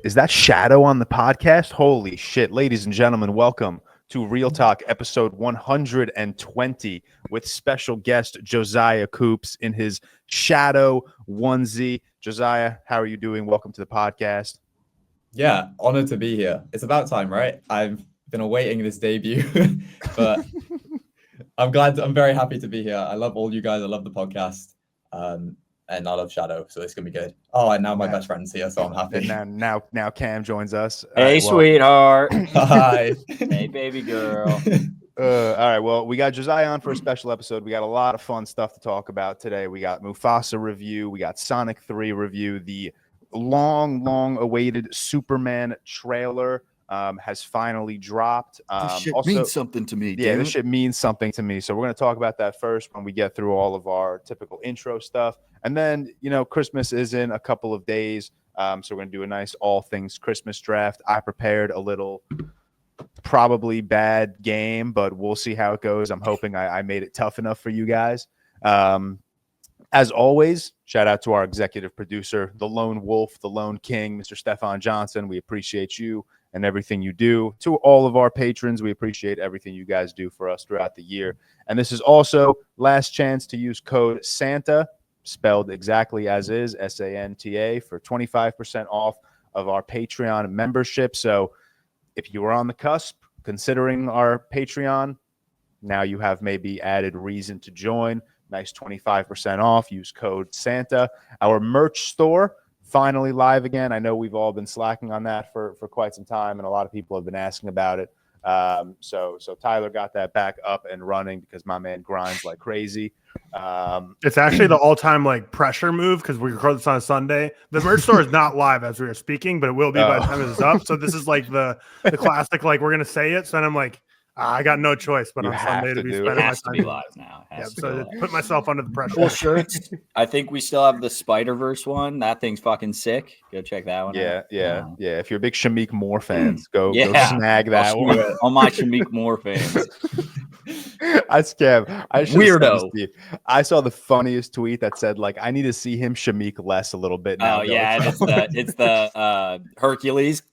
Is that Shadow on the podcast? Holy shit. Ladies and gentlemen, welcome to ReelTok episode 120 with special guest Josiah Coops in his Shadow onesie. Josiah, how are you doing? Welcome to the podcast. Yeah, honored to be here. It's about time, right? I've been awaiting this debut, but I'm very happy to be here. I love all you guys. I love the podcast. And I love Shadow, so it's gonna be good. Oh, and now my best friend's here, so I'm happy. And now Cam joins us. Hey, sweetheart. Hi. Hey, baby girl. All right, well, we got Josiah on for a special episode. We got a lot of fun stuff to talk about today. We got Mufasa review. We got Sonic 3 review. The long awaited Superman trailer has finally dropped. This shit also means something to me. Yeah, this shit means something to me. So we're going to talk about that first when we get through all of our typical intro stuff. And then, Christmas is in a couple of days. So we're going to do a nice all things Christmas draft. I prepared a little probably bad game, but we'll see how it goes. I'm hoping I made it tough enough for you guys. As always, shout out to our executive producer, the lone wolf, the lone king, Mr. Stefan Johnson. We appreciate you and everything you do. To all of our patrons, we appreciate everything you guys do for us throughout the year. And this is also last chance to use code SANTA, spelled exactly as is, SANTA, for 25% off of our Patreon membership. So if you were on the cusp considering our Patreon, now you have maybe added reason to join. Nice 25% off. Use code SANTA. Our merch store finally live again. I know we've all been slacking on that for quite some time, and a lot of people have been asking about it. So Tyler got that back up and running because my man grinds like crazy. It's actually the all-time pressure move because we record this on a Sunday. The merch store is not live as we are speaking, but it will be by the time this is up. So this is the classic we're gonna say it. So then I'm like, I got no choice but on Sunday to be spending my time. It has to be live now. So put myself under the pressure. Cool shirts. I think we still have the Spider-Verse one. That thing's fucking sick. Go check that one out. Yeah. If you're big Shameik Moore fans, go snag that one. All my Shameik Moore fans. I Weirdo. I saw the funniest tweet that said I need to see him Shameik less a little bit now. Oh yeah, it's the Hercules.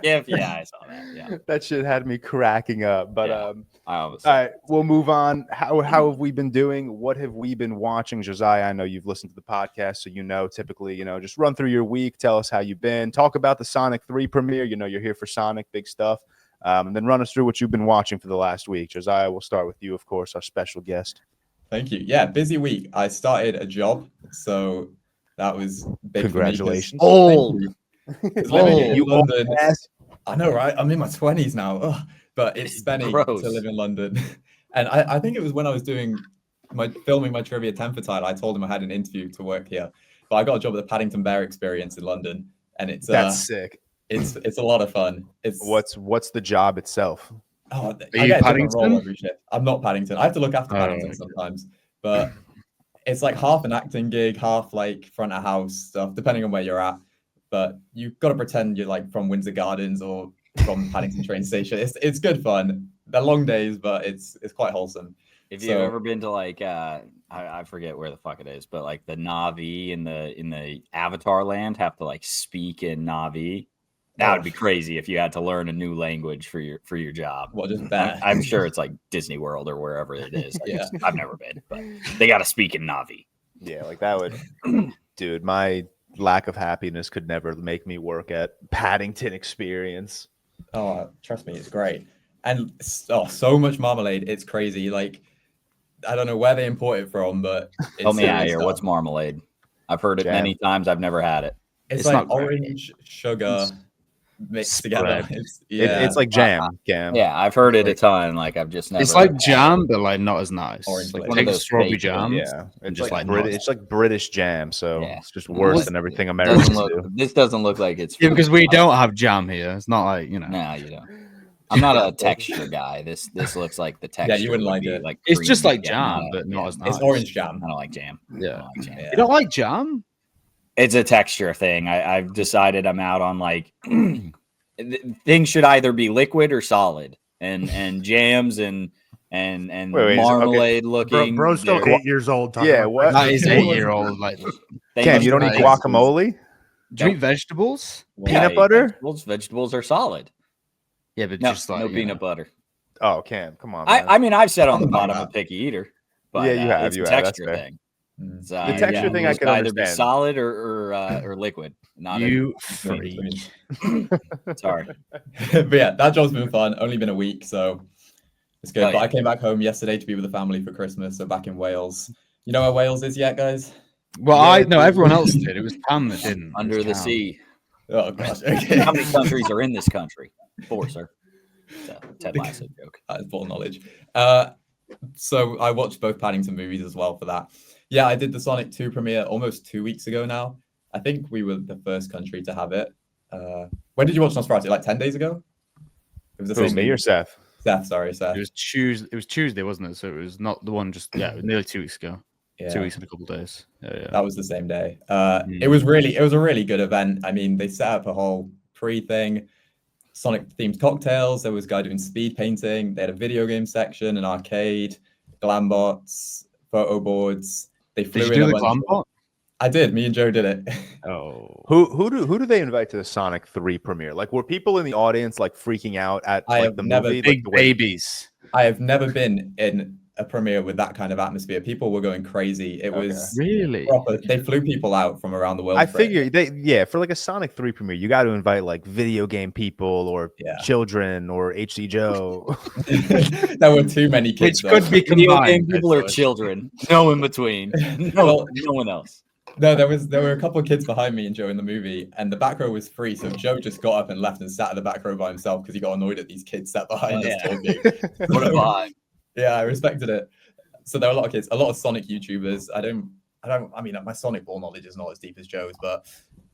Yeah, I saw that. Yeah, that shit had me cracking up. But all right, we'll move on. How have we been doing? What have we been watching, Josiah? I know you've listened to the podcast, so typically, just run through your week. Tell us how you've been. Talk about the Sonic 3 premiere. You're here for Sonic, big stuff. And then run us through what you've been watching for the last week. Josiah, we'll start with you, of course, our special guest. Thank you. Yeah, busy week. I started a job, so that was big. Congratulations. Old. Living in London. I know, right? I'm in my 20s now. But it's spenny to live in London. And I think it was when I was filming my trivia 10 for Tyler, I told him I had an interview to work here. But I got a job at the Paddington Bear Experience in London. And that's sick. It's a lot of fun. What's the job itself? Oh, Are you Paddington? I'm not Paddington. I have to look after Paddington sometimes. But it's half an acting gig, half front of house stuff, depending on where you're at. But you've got to pretend you're from Windsor Gardens or from Paddington train station. It's good fun. They're long days, but it's quite wholesome. If you've ever been to I forget where the fuck it is, but the Na'vi in the Avatar land have to speak in Na'vi. That would be crazy if you had to learn a new language for your job. Well, just that. I'm sure it's Disney World or wherever it is. I've never been, but they got to speak in Na'vi. Yeah, that would, dude. My lack of happiness could never make me work at Paddington Experience. Oh, trust me, it's great. And so much marmalade, it's crazy. I don't know where they import it from, but tell me out here. What's marmalade? I've heard it many times. I've never had it. It's orange sugar mixed together. It's like jam. Yeah, I've heard it a ton. I've just never. It's like jam, but not as nice. Orange, take strawberry jam. Yeah, it's just it's like British jam, so it's just worse than everything Americans do. This doesn't look like it's because we don't have jam here. It's not No, you don't. I'm not a texture guy. This looks like the texture. Yeah, you wouldn't like it. It's just like jam, but not as nice. It's orange jam. I don't like jam. Yeah. Yeah. You don't like jam? It's a texture thing. I've decided I'm out on things should either be liquid or solid, and jams and marmalade looking. Bro's still 8 years old. Yeah, what? That is 8-year-old. Cam, you don't eat guacamole? Do you eat vegetables? Peanut butter? Vegetables are solid. Yeah, but No, just like no peanut butter. Oh, Cam, come on, man. I mean, I've said on the Something like pod I'm a that. picky eater, but Yeah, you have, it's you a have, that's texture fair. thing. It's, The texture thing I noodles can can either be understand. solid or liquid. Not you between. freak. sorry. But yeah, that job's been fun. Only been a week, so it's good. Oh, But yeah. I came back home yesterday to be with the family for Christmas. So back in Wales. You know where Wales is yet, guys? Well, Yeah, I know everyone else did. It was Pam that didn't. It Under was the Cam. sea. Oh gosh. Okay. How many countries are in this country? 4, sir. It's a Ted Lasso joke. That is full knowledge. So I watched both Paddington movies as well for that. Yeah, I did the Sonic 2 premiere almost 2 weeks ago now. I think we were the first country to have it. When did you watch Nosferatu? Like 10 days ago? It was the Who, same me week. or Seth? Seth, sorry, Seth. It was Tuesday. It was Tuesday, wasn't it? So it was not the one. Just nearly 2 weeks ago. Yeah. 2 weeks and a couple of days. Yeah. That was the same day. It was a really good event. I mean, they set up a whole pre-thing, Sonic themed cocktails. There was a guy doing speed painting. They had a video game section, an arcade, glam bots, photo boards. They flew Did you in do a the bunch. glam bot? I did. Me and Joe did it. Oh, Who do they invite to the Sonic 3 premiere? Like, were people in the audience like freaking out at I like have the never- movie? big Like, the way- babies. I have never been in a premiere with that kind of atmosphere. People were going crazy. It was Really? proper. They flew people out from around the world. I for it. figure for like a Sonic 3 premiere, you got to invite like video game people or Yeah. children or HC Joe. There were too many kids. Which could though. be Video combined. game people I are suppose. children. No in between. No one else. No, there were a couple of kids behind me and Joe in the movie, and the back row was free. So Joe just got up and left and sat at the back row by himself because he got annoyed at these kids sat behind us Yeah. talking. What a vibe. Yeah, I respected it. So there were a lot of kids, a lot of Sonic YouTubers. I mean, my Sonic ball knowledge is not as deep as Joe's, but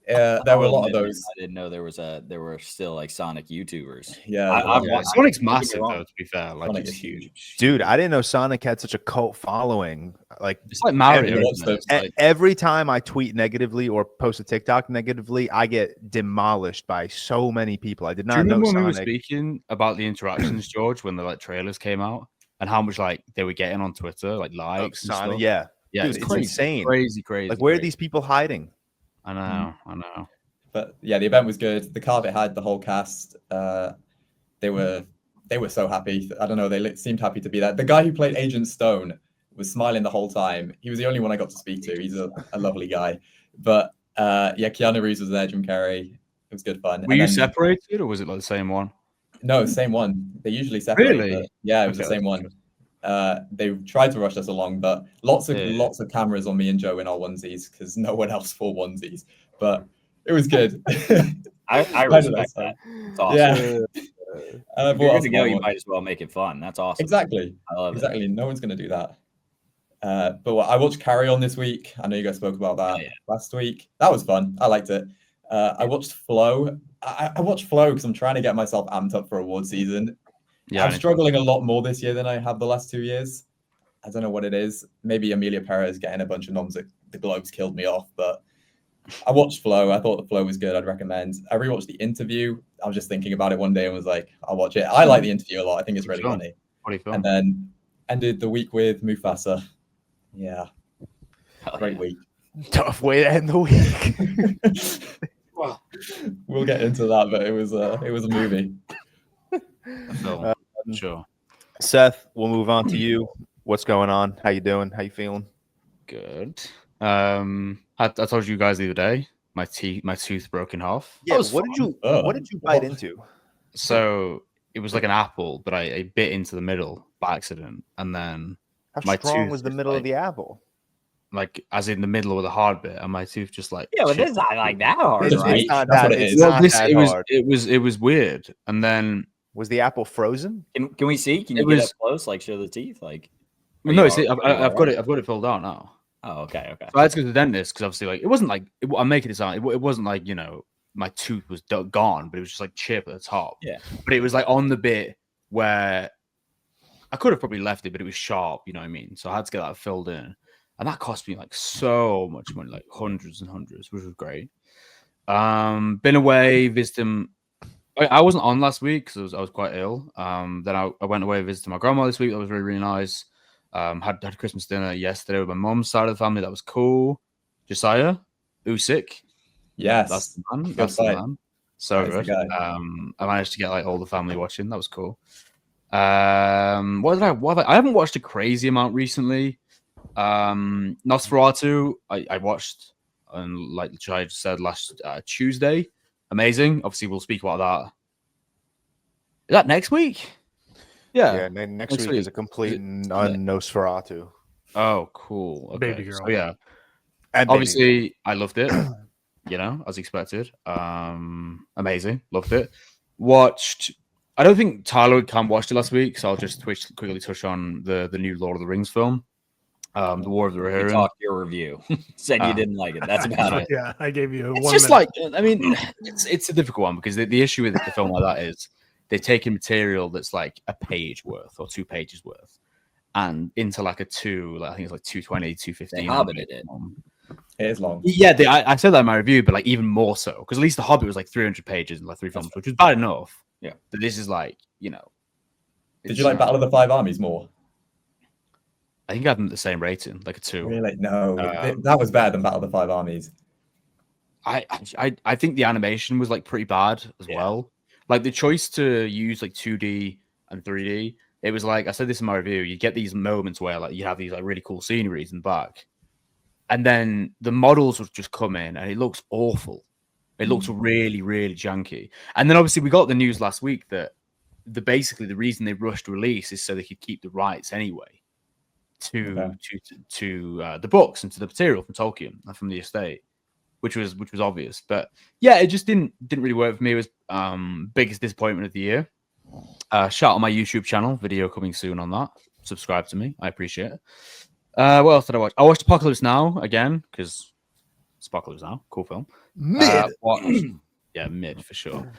there were a lot of those. I didn't know there were still like Sonic YouTubers. Yeah, I've Yeah, watched- Sonic's don't get me massive wrong. though. To be fair, like Sonic it's is huge. Dude, I didn't know Sonic had such a cult following. Like, It's like Mario. Everyone isn't it? loves It's like- every time I tweet negatively or post a TikTok negatively, I get demolished by so many people. I did Do you not know remember when we were Sonic. speaking about the interactions, George, when the like trailers came out and how much like they were getting on Twitter, like likes? and Sonic, stuff? yeah. Yeah, Dude, it's it's crazy, insane. crazy. Like, where are crazy. these people hiding? I know. But yeah, the event was good. The card it had the whole cast. They were so happy. I don't know. They seemed happy to be there. The guy who played Agent Stone was smiling the whole time. He was the only one I got to speak to. He's a lovely guy. But yeah, Keanu Reeves was there. Jim Carrey. It was good fun. Were And you then- separated or was it like the same one? No, same one. They usually separate. Really? But yeah, it was Okay, the same that's one. They tried to rush us along, but lots of Yeah. cameras on me and Joe in our onesies because no one else wore onesies. But it was good. I Why did respect say? that. It's awesome. Yeah. If What you're else gonna am go, I you watching? might as well make it fun. That's awesome. Exactly. I love it. Exactly. No one's going to do that. But I watched Carry On this week. I know you guys spoke about that last week. That was fun. I liked it. I watched Flow. I watched Flow because I'm trying to get myself amped up for award season. Yeah, I'm struggling a lot more this year than I have the last 2 years. I don't know what it is. Maybe Amelia Perez getting a bunch of noms at the Globes killed me off, but I watched Flow. I thought the Flow was good. I'd recommend. I rewatched The Interview. I was just thinking about it one day and was like, I'll watch it. I like The Interview a lot. I think it's really Sure. funny. Funny film. And then ended the week with Mufasa. Yeah, Hell great yeah. week. Tough way to end the week. We'll get into that, but it was a movie. Film, sure. Seth, we'll move on to you. What's going on? How you doing? How you feeling? Good. I told you guys the other day, my tooth broke in half. Yeah. was What did you fun. What did you bite What? into? So it was like an apple, but I bit into the middle by accident, and then How My strong tooth was the is middle of like- the apple? like as in the middle of the hard bit, and my tooth just like Yeah, but chipped. it's not like that hard, It's right? weak. That's what it is. It's Well, not this that it was hard. it was weird, and then Was the apple frozen? Can we see? Can It you get was- up close? Like show the teeth? Like no, you see, are- I've got it filled out now. Oh, okay. So I had to go to the dentist because obviously, like, it wasn't like I'm making it sound. It wasn't like my tooth was gone, but it was just like chip at the top. Yeah. But it was like on the bit where I could have probably left it, but it was sharp. You know what I mean? So I had to get that filled in, and that cost me like so much money, like hundreds and hundreds, which was great. Been away visiting. I wasn't on last week because I was quite ill. Then I went away visiting my grandma this week. That was really, really nice. Had Christmas dinner yesterday with my mum's side of the family. That was cool. Josiah, Usyk. Yes, That's the man. Good That's the fight. man. So That is good. the guy. I managed to get like all the family watching. That was cool. What I haven't watched a crazy amount recently. Nosferatu, I watched, and like I just said last Tuesday. Amazing. Obviously, we'll speak about that. Is that next week? Yeah, next week is a complete Nosferatu. Oh, cool. Okay. Baby girl. So, yeah. And Obviously, I loved it. As expected. Amazing. Loved it. Watched. I don't think Tyler can watched it last week, so I'll just quickly touch on the new Lord of the Rings film, The War of the Rohirrim. You talked your review. Said you didn't like it. That's about it. Yeah, I gave you. It's just like, I mean, it's a difficult one because the issue with the film like that is they've taken material that's like a page worth or 2 pages worth, and into like I think it's like 220, 215. They hobbited it. It is long. Yeah, I said that in my review, but like even more so because at least The Hobbit was like 300 pages and like 3 films, which was bad enough. Yeah, but this is like, Did you like Battle of the Five Armies more? I think I have them at the same rating, like a 2. Really? No, that was better than Battle of the Five Armies. I think the animation was like pretty bad as well. Like the choice to use like 2D and 3D, it was like I said this in my review. You get these moments where like you have these like really cool sceneries in the back, and then the models would just come in and it looks awful. It looks really, really janky. And then obviously we got the news last week that basically the reason they rushed release is so they could keep the rights anyway to the books and to the material from Tolkien and from the estate, which was obvious. But yeah, it just didn't really work for me. It was biggest disappointment of the year. Shout out on my YouTube channel, video coming soon on that. Subscribe to me, I appreciate it. What else did I watch? I watched Apocalypse Now again because Apocalypse Now, cool film. Mid for sure.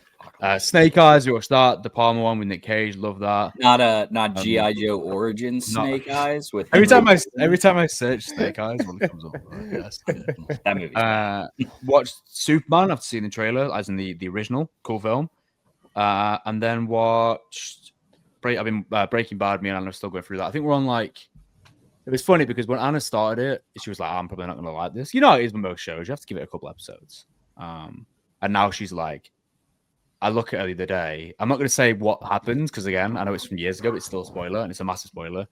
Snake Eyes, you watched that. The Palmer one with Nick Cage, love that. Not G.I. Joe Origins Snake Eyes with every time I search Snake Eyes, one comes up. Yes. That movie. Watched Superman after seeing the trailer, as in the original, cool film. And then watched Breaking Bad. Me and Anna are still going through that. I think we're on like. It was funny because when Anna started it, she was like, I'm probably not going to like this. You know, it is with most shows. You have to give it a couple episodes. And now she's like, I look at her the other day. I'm not going to say what happens because, again, I know it's from years ago, but it's still a spoiler and it's a massive spoiler.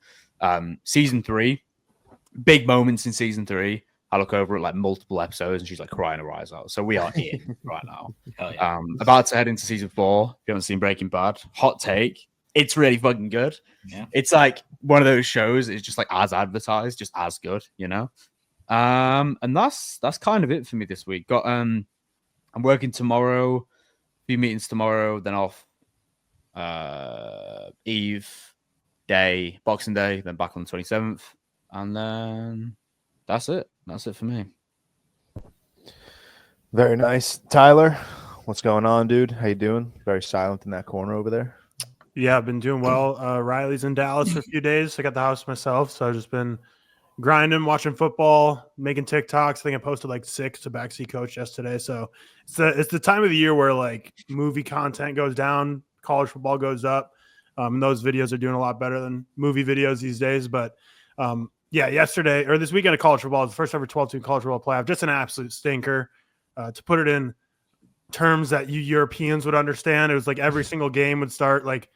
Season 3, big moments in season 3. I look over at like multiple episodes and she's like crying her eyes out. So we are in right now. Yeah. About to head into season 4. If you haven't seen Breaking Bad, hot take. It's really fucking good. Yeah. It's like one of those shows. It's just like as advertised, just as good, you know. And that's kind of it for me this week. I'm working tomorrow, a few meetings tomorrow, then off Eve day, Boxing Day, then back on the 27th, and then that's it. That's it for me. Very nice, Tyler. What's going on, dude? How you doing? Very silent in that corner over there. Yeah, I've been doing well. Riley's in Dallas for a few days. I got the house myself, so I've just been grinding, watching football, making TikToks. I think I posted like 6 to backseat coach yesterday. So it's the time of the year where like movie content goes down, college football goes up. And those videos are doing a lot better than movie videos these days. But yesterday or this weekend of college football is the first ever 12-team college football playoff. Just an absolute stinker. To put it in terms that you Europeans would understand, it was like every single game would start like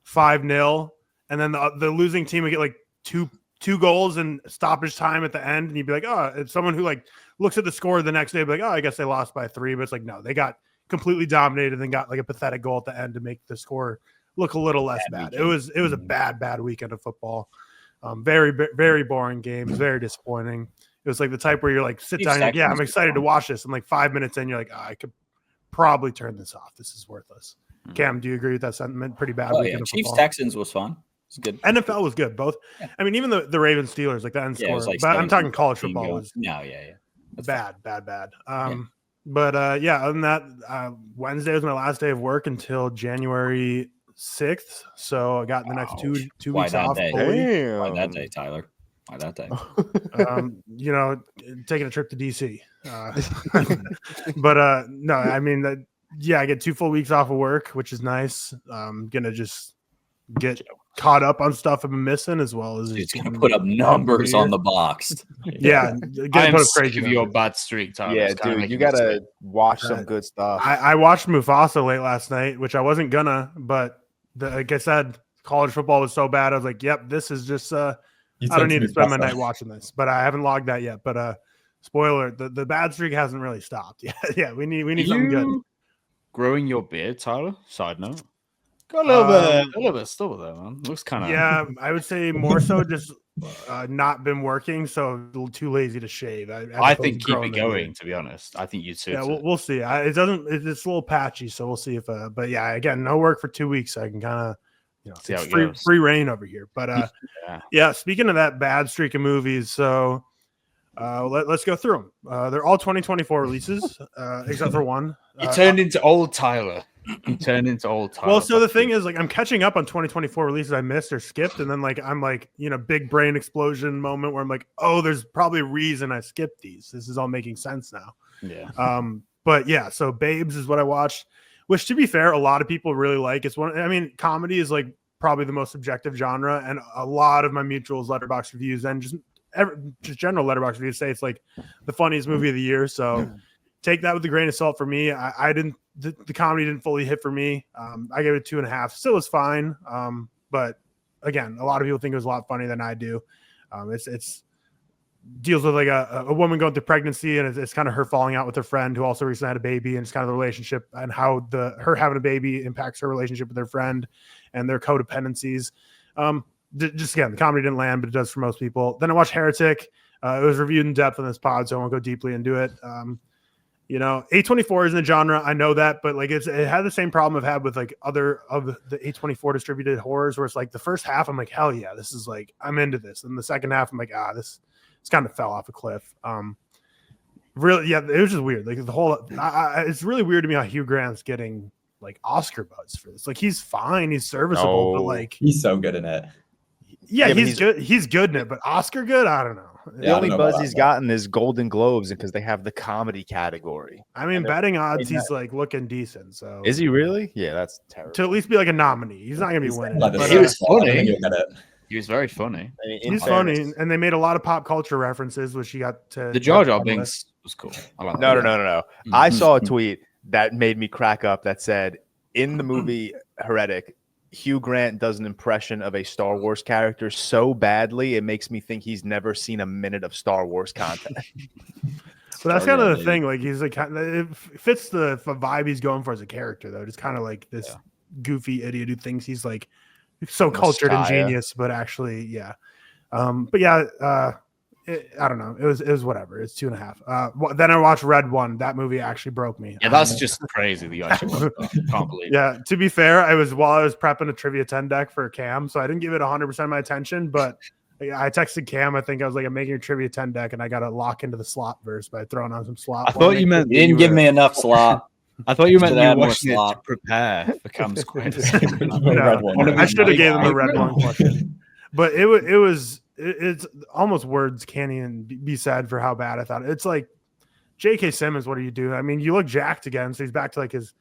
5-0, and then the losing team would get like two goals in stoppage time at the end, and you'd be like, oh, it's someone who like looks at the score the next day, be like, oh, I guess they lost by 3, but it's like, no, they got completely dominated and got like a pathetic goal at the end to make the score look a little less bad. It was a bad weekend of football. Very, very boring games, very disappointing. It was like the type where you're like, sit down, like, yeah, I'm excited to watch this, and like 5 minutes in, you're like, oh, I could probably turn this off. This is worthless. Cam, do you agree with that sentiment? Pretty bad. Oh, yeah. Chiefs Texans was fun. It's good. NFL was good. Both. Yeah. I mean, even the Ravens Steelers, like the end score. Like but I'm talking college football was bad. But other than that, Wednesday was my last day of work until January 6th. So I got the next two weeks off. Why that day, Tyler? Why that day? Taking a trip to DC. But no, I mean, I get 2 full weeks off of work, which is nice. I'm gonna just get caught up on stuff I've been missing, as well as He's gonna put up numbers on the box. Yeah, I am put up sick crazy of your numbers. bad streak, Tyler. Yeah, It's kinda dude, making you me gotta sick. watch some good stuff. I watched Mufasa late last night, which I wasn't gonna, but like I said, college football was so bad. I was like, "Yep, this is just." I don't need to spend my night watching this, but I haven't logged that yet. But spoiler: the bad streak hasn't really stopped. Yeah, we need something good. Growing your beard, Tyler? Side note. Got a little bit of stuff there, man. Looks kind of. Yeah, I would say more so just not been working, so a little too lazy to shave. I think keep it going. To be honest, I think you'd suit. Yeah, we'll see. It doesn't. It's a little patchy, so we'll see if. But yeah, again, no work for 2 weeks, so I can kind of, See how it's it goes. free reign over here. But yeah. Speaking of that bad streak of movies, so let's go through them. They're all 2024 releases, except for one. He turned into old Tyler. He turned into old Tyler. Well, so the thing is, like, I'm catching up on 2024 releases I missed or skipped, and then I'm big brain explosion moment where I'm like, oh, there's probably a reason I skipped these. This is all making sense now. Yeah. But yeah, so Babes is what I watched, which, to be fair, a lot of people really like. It's comedy is like probably the most subjective genre, and a lot of my mutuals Letterboxd reviews and just general Letterboxd reviews say it's like the funniest movie of the year. So take that with a grain of salt for me. I didn't. The comedy didn't fully hit for me. I gave it 2.5. Still was fine. But again, a lot of people think it was a lot funnier than I do. It's deals with like a woman going through pregnancy, and it's kind of her falling out with her friend who also recently had a baby, and it's kind of the relationship and how her having a baby impacts her relationship with her friend and their codependencies. Just again, the comedy didn't land, but it does for most people. Then I watched Heretic. It was reviewed in depth on this pod, so I won't go deeply into it. A24 isn't a genre. I know that, but like it had the same problem I've had with like other of the A24 distributed horrors, where it's like the first half I'm like, hell yeah, this is like I'm into this, and the second half I'm like, this kind of fell off a cliff. Really, yeah, it was just weird. Like the whole, it's really weird to me how Hugh Grant's getting like Oscar buzz for this. Like he's fine, he's serviceable, but like he's so good in it. Yeah, he's good. He's good in it, but Oscar good, I don't know. The only buzz he's gotten is Golden Globes because they have the comedy category. I mean, betting odds, he's like looking decent. So is he really? Yeah, that's terrible. To at least be like a nominee, he's not gonna be winning. But, he was funny. He was very funny. He's funny, and they made a lot of pop culture references, which he got to. The Jar Jar Binks was cool. No. I saw a tweet that made me crack up that said, in the movie Heretic, Hugh Grant does an impression of a Star Wars character so badly it makes me think he's never seen a minute of Star Wars content. But that's kind of the thing. Like he's like, it fits the vibe he's going for as a character, though. Just kind of like this goofy idiot who thinks he's like so cultured and genius, but actually, yeah. But yeah, I don't know. It was whatever. It's 2.5. Then I watched Red One. That movie actually broke me. Yeah, that's just crazy. The actually can't believe. Yeah, to be fair, while I was prepping a trivia 10 deck for Cam, so I didn't give it 100% of my attention. But I texted Cam. I think I was like, I'm making a trivia 10 deck, and I got to lock into the slot verse by throwing on some slot. I thought you meant you didn't give me enough slot. I thought you meant you were watching it to prepare for Cam's quiz. I should have gave him a Red One question, but it's almost words can't even be said for how bad I thought. It's like J.K. Simmons. What are you doing? I mean, you look jacked again, so he's back to like his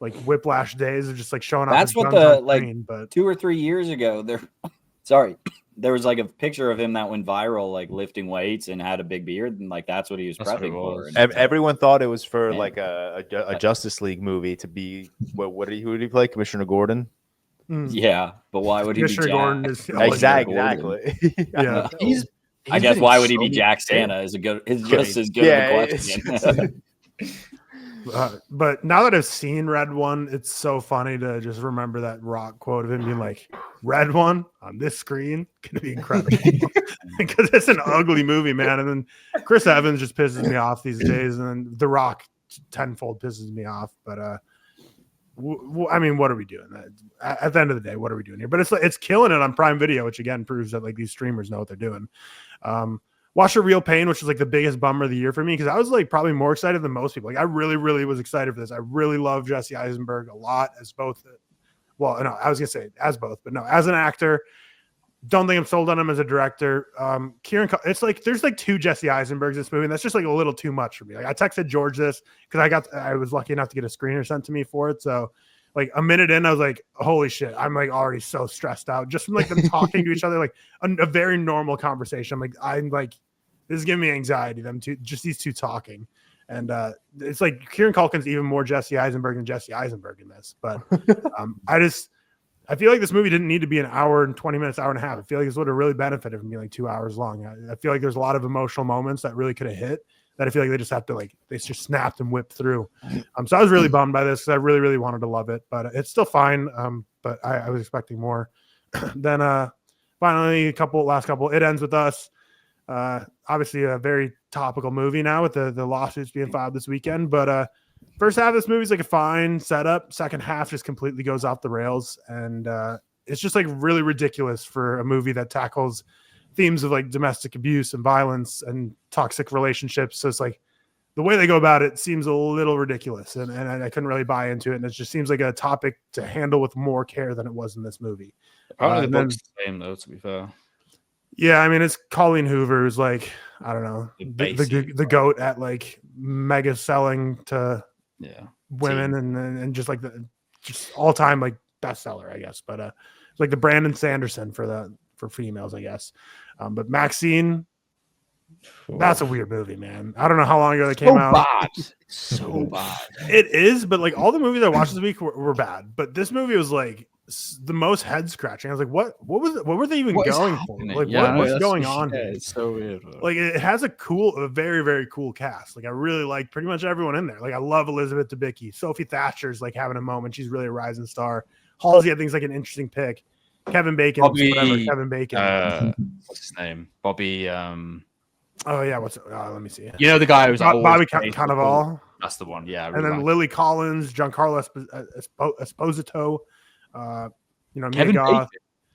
like whiplash days of just like showing up. That's what but 2 or 3 years ago there was like a picture of him that went viral, like lifting weights and had a big beard, and like that's what he was prepping for. Everyone thought it was for like a Justice League movie to be. Who did he play? Commissioner Gordon. Yeah, but why would he be Gordon exactly. Yeah, I guess why would he be Jack Santa? Is just as good of a question. But now that I've seen Red One, it's so funny to just remember that Rock quote of him being like, "Red One on this screen gonna be incredible," because it's an ugly movie, man. And then Chris Evans just pisses me off these days, and then The Rock tenfold pisses me off. But I mean, what are we doing? At the end of the day, what are we doing here? But it's killing it on Prime Video, which again proves that like these streamers know what they're doing. Watch A Real Pain, which was like the biggest bummer of the year for me because I was like probably more excited than most people. Like I really, really was excited for this. I really love Jesse Eisenberg a lot as both. Well, no, I was gonna say as both, but no, as an actor. Don't think I'm sold on him as a director. It's like there's like 2 Jesse Eisenbergs in this movie, and that's just like a little too much for me. Like I texted George this because I was lucky enough to get a screener sent to me for it. So like a minute in, I was like, holy shit, I'm like already so stressed out just from like them talking to each other, like a very normal conversation. I'm like, this is giving me anxiety. Just these two talking. And it's like Kieran Culkin's even more Jesse Eisenberg than Jesse Eisenberg in this. But I feel like this movie didn't need to be an hour and 20 minutes, hour and a half. I feel like this would have really benefited from being like 2 hours long. I feel like there's a lot of emotional moments that really could have hit that I feel like they just have to they just snapped and whipped through. So I was really bummed by this because I really, really wanted to love it, but it's still fine. But I was expecting more. Then finally, last couple, It Ends With Us. Obviously a very topical movie now with the lawsuits being filed this weekend. But first half of this movie is like a fine setup. Second half just completely goes off the rails, and it's just like really ridiculous for a movie that tackles themes of like domestic abuse and violence and toxic relationships. So it's like the way they go about it seems a little ridiculous, and I couldn't really buy into it. And it just seems like a topic to handle with more care than it was in this movie. Apparently the book's the same though, to be fair. Yeah, I mean, it's Colleen Hoover who's like, I don't know, the goat at like mega selling to women and just like just all time like bestseller, I guess. But it's like the Brandon Sanderson for females, I guess. But Maxine, that's a weird movie, man. I don't know how long ago that came out. Bad. So bad. It is, but like all the movies I watched this week were bad. But this movie was like the most head scratching. I was like, what was it? What were they even going for? Like, what's going on? Yeah, it's so weird. Bro. Like, it has a very, very cool cast. Like, I really like pretty much everyone in there. Like, I love Elizabeth Debicki. Sophie Thatcher's like having a moment. She's really a rising star. Halsey, I think, is like an interesting pick. Kevin Bacon, Kevin Bacon. What's his name? Bobby. Oh yeah, let me see. You know the guy who's Bobby Cannavale. That's the one. Yeah, and then Lily Collins, Giancarlo Esposito. Kevin Bacon. I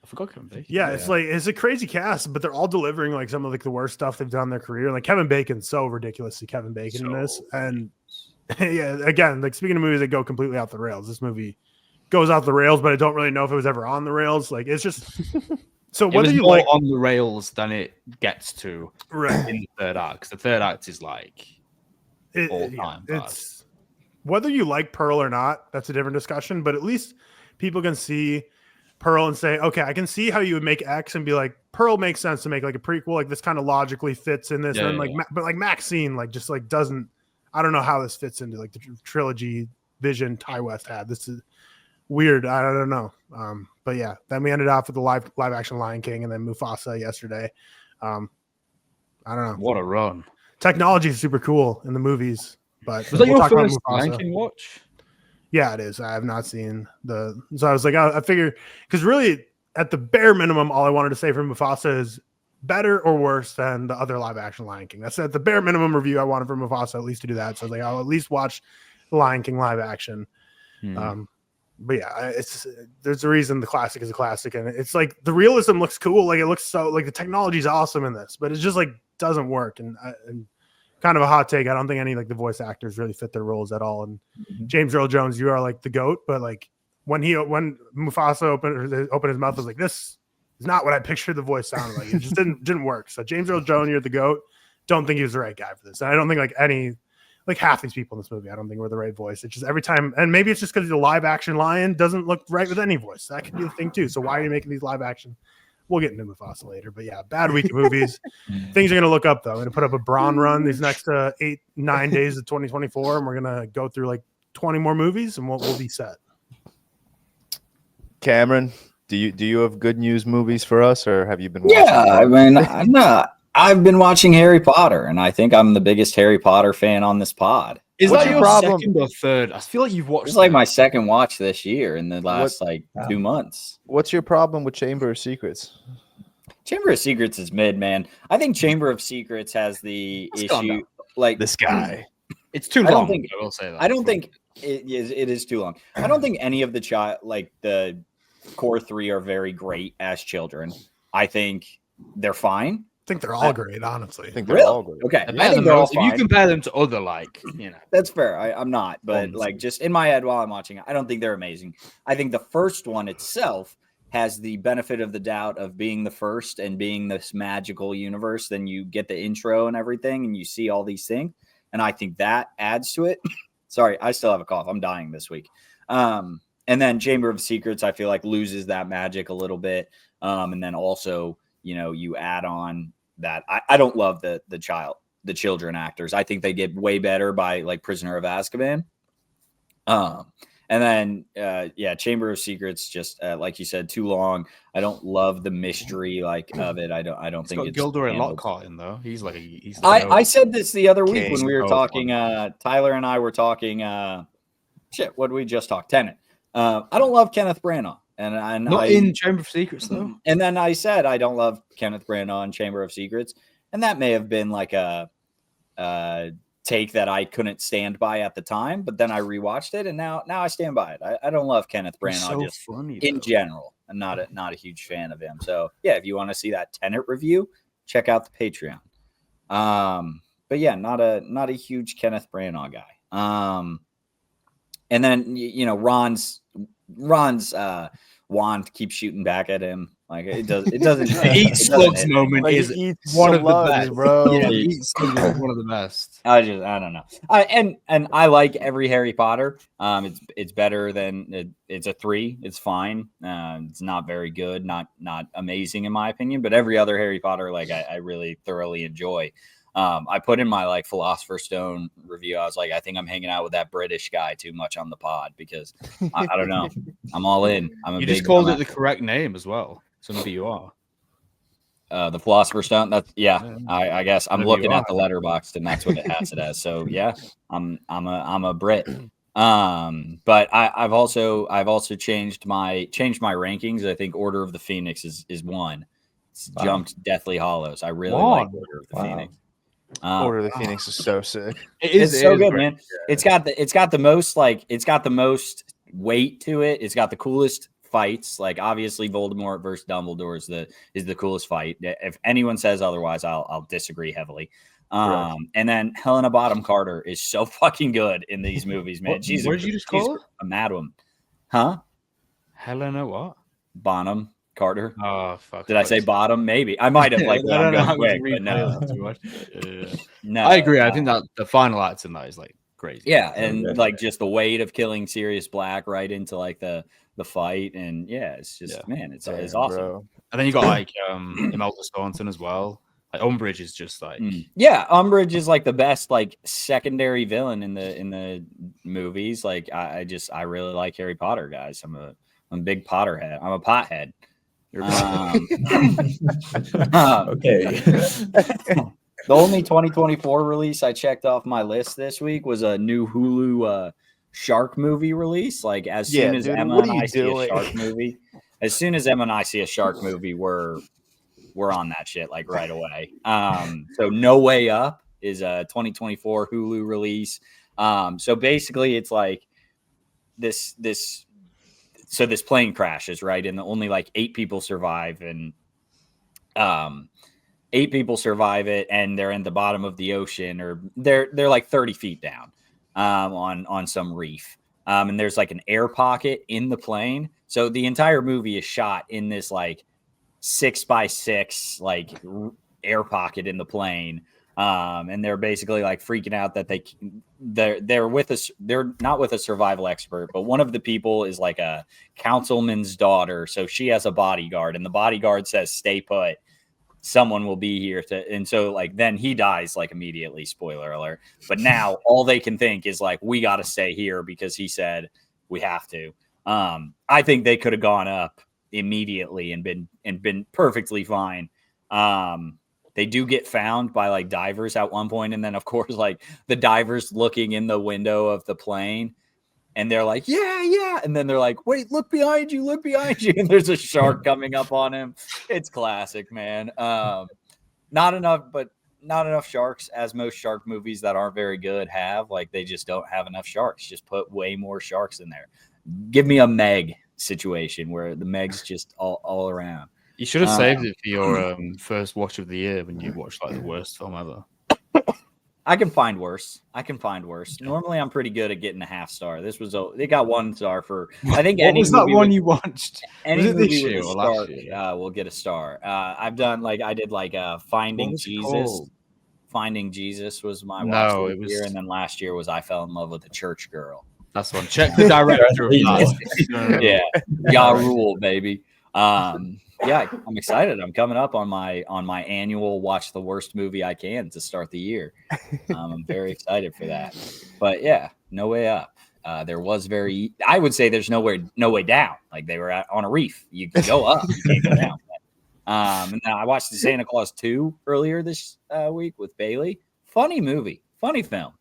forgot Kevin Bacon. Yeah, it's a crazy cast, but they're all delivering like some of like the worst stuff they've done in their career. Like Kevin Bacon's so ridiculously Kevin Bacon in this, and yeah, again, like speaking of movies that go completely off the rails, this movie goes off the rails, but I don't really know if it was ever on the rails. Like it's just so whether you like on the rails than it gets to right in the third act. 'Cause the third act is like all time. It's whether you like Pearl or not. That's a different discussion, but at least people can see Pearl and say, okay, I can see how you would make X and be like, Pearl makes sense to make like a prequel. Like this kind of logically fits in this. But like Maxine, like just like doesn't, I don't know how this fits into like the trilogy vision Ty West had. This is weird. I don't know. But yeah, then we ended off with the live action Lion King and then Mufasa yesterday. I don't know. What a run. Technology is super cool in the movies, but was that your first Lion King watch? Yeah, it is. I have not seen so I was like, I figure, because really at the bare minimum, all I wanted to say from Mufasa is better or worse than the other live action Lion King. That's at the bare minimum review I wanted from Mufasa, at least to do that. So I was like, I'll at least watch the Lion King live action. But yeah, there's a reason the classic is a classic, and it's like the realism looks cool. Like it looks so like the technology is awesome in this, but it just like doesn't work. And kind of a hot take, I don't think any like the voice actors really fit their roles at all. And James Earl Jones, you are like the GOAT, but like when Mufasa opened his mouth, I was like, this is not what I pictured the voice sounded like. It just didn't work. So James Earl Jones, you're the GOAT. Don't think he was the right guy for this. And I don't think like half these people in this movie, I don't think were the right voice. It's just every time, and maybe it's just because the live action lion doesn't look right with any voice. That could be the thing too. So why are you making these live action? We'll get into Mufasa later, but yeah, bad week of movies. Things are going to look up though. I'm going to put up a Braun run these next 8-9 days of 2024, and we're going to go through like 20 more movies, and we'll be set. Cameron, do you have good news movies for us, or have you been watching? Yeah, I mean, I've been watching Harry Potter, and I think I'm the biggest Harry Potter fan on this pod. Is that your second or third? I feel like you've watched. It's like my second watch this year in the last 2 months. What's your problem with Chamber of Secrets? Chamber of Secrets is mid, man. I think Chamber of Secrets has the issue like this guy. It's too long. I will say that. I don't think it is too long. I don't think any of the core three are very great as children. I think they're fine. I think they're all great, honestly. I think they're all great. Okay. I think they're all fine. If you compare them to other, That's fair. I'm not. But just in my head while I'm watching, I don't think they're amazing. I think the first one itself has the benefit of the doubt of being the first and being this magical universe. Then you get the intro and everything, and you see all these things. And I think that adds to it. Sorry, I still have a cough. I'm dying this week. And then Chamber of Secrets, I feel like loses that magic a little bit. And then also, you add on that. I don't love the children actors. I think they get way better by like Prisoner of Azkaban. And then, Chamber of Secrets, just like you said, too long. I don't love the mystery of it. I don't think it's Gilderoy Lockhart in though. He's like I said this the other week when we were King. talking. Tyler and I were talking. What did we just talk? Tenet. I don't love Kenneth Branagh, and not in Chamber of Secrets though. And then I said I don't love Kenneth Branagh in Chamber of Secrets, and that may have been like a take that I couldn't stand by at the time, but then I rewatched it, and now I stand by it. I don't love Kenneth Branagh in general. I'm not a huge fan of him. So yeah, if you want to see that Tenet review, check out the Patreon. But yeah, not a huge Kenneth Branagh guy. And then Ron's wand keeps shooting back at him. Like it doesn't. Eat slugs moment is one of the best, bro. Yeah, Eat slugs is one of the best. I don't know. And I like every Harry Potter. It's better than it's a 3. It's fine. It's not very good, not amazing in my opinion. But every other Harry Potter, I really thoroughly enjoy. I put in my Philosopher's Stone review. I was like, I think I'm hanging out with that British guy too much on the pod because I don't know. I'm all in. You just called it the correct name as well. So maybe you are. The Philosopher's Stone. I guess I'm looking at the letterbox and that's what it has it as. So yeah, I'm a Brit. But I've also changed my rankings. I think Order of the Phoenix is 1. It's jumped Deathly Hallows. I really like Order of the Phoenix. Order of the Phoenix is so sick. It's so good, man. It's got the most weight to it. It's got the coolest fights. Obviously Voldemort versus Dumbledore is the coolest fight. If anyone says otherwise, I'll disagree heavily. And then Helena Bonham Carter is so fucking good in these movies, man. What did you just call her? A mad one. Huh? Helena what? Bonham Carter. Oh fuck! Did I say bottom? Maybe I might have quick, but no. No, I agree. I think that the final act in that is crazy. Yeah, and just the weight of killing Sirius Black right into the fight, and yeah, it's just man, it's awesome. Bro. And then you got Imelda Staunton as well. Umbridge is just Umbridge is the best secondary villain in the movies. I really like Harry Potter, guys. I'm a big Potterhead. I'm a pothead. Okay. The only 2024 release I checked off my list this week was a new Hulu shark movie release. As soon as Emma and I see a shark movie, we're on that shit like right away. So No Way Up is a 2024 Hulu release. So basically it's like this plane crashes, right? And only like 8 people survive, and 8 people survive it, and they're in the bottom of the ocean, or they're like 30 feet down on some reef. And there's like an air pocket in the plane. So the entire movie is shot in this like 6x6 like air pocket in the plane. And they're basically like freaking out that they're with us. They're not with a survival expert, but one of the people is like a councilman's daughter. So she has a bodyguard, and the bodyguard says, "Stay put. Someone will be here to," and so like then he dies like immediately, spoiler alert. But now all they can think is like, we got to stay here because he said we have to. I think they could have gone up immediately and been perfectly fine. They do get found by like divers at one point, and then of course like the divers looking in the window of the plane, and they're like, yeah, and then they're like, wait, look behind you, and there's a shark coming up on him. It's classic, man. Not enough sharks, as most shark movies that aren't very good have. Like, they just don't have enough sharks. Just put way more sharks in there. Give me a Meg situation where the Meg's just all around. You should have saved it for your first watch of the year when you watched like the worst film ever. I can find worse. Normally, I'm pretty good at getting a half star. They got 1 star for. I think what was that one you watched? Any was it movie this year with a or star, last year? will get a star. I did Finding Jesus. Called? Finding Jesus was my watch No, this it was year, and then last year was I Fell in Love with a Church Girl. That's one. Check the director of that. Yeah, y'all rule, baby. Yeah, I'm excited. I'm coming up on my annual watch the worst movie I can to start the year. I'm very excited for that. But yeah, No Way Up. There was I would say there's no way down. Like they were on a reef. You can go up, you can't go down. And then I watched the Santa Claus 2 earlier this week with Bailey. Funny movie, funny film.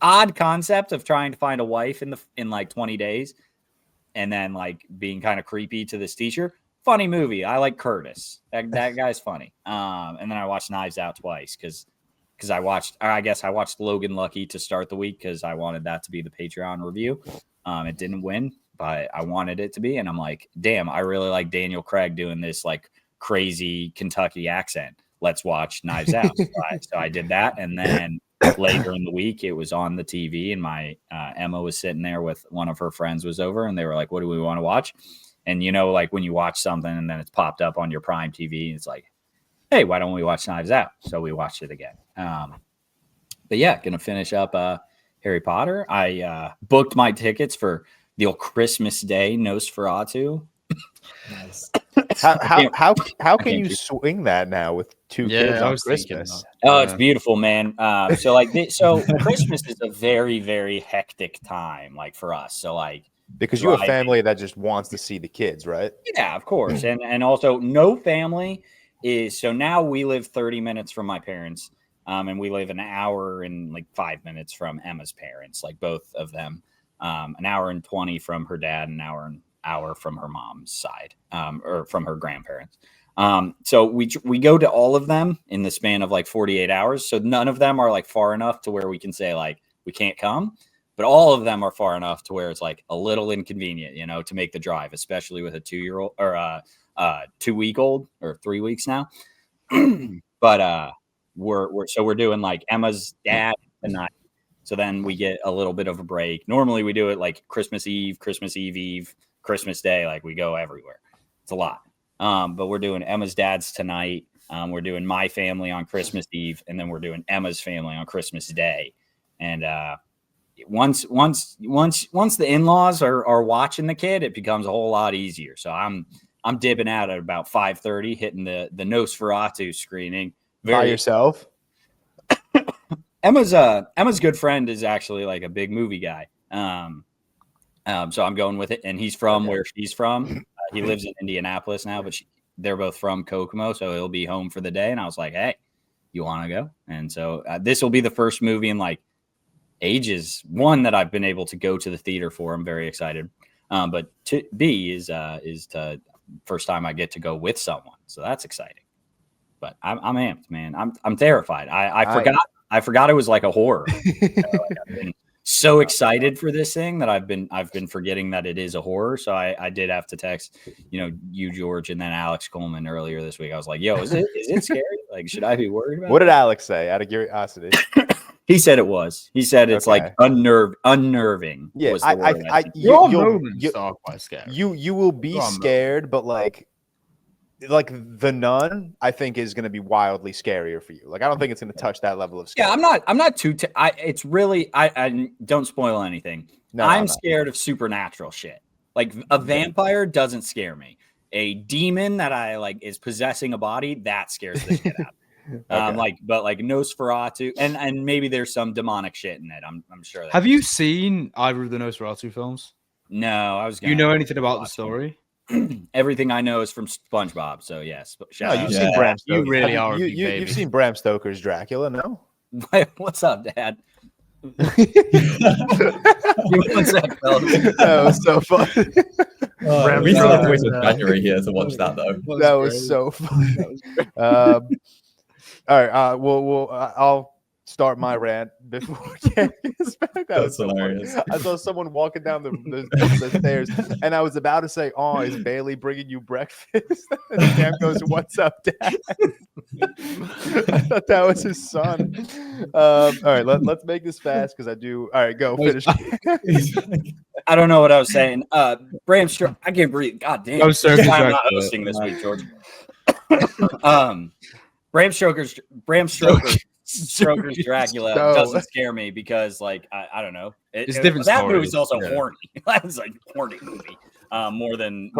Odd concept of trying to find a wife in like 20 days, and then like being kind of creepy to this teacher. Funny movie. I like Curtis. That guy's funny. And then I watched Knives Out twice because I watched Logan Lucky to start the week because I wanted that to be the Patreon review. It didn't win, but I wanted it to be. And I'm like, damn, I really like Daniel Craig doing this like crazy Kentucky accent. Let's watch Knives Out. So I did that. And then later in the week, it was on the TV and my Emma was sitting there with one of her friends was over and they were like, what do we want to watch? And, you know, like when you watch something and then it's popped up on your Prime TV, it's like, hey, why don't we watch Knives Out? So we watched it again. But yeah, going to finish up Harry Potter. I booked my tickets for the old Christmas Day Nosferatu. Nice. How can you swing that now with 2 kids on Christmas? Oh, it's beautiful, man. So Christmas is a very, very hectic time, like for us. So like, because you have a family that just wants to see the kids, right? Yeah, of course. And also no family is, so now we live 30 minutes from my parents. And we live an hour and like 5 minutes from Emma's parents, like both of them. An hour and 20 from her dad, an hour from her mom's side, or from her grandparents. So we go to all of them in the span of like 48 hours. So none of them are like far enough to where we can say like, we can't come. But all of them are far enough to where it's like a little inconvenient, you know, to make the drive, especially with a 2-year-old or 2-week-old or 3 weeks now. But we're doing like Emma's dad tonight. So then we get a little bit of a break. Normally we do it like Christmas Eve, Christmas Eve, Christmas Day. Like we go everywhere. It's a lot. But we're doing Emma's dad's tonight. We're doing my family on Christmas Eve, and then we're doing Emma's family on Christmas Day. And once the in-laws are watching the kid, it becomes a whole lot easier. So I'm dipping out at about 5:30, hitting the Nosferatu screening. By yourself? Emma's good friend is actually like a big movie guy. So I'm going with it, and he's from where she's from. He lives in Indianapolis now, but they're both from Kokomo, so he'll be home for the day. And I was like, hey, you want to go? And so this will be the first movie in like ages, one that I've been able to go to the theater for. I'm very excited. But B is to first time I get to go with someone, so that's exciting. But I'm amped, man. I'm terrified. I forgot it was like a horror. I've been so excited for this thing that I've been forgetting that it is a horror. So I did have to text, you, George, and then Alex Coleman earlier this week. I was like, yo, is it scary? Like, should I be worried about it? What did Alex say, out of curiosity? He said it was. He said it's like unnerving. Yeah, was the word you'll quite scared. You will be scared, but like The Nun, I think is going to be wildly scarier for you. Like, I don't think it's going to touch that level of scare. Yeah, I'm not too. It's really. I don't spoil anything. No, I'm scared of supernatural shit. Like a vampire doesn't scare me. A demon that I like is possessing a body, that scares the shit out. Okay. But Nosferatu, and maybe there's some demonic shit in it. I'm sure. Have you seen either of the Nosferatu films? No, I was. Do you know anything about the story? Everything I know is from SpongeBob. So yes. You've seen Bram Stoker. You really are. You've seen Bram Stoker's Dracula, no? What's up, Dad? Give me 1 sec, fellas. That was so fun. We still have to wait till January here to watch that, though. That was so fun. All right. I'll start my rant before Ken gets back. That's hilarious. I saw someone walking down the stairs, and I was about to say, "Oh, is Bailey bringing you breakfast?" And Cam goes, "What's up, Dad?" I thought that was his son. All right, let's make this fast because I do. All right, go finish. I don't know what I was saying. Bram Stoker. I can't breathe. God damn. I'm not hosting this week, George. Bram Stoker's Stoker's Dracula No. doesn't scare me because, like, I don't know. It's a different That story. movie's also Yeah. horny. That's like a horny movie, more than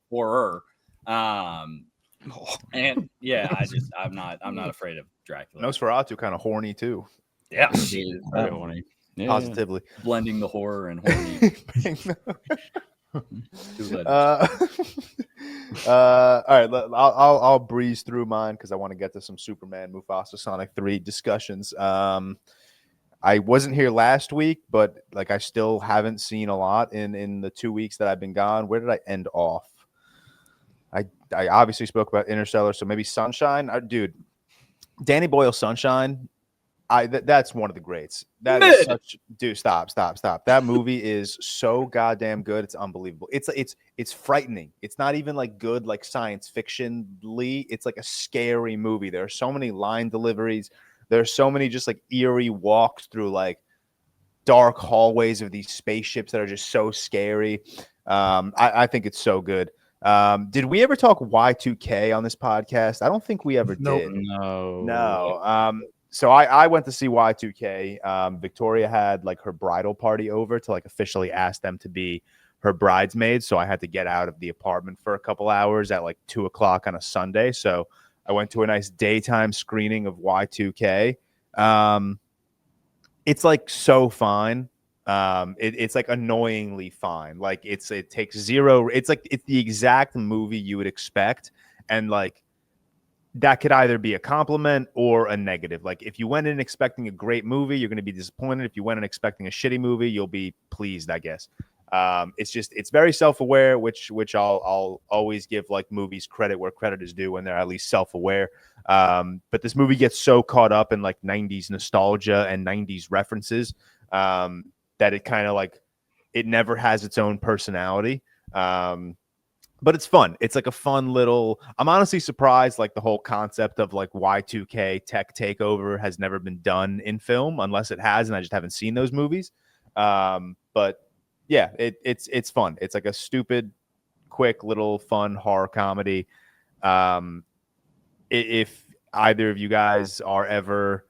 horror. And yeah, I'm not afraid of Dracula. Nosferatu kind of horny too. Yeah, Very horny. Yeah, Positively. blending the horror and horny. All right, I'll breeze through mine because I want to get to some Superman, Mufasa, Sonic 3 discussions. I wasn't here last week, but like I still haven't seen a lot in the 2 weeks that I've been gone. Where did I end off? I obviously spoke about Interstellar, so maybe Sunshine. Dude, Danny Boyle's Sunshine. That's one of the greats. That is such, dude. Stop. That movie is so goddamn good. It's unbelievable. It's frightening. It's not even like good like science fiction-ly. It's like a scary movie. There are so many line deliveries. There are so many just like eerie walks through like dark hallways of these spaceships that are just so scary. I think it's so good. Did we ever talk Y2K on this podcast? I don't think we ever did. No. So I went to see Y2K. Victoria had like her bridal party over to like officially ask them to be her bridesmaids. So I had to get out of the apartment for a couple hours at like 2:00 on a Sunday. So I went to a nice daytime screening of Y2K. It's like so fine. It's like annoyingly fine. Like it takes zero. It's like it's the exact movie you would expect, and like that could either be a compliment or a negative. Like if you went in expecting a great movie, you're going to be disappointed. If you went in expecting a shitty movie, you'll be pleased, I guess. It's very self-aware, which I'll always give like movies credit where credit is due when they're at least self-aware. But this movie gets so caught up in like 90s nostalgia and 90s references that it kind of like it never has its own personality. But it's fun. It's like a fun little. I'm honestly surprised. Like the whole concept of like Y2K tech takeover has never been done in film, unless it has, and I just haven't seen those movies. But yeah, it's fun. It's like a stupid, quick little fun horror comedy. If either of you guys are ever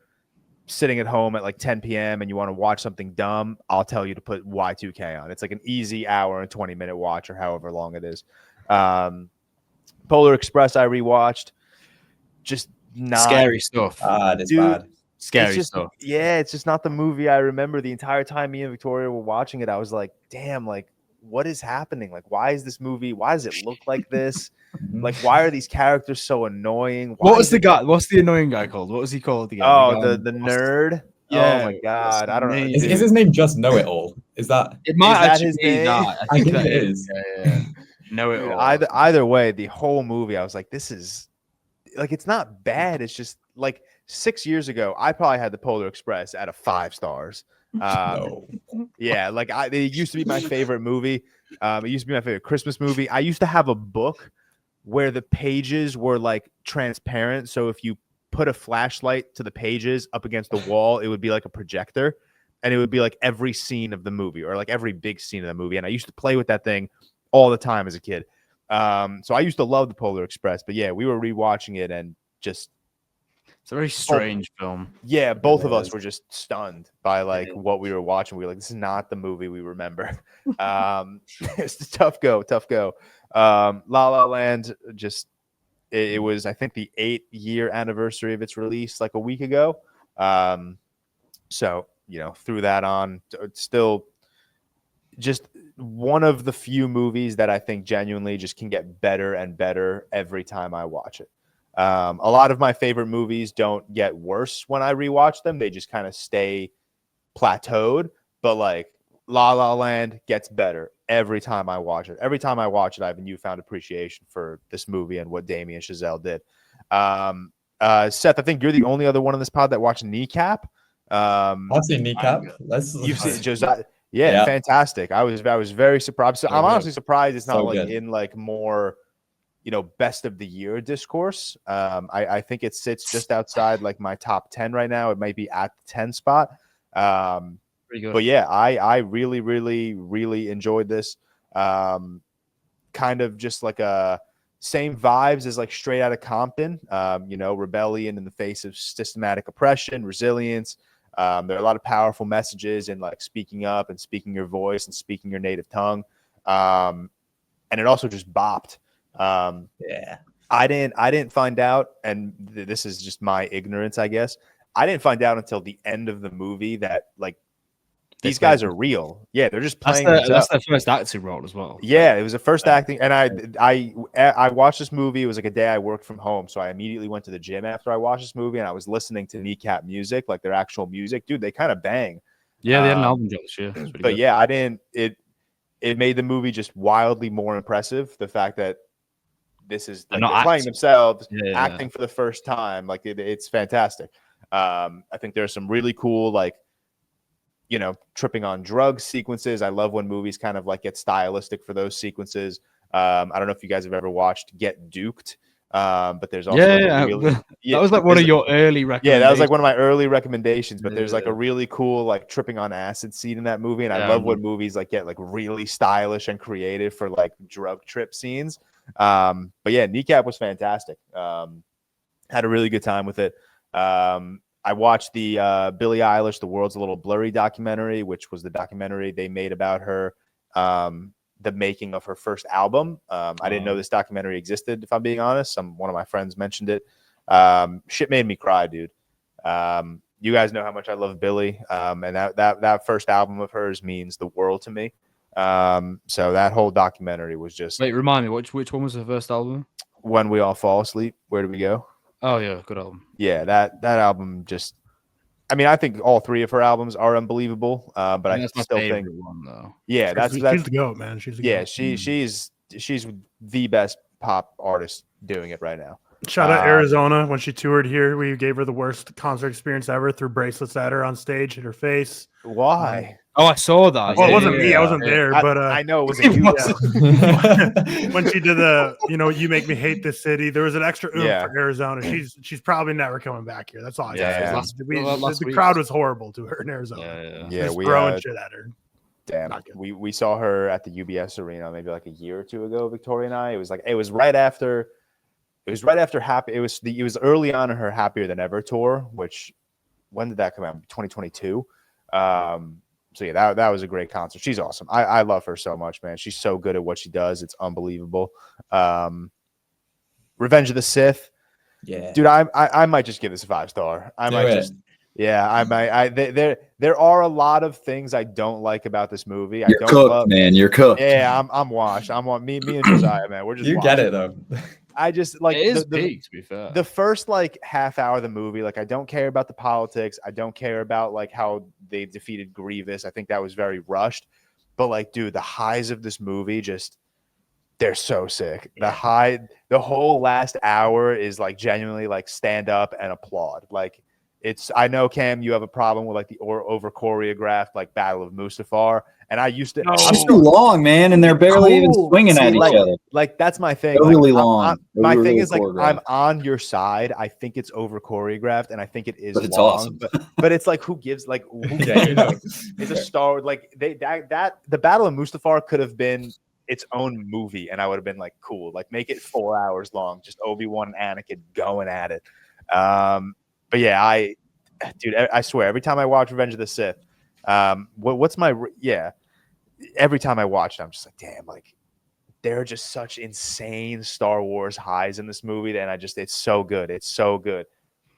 sitting at home at like 10 p.m. and you want to watch something dumb, I'll tell you to put Y2K on. It's like an easy hour and 20-minute watch or however long it is. Polar Express I rewatched. Just not scary stuff. It's bad. Scary stuff. Yeah, it's just not the movie I remember. The entire time me and Victoria were watching it, I was like, damn, like what is happening? Like, why is this movie? Why does it look like this? Like, why are these characters so annoying? Why What's the annoying guy called? What was he called again? Oh, the nerd. Yeah. Oh my god, I don't know. Is his name just Know It All? Is that? It might Is that actually his be name? that. I think it is. Yeah. Know it Dude, all. either way, the whole movie, I was like, this is like it's not bad. It's just like 6 years ago, I probably had the Polar Express at a 5 stars. No. Yeah, like it used to be my favorite movie. It used to be my favorite Christmas movie. I used to have a book where the pages were like transparent. So if you put a flashlight to the pages up against the wall, it would be like a projector, and it would be like every scene of the movie or like every big scene of the movie. And I used to play with that thing all the time as a kid. So I used to love the Polar Express, but yeah, we were rewatching it and just It's a very strange film. yeah, both of us were just stunned by like what we were watching. We were like, this is not the movie we remember. It's a tough go. La La Land, just it was, I think, the 8-year anniversary of its release like a week ago. So, you know, threw that on. It's still just one of the few movies that I think genuinely just can get better and better every time I watch it. A lot of my favorite movies don't get worse when I rewatch them. They just kind of stay plateaued. But like La La Land gets better every time I watch it. Every time I watch it, I have a newfound appreciation for this movie and what Damien Chazelle did. Seth, I think you're the only other one on this pod that watched Kneecap. I've seen Kneecap. You've seen Josiah. Yeah, fantastic. I was very surprised. So I'm honestly surprised it's not like good. In like more, you know, best of the year discourse. I think it sits just outside like my top 10 right now. It might be at the 10 spot. Pretty good. But yeah, I really enjoyed this. Kind of just like a same vibes as like Straight Outta Compton. You know, rebellion in the face of systematic oppression, resilience. There are a lot of powerful messages in like speaking up and speaking your voice and speaking your native tongue. And it also just bopped. Yeah. I didn't find out, and this is just my ignorance, I guess. I didn't find out until the end of the movie that like these guys are real. Yeah, they're just playing. That's their first acting role as well. Yeah, it was the first acting, and I watched this movie. It was like a day I worked from home, so I immediately went to the gym after I watched this movie, and I was listening to Kneecap music, like their actual music. Dude, they kind of bang. Yeah, they had an album drop this year. But yeah, I didn't. It made the movie just wildly more impressive. The fact that this is like they're playing themselves, acting for the first time, like it's fantastic. I think there's some really cool, like, you know, tripping on drugs sequences. I love when movies kind of like get stylistic for those sequences. I don't know if you guys have ever watched Get Duked, but there's also that was like one of your early recommendations. Yeah, that was like one of my early recommendations. But there's like a really cool like tripping on acid scene in that movie, and I love when movies like get like really stylish and creative for like drug trip scenes. But yeah, Kneecap was fantastic. Had a really good time with it. I watched the Billie Eilish, The World's a Little Blurry documentary, which was the documentary they made about her, the making of her first album. I didn't know this documentary existed, if I'm being honest. One of my friends mentioned it. Shit made me cry, dude. You guys know how much I love Billie, and that first album of hers means the world to me. So that whole documentary was just... Wait, remind me, which one was the first album? When We All Fall Asleep. Where Do We Go? Oh yeah, good album. Yeah, that album just... I mean, I think all three of her albums are unbelievable, but I still think one though. Yeah, she's the GOAT, man. She's the GOAT. She's the best pop artist doing it right now. Shout out Arizona. When she toured here, we gave her the worst concert experience ever. Threw bracelets at her on stage, hit her face. Why? Oh, I saw that. Well, it wasn't me. I wasn't there, but I know it wasn't you. When she did the, You Make Me Hate This City, there was an extra oomph for Arizona. She's probably never coming back here. That's all I say. The crowd was horrible to her in Arizona. Yeah, we throwing shit at her. Damn, we saw her at the UBS Arena maybe like a year or two ago. Victoria and I. It was right after Happy. It was early on in her Happier Than Ever tour. Which, when did that come out? 2022. So yeah, that was a great concert. She's awesome. I love her so much, man. She's so good at what she does. It's unbelievable. Revenge of the Sith. Yeah, dude, I might just give this a 5-star. There are a lot of things I don't like about this movie. You're cooked, man. You're cooked. Yeah, I'm washed. Me and Josiah, man. We're just you washed. Get it though. I just like it is big, to be fair. The first like half hour of the movie, like I don't care about the politics. I don't care about like how they defeated Grievous. I think that was very rushed. But like, dude, the highs of this movie they're so sick. The whole last hour is like genuinely like stand up and applaud. Like I know, Cam, you have a problem with like the over choreographed like Battle of Mustafar, and I used to. It's too long, man, and they're barely even swinging at each other. Like that's my thing. Really long. My thing is like I'm on your side. I think it's over choreographed, and I think it is. But it's long, awesome. But it's like who gives like it's a Star like that the Battle of Mustafar could have been its own movie, and I would have been like cool. Like make it 4 hours long, just Obi-Wan and Anakin going at it. But yeah, I swear, every time I watch Revenge of the Sith, every time I watch it, I'm just like, damn, like there are just such insane Star Wars highs in this movie, and it's so good. It's so good.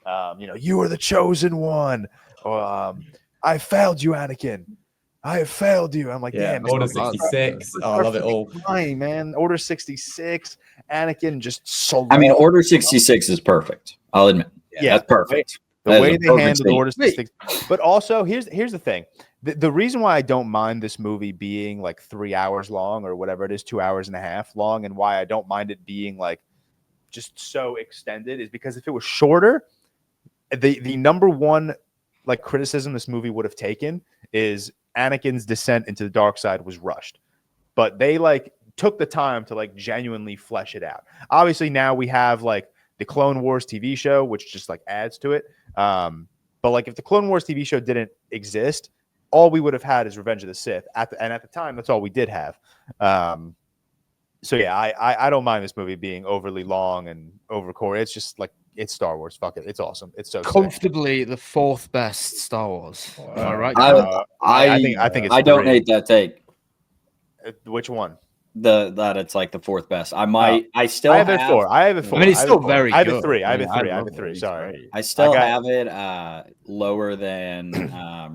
You are the chosen one. I failed you, Anakin. I have failed you. I'm like, damn. Order 66. Oh, I love it all. Fine, man. Order 66. Anakin just so. I mean, Order 66 is perfect. I'll admit. Yeah, that's perfect. The way they handled Order 66. But also, here's the thing. The reason why I don't mind this movie being like 3 hours long or whatever it is, 2 hours and a half long, and why I don't mind it being like just so extended is because if it was shorter, the number one like criticism this movie would have taken is Anakin's descent into the dark side was rushed. But they like took the time to like genuinely flesh it out. Obviously, now we have like the Clone Wars TV show, which just like adds to it. But like if the Clone Wars TV show didn't exist, all we would have had is Revenge of the Sith. At the time, that's all we did have. So yeah, I don't mind this movie being overly long and overcore. It's just like it's Star Wars. Fuck it, it's awesome. It's so sick. Comfortably the 4th best Star Wars. Am I right? I think it's I don't three. hate that take. Which one? That it's like the 4th best. I have it 4. I have it 4. I mean, it's still very I have good. it 3. I have it 3. I have love it 3. He's Sorry. great. I still have it lower than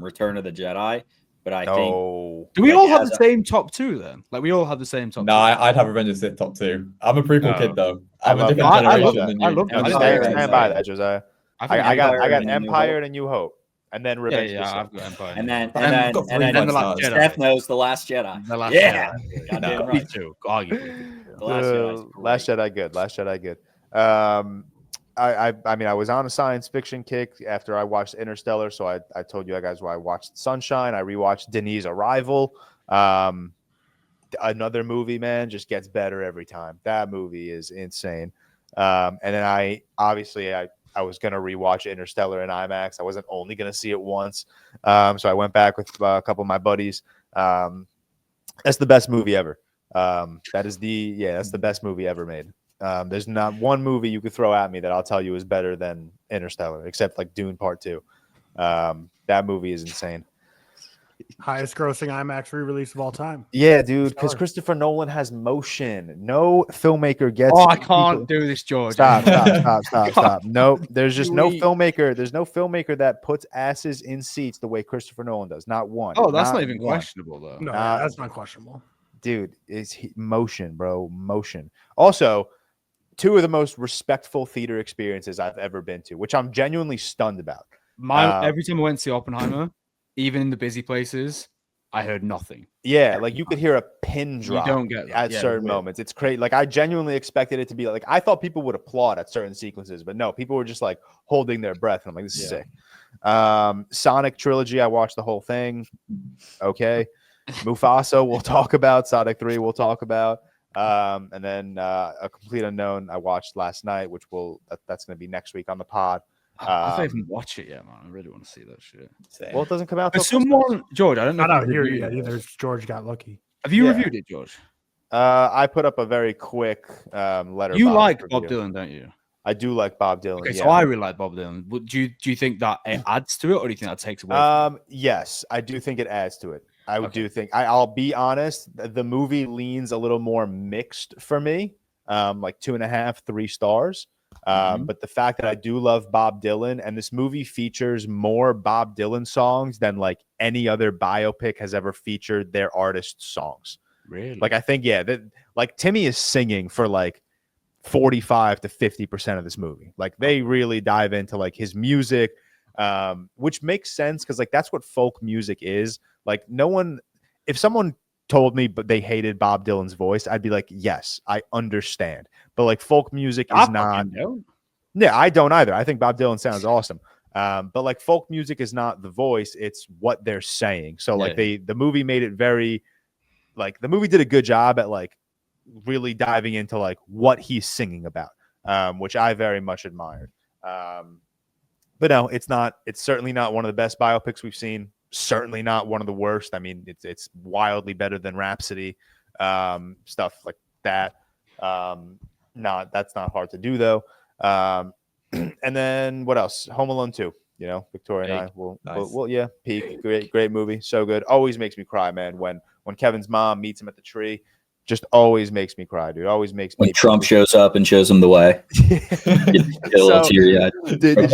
Return of the Jedi, but I think. Do we like, all have the same top 2 then? Like we all have the same top 2? No, I'd have Revenge of the Sith top 2. I'm a prequel kid though. I'm a different I love generation than you. I love I'm that. stand by that, Josiah. I got Empire and A New Hope, and then Revenge. Yeah, I've got Empire. And then The Last Jedi. Seth knows The Last Jedi. The Last Yeah. Jedi. Goddamn Me right. too. Arguably. The Last Jedi's Last Jedi good. Last Jedi good. I mean, I was on a science fiction kick after I watched Interstellar, so I told you guys why I watched Sunshine. I rewatched Denis Arrival. Another movie, man, just gets better every time. That movie is insane. And then I was gonna rewatch Interstellar in IMAX. I wasn't only gonna see it once, so I went back with a couple of my buddies. That's the best movie ever. That's the best movie ever made. There's not one movie you could throw at me that I'll tell you is better than Interstellar, except like Dune Part 2. That movie is insane. Highest grossing IMAX re-release of all time. Yeah, dude, because Christopher Nolan has motion. No filmmaker gets. Oh, I can't do this, George. Stop. Nope. There's just no filmmaker. There's no filmmaker that puts asses in seats the way Christopher Nolan does. Not one. Oh, that's not even questionable, though. No, that's not questionable. Dude, it's motion, bro. Motion. Also, 2 of the most respectful theater experiences I've ever been to, which I'm genuinely stunned about. Every time I went to see Oppenheimer, even in the busy places, I heard nothing. Yeah, like you could hear a pin drop. You don't get that. At certain moments. It's crazy. Like I genuinely expected it to be like I thought people would applaud at certain sequences, but no, people were just like holding their breath. And I'm like, this is sick. Sonic trilogy, I watched the whole thing. Okay. Mufasa, we'll talk about. Sonic 3, we'll talk about. And then A Complete Unknown, I watched last night, which that's going to be next week on the pod. I don't even watch it yet, man. I really want to see that shit. Well, it doesn't come out. There's someone, George. I don't know. Not out here yet either. George got lucky. Have you reviewed it, George? I put up a very quick letter. You like Bob Dylan, don't you? I do like Bob Dylan. Okay, so I really like Bob Dylan. Do you think that it adds to it, or do you think that takes away? Yes, I do think it adds to it. Do think I'll be honest. The movie leans a little more mixed for me, like 2.5, 3 stars. But the fact that I do love Bob Dylan, and this movie features more Bob Dylan songs than like any other biopic has ever featured their artist songs. Really? Like I think, that like Timmy is singing for like 45 to 50% of this movie. Like they really dive into like his music, which makes sense because like that's what folk music is. Like if someone told me but they hated Bob Dylan's voice, I'd be like, yes, I understand. But like folk music is not. Yeah, I don't either. I think Bob Dylan sounds awesome. But like folk music is not the voice, it's what they're saying. So like the movie made it very like the movie did a good job at like really diving into like what he's singing about, which I very much admired. But no, it's certainly not one of the best biopics we've seen. Certainly not one of the worst. I mean, it's wildly better than Rhapsody, stuff like that. That's not hard to do though. And then what else? Home Alone 2. You know, Victoria and I will peak. Great movie, so good. Always makes me cry, man. When Kevin's mom meets him at the tree, just always makes me cry, dude. Always makes me. When Trump shows up and shows him the way. Did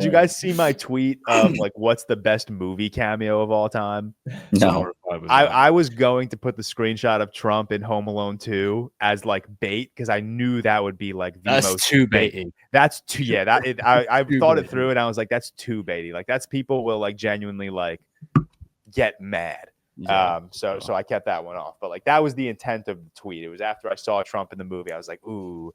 you guys see my tweet of like what's the best movie cameo of all time? No. I was going to put the screenshot of Trump in Home Alone 2 as like bait because I knew that would be like the most too baity. That's too I thought it through and I was like, that's too baity. Like that's people will like genuinely like get mad. So I kept that one off. But like that was the intent of the tweet. It was after I saw Trump in the movie. I was like, ooh,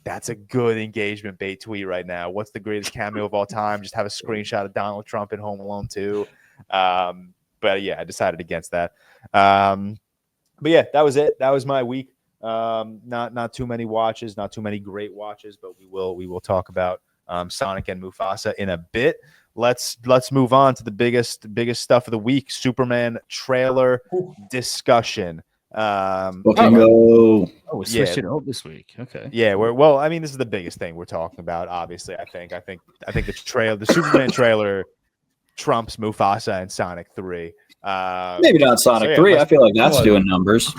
that's a good engagement bait tweet right now. What's the greatest cameo of all time? Just have a screenshot of Donald Trump in Home Alone 2. But yeah, I decided against that. But yeah, that was it. That was my week. Not too many watches, not too many great watches, but we will talk about Sonic and Mufasa in a bit. Let's move on to the biggest stuff of the week. Superman trailer discussion. Fucking go. Oh, we're Yeah. switching it up this week. Okay. Yeah, I mean, this is the biggest thing we're talking about. Obviously, I think the Superman trailer trumps Mufasa and Sonic 3. Maybe not Sonic 3. I feel like that's doing numbers.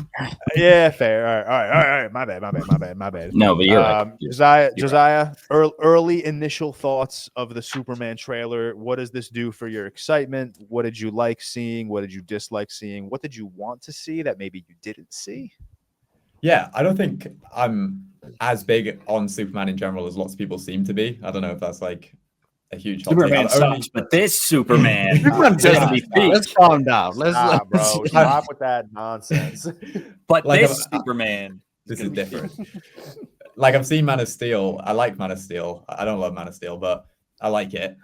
Yeah, fair. All right. My bad. No, but you're right. Josiah, early initial thoughts of the Superman trailer. What does this do for your excitement? What did you like seeing? What did you dislike seeing? What did you want to see that maybe you didn't see? Yeah, I don't think I'm as big on Superman in general as lots of people seem to be. I don't know if that's like a huge Superman sucks, but this Superman Let's calm down. Bro, stop with that nonsense. But like this Superman, this is different. Like I've seen Man of Steel. I like Man of Steel. I don't love Man of Steel, but I like it.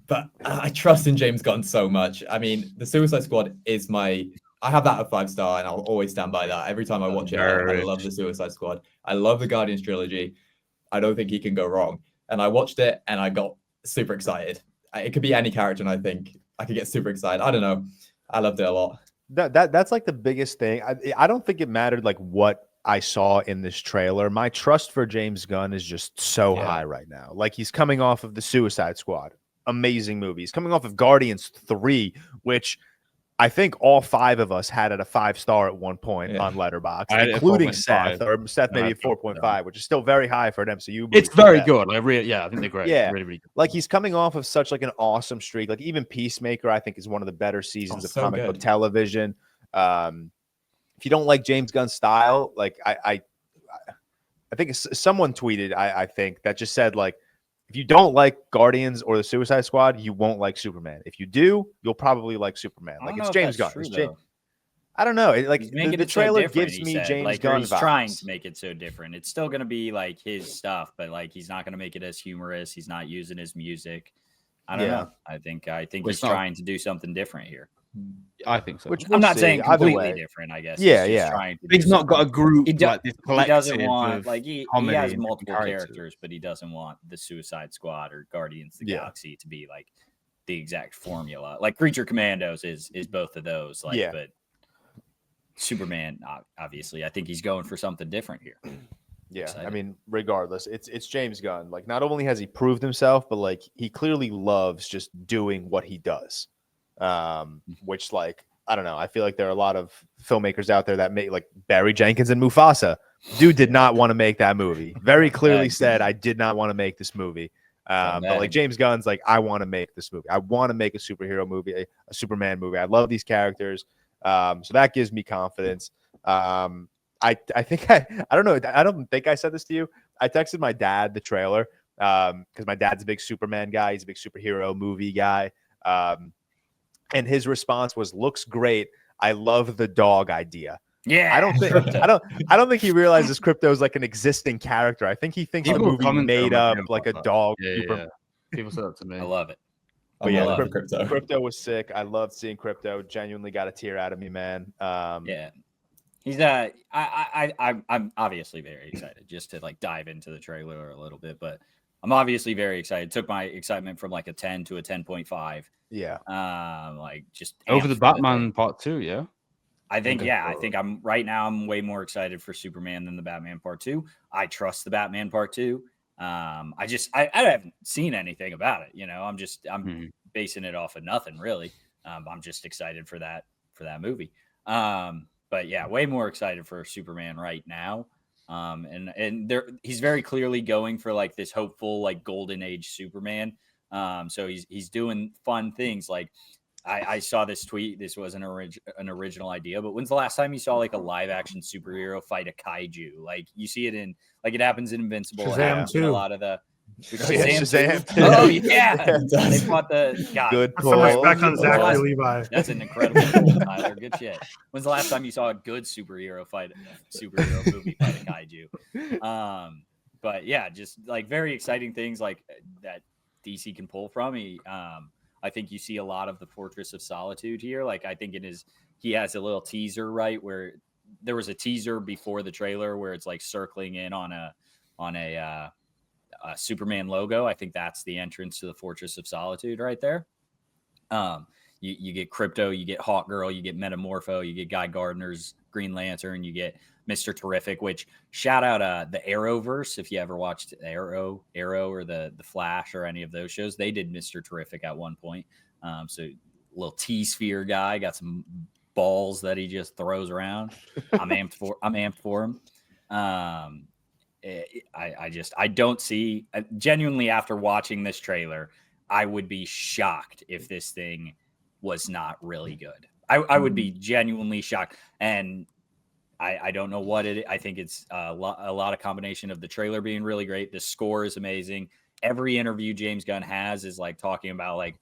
But I trust in James Gunn so much. I mean, the Suicide Squad is I have that at 5-star, and I'll always stand by that. Every time I watch it, I love the Suicide Squad. I love the Guardians trilogy. I don't think he can go wrong. And I watched it, and I got super excited. It could be any character, and I think I could get super excited. I don't know. I loved it a lot. That's like the biggest thing. I don't think it mattered like what I saw in this trailer. My trust for James Gunn is just so high right now. Like he's coming off of the Suicide Squad, amazing movie. He's coming off of Guardians 3, which I think all 5 of us had at a 5-star at one point on Letterboxd, including Seth, or Seth maybe a 4.5, which is still very high for an MCU movie. It's very good. Like, I think they're great. Yeah, really, really good. Like he's coming off of such like an awesome streak. Like even Peacemaker, I think is one of the better seasons of comic book television. If you don't like James Gunn's style, like I think someone tweeted, I think that just said like, if you don't like Guardians or the Suicide Squad, you won't like Superman. If you do, you'll probably like Superman. Like it's James Gunn. I don't know. The trailer gives me James Gunn He's vibes. trying to make it so different. It's still going to be like his stuff, but like he's not going to make it as humorous. He's not using his music. I don't know. I think he's trying to do something different here. I think so. Which I'm not saying completely different, I guess. He's not got a group. He doesn't want he has multiple characters, but he doesn't want the Suicide Squad or Guardians of the Galaxy to be like the exact formula. Like Creature Commandos is both of those. Like, but Superman, obviously, I think he's going for something different here. Yeah, excited. I mean, regardless, it's James Gunn. Like, not only has he proved himself, but like he clearly loves just doing what he does. Which, like, I don't know. I feel like there are a lot of filmmakers out there that make like Barry Jenkins and Mufasa. Dude did not want to make that movie. Very clearly said, I did not want to make this movie. But like James Gunn's like, I want to make this movie. I want to make a superhero movie, a Superman movie. I love these characters. So that gives me confidence. I think I don't know. I don't think I said this to you. I texted my dad the trailer because my dad's a big Superman guy. He's a big superhero movie guy. And his response was, "Looks great. I love the dog idea." Yeah, I don't think he realizes Crypto is like an existing character. I think he thinks the movie made up like a dog. Yeah. People say that to me. I love it. But yeah, Crypto was sick. I loved seeing Crypto. Genuinely got a tear out of me, man. He's I'm obviously very excited just to like dive into the trailer a little bit, but I'm obviously very excited. Took my excitement from like a 10 to a 10.5. Yeah. Like just over the Batman Part 2, yeah. I think I'm way more excited for Superman than the Batman Part 2. I trust the Batman Part 2. I haven't seen anything about it, I'm basing it off of nothing really. I'm just excited for that movie. But yeah, way more excited for Superman right now. And he's very clearly going for like this hopeful, like golden age Superman. So he's doing fun things. Like I saw this tweet. This wasn't an original idea, but when's the last time you saw like a live action superhero fight a kaiju? Like you see it in, like it happens in Invincible. Shazam too. A lot of the Shazam. Oh yeah, they fought the God. Good Some respect on Zachary Levi. That's an incredible pull, Tyler. Good shit. When's the last time you saw a good superhero movie fight a kaiju? But yeah, just like very exciting things like that DC can pull from. I think you see a lot of the Fortress of Solitude here. Like I think he has a little teaser, right, where there was a teaser before the trailer where it's like circling in on a Superman logo. I think that's the entrance to the Fortress of Solitude right there. You get Crypto, you get Hawk Girl, you get Metamorpho, you get Guy Gardner's Green Lantern, you get Mr. Terrific, which shout out the Arrowverse. If you ever watched Arrow or the Flash or any of those shows, they did Mr. Terrific at one point. So little T-sphere guy, got some balls that he just throws around. I'm amped for him. I don't see genuinely after watching this trailer, I would be shocked if this thing was not really good. I would be genuinely shocked. And I don't know what it is. I think it's a lot of combination of the trailer being really great. The score is amazing. Every interview James Gunn has is like talking about like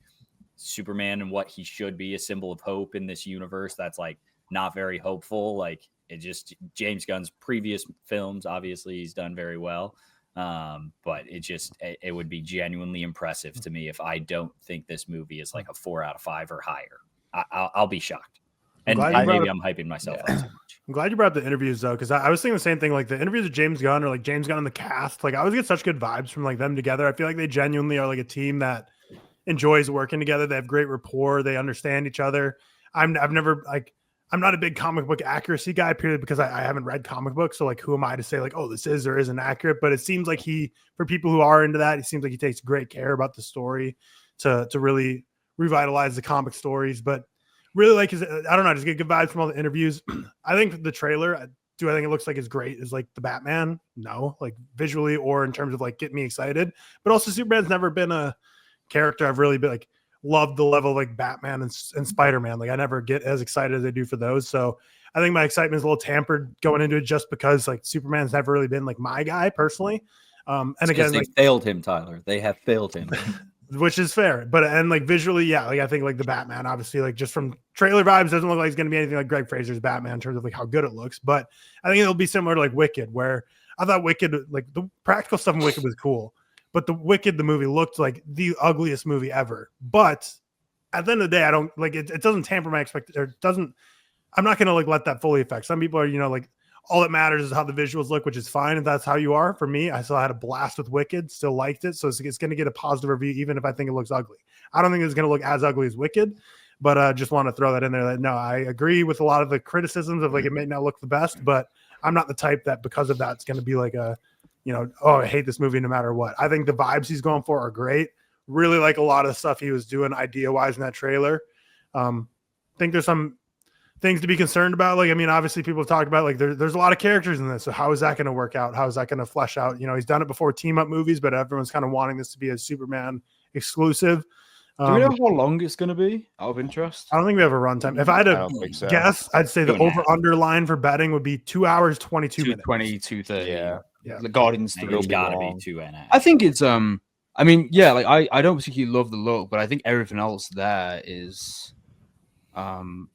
Superman and what he should be, a symbol of hope in this universe that's like not very hopeful. Like it just James Gunn's previous films, obviously he's done very well. But it would be genuinely impressive to me if I don't think this movie is like a 4 out of 5 or higher. I'll be shocked. And maybe I'm hyping myself up too much. I'm glad you brought up the interviews though, because I was thinking the same thing. Like the interviews of James Gunn or like James Gunn and the cast, like I always get such good vibes from like them together. I feel like they genuinely are like a team that enjoys working together. They have great rapport. They understand each other. I'm not a big comic book accuracy guy, purely because I haven't read comic books. So like, who am I to say like, oh, this is or isn't accurate? But it seems like for people who are into that, it seems like he takes great care about the story to really revitalize the comic stories. But really like his, I don't know, just get good vibes from all the interviews. I think the trailer, do I think it looks like as great as like the Batman? No, like visually or in terms of like getting me excited. But also Superman's never been a character I've really been like loved the level of like Batman and Spider-Man. Like I never get as excited as I do for those. So I think my excitement is a little tampered going into it just because like Superman's never really been like my guy personally. And again, they failed him, Tyler. They have failed him. Which is fair, but and like visually, yeah, like I think like the Batman, obviously, like just from trailer vibes, doesn't look like it's going to be anything like Greg Fraser's Batman in terms of like how good it looks. But I think it'll be similar to like Wicked, where I thought Wicked, like the practical stuff in Wicked was cool, but the movie looked like the ugliest movie ever. But at the end of the day, I don't like it. It doesn't tamper my expectation. It doesn't. I'm not going to like let that fully affect. Some people are, like all that matters is how the visuals look, which is fine if that's how you are. For me, I still had a blast with Wicked, still liked it. So it's going to get a positive review, even if I think it looks ugly. I don't think it's going to look as ugly as Wicked, but just want to throw that in there that no, I agree with a lot of the criticisms of like, it may not look the best, but I'm not the type that because of that, it's going to be like oh, I hate this movie no matter what. I think the vibes he's going for are great. Really like a lot of the stuff he was doing idea wise in that trailer. Think there's some things to be concerned about. Like, I mean, obviously people have talked about like there's a lot of characters in this. So how is that going to work out? How is that going to flesh out? He's done it before team up movies, but everyone's kind of wanting this to be a Superman exclusive. Do we know how long it's going to be out of interest? I don't think we have a runtime. If I had to guess, I'd say the over-under line for betting would be 2 hours, 22 minutes. 2:30. Yeah. The Guardians It's got to be 2.5. I think it's, I mean, yeah, like I don't particularly love the look, but I think everything else there is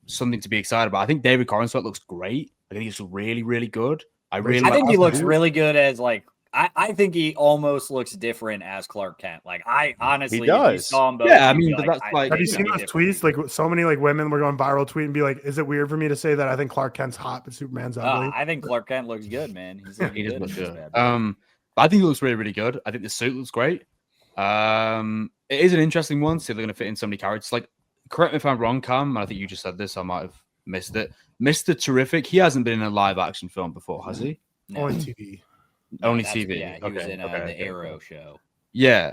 something to be excited about. I think David Corenswet looks great. I think he's really, really good. I think he looks really good as like I think he almost looks different as Clark Kent. Like I honestly, he does. If you saw him both, yeah, I mean, but that's like. Have you seen those tweets? Like so many like women were going viral tweet and be like, "Is it weird for me to say that I think Clark Kent's hot but Superman's ugly?" I think Clark Kent looks good, man. He does look good. But I think he looks really, really good. I think the suit looks great. It is an interesting one. So they're going to fit in so many characters. Like, correct me if I'm wrong, Cam. I think you just said this. I might have missed it. Mr. Terrific. He hasn't been in a live action film before, has he? No. Only TV. Only TV. Yeah, he was in the Arrow show. Yeah.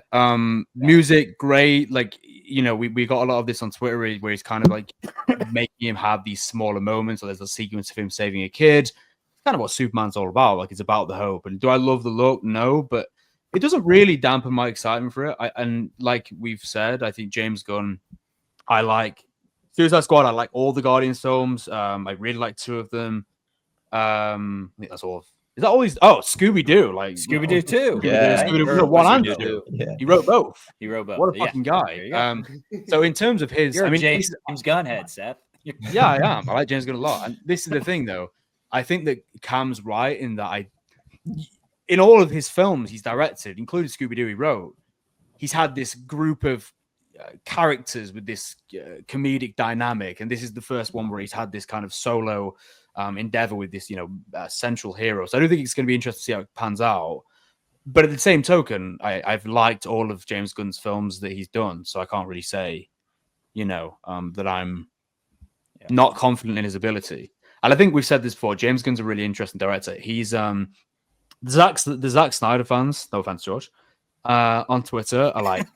Music, great. Like, we got a lot of this on Twitter where he's kind of like making him have these smaller moments. So there's a sequence of him saving a kid. It's kind of what Superman's all about. Like, it's about the hope. And do I love the look? No, but it doesn't really dampen my excitement for it. And like we've said, I think James Gunn, I like Suicide Squad. I like all the Guardians films. I really like 2 of them. I think that's all. Is that always? Oh, Scooby-Doo. Like Scooby-Doo too. Yeah. Scooby-Doo. One and 2. Yeah. He wrote both. What a fucking guy. So in terms of his, You're I mean, James Gunn head, Seth. Yeah, I am. I like James Gunn a lot. And this is the thing, though. I think that Cam's right in that in all of his films he's directed, including Scooby-Doo he wrote, he's had this group of characters with this comedic dynamic. And this is the first one where he's had this kind of solo endeavor with this, central hero. So I do think it's going to be interesting to see how it pans out. But at the same token, I've liked all of James Gunn's films that he's done. So I can't really say that I'm not confident in his ability. And I think we've said this before. James Gunn's a really interesting director. He's the Zack Snyder fans, no offense, George, on Twitter are like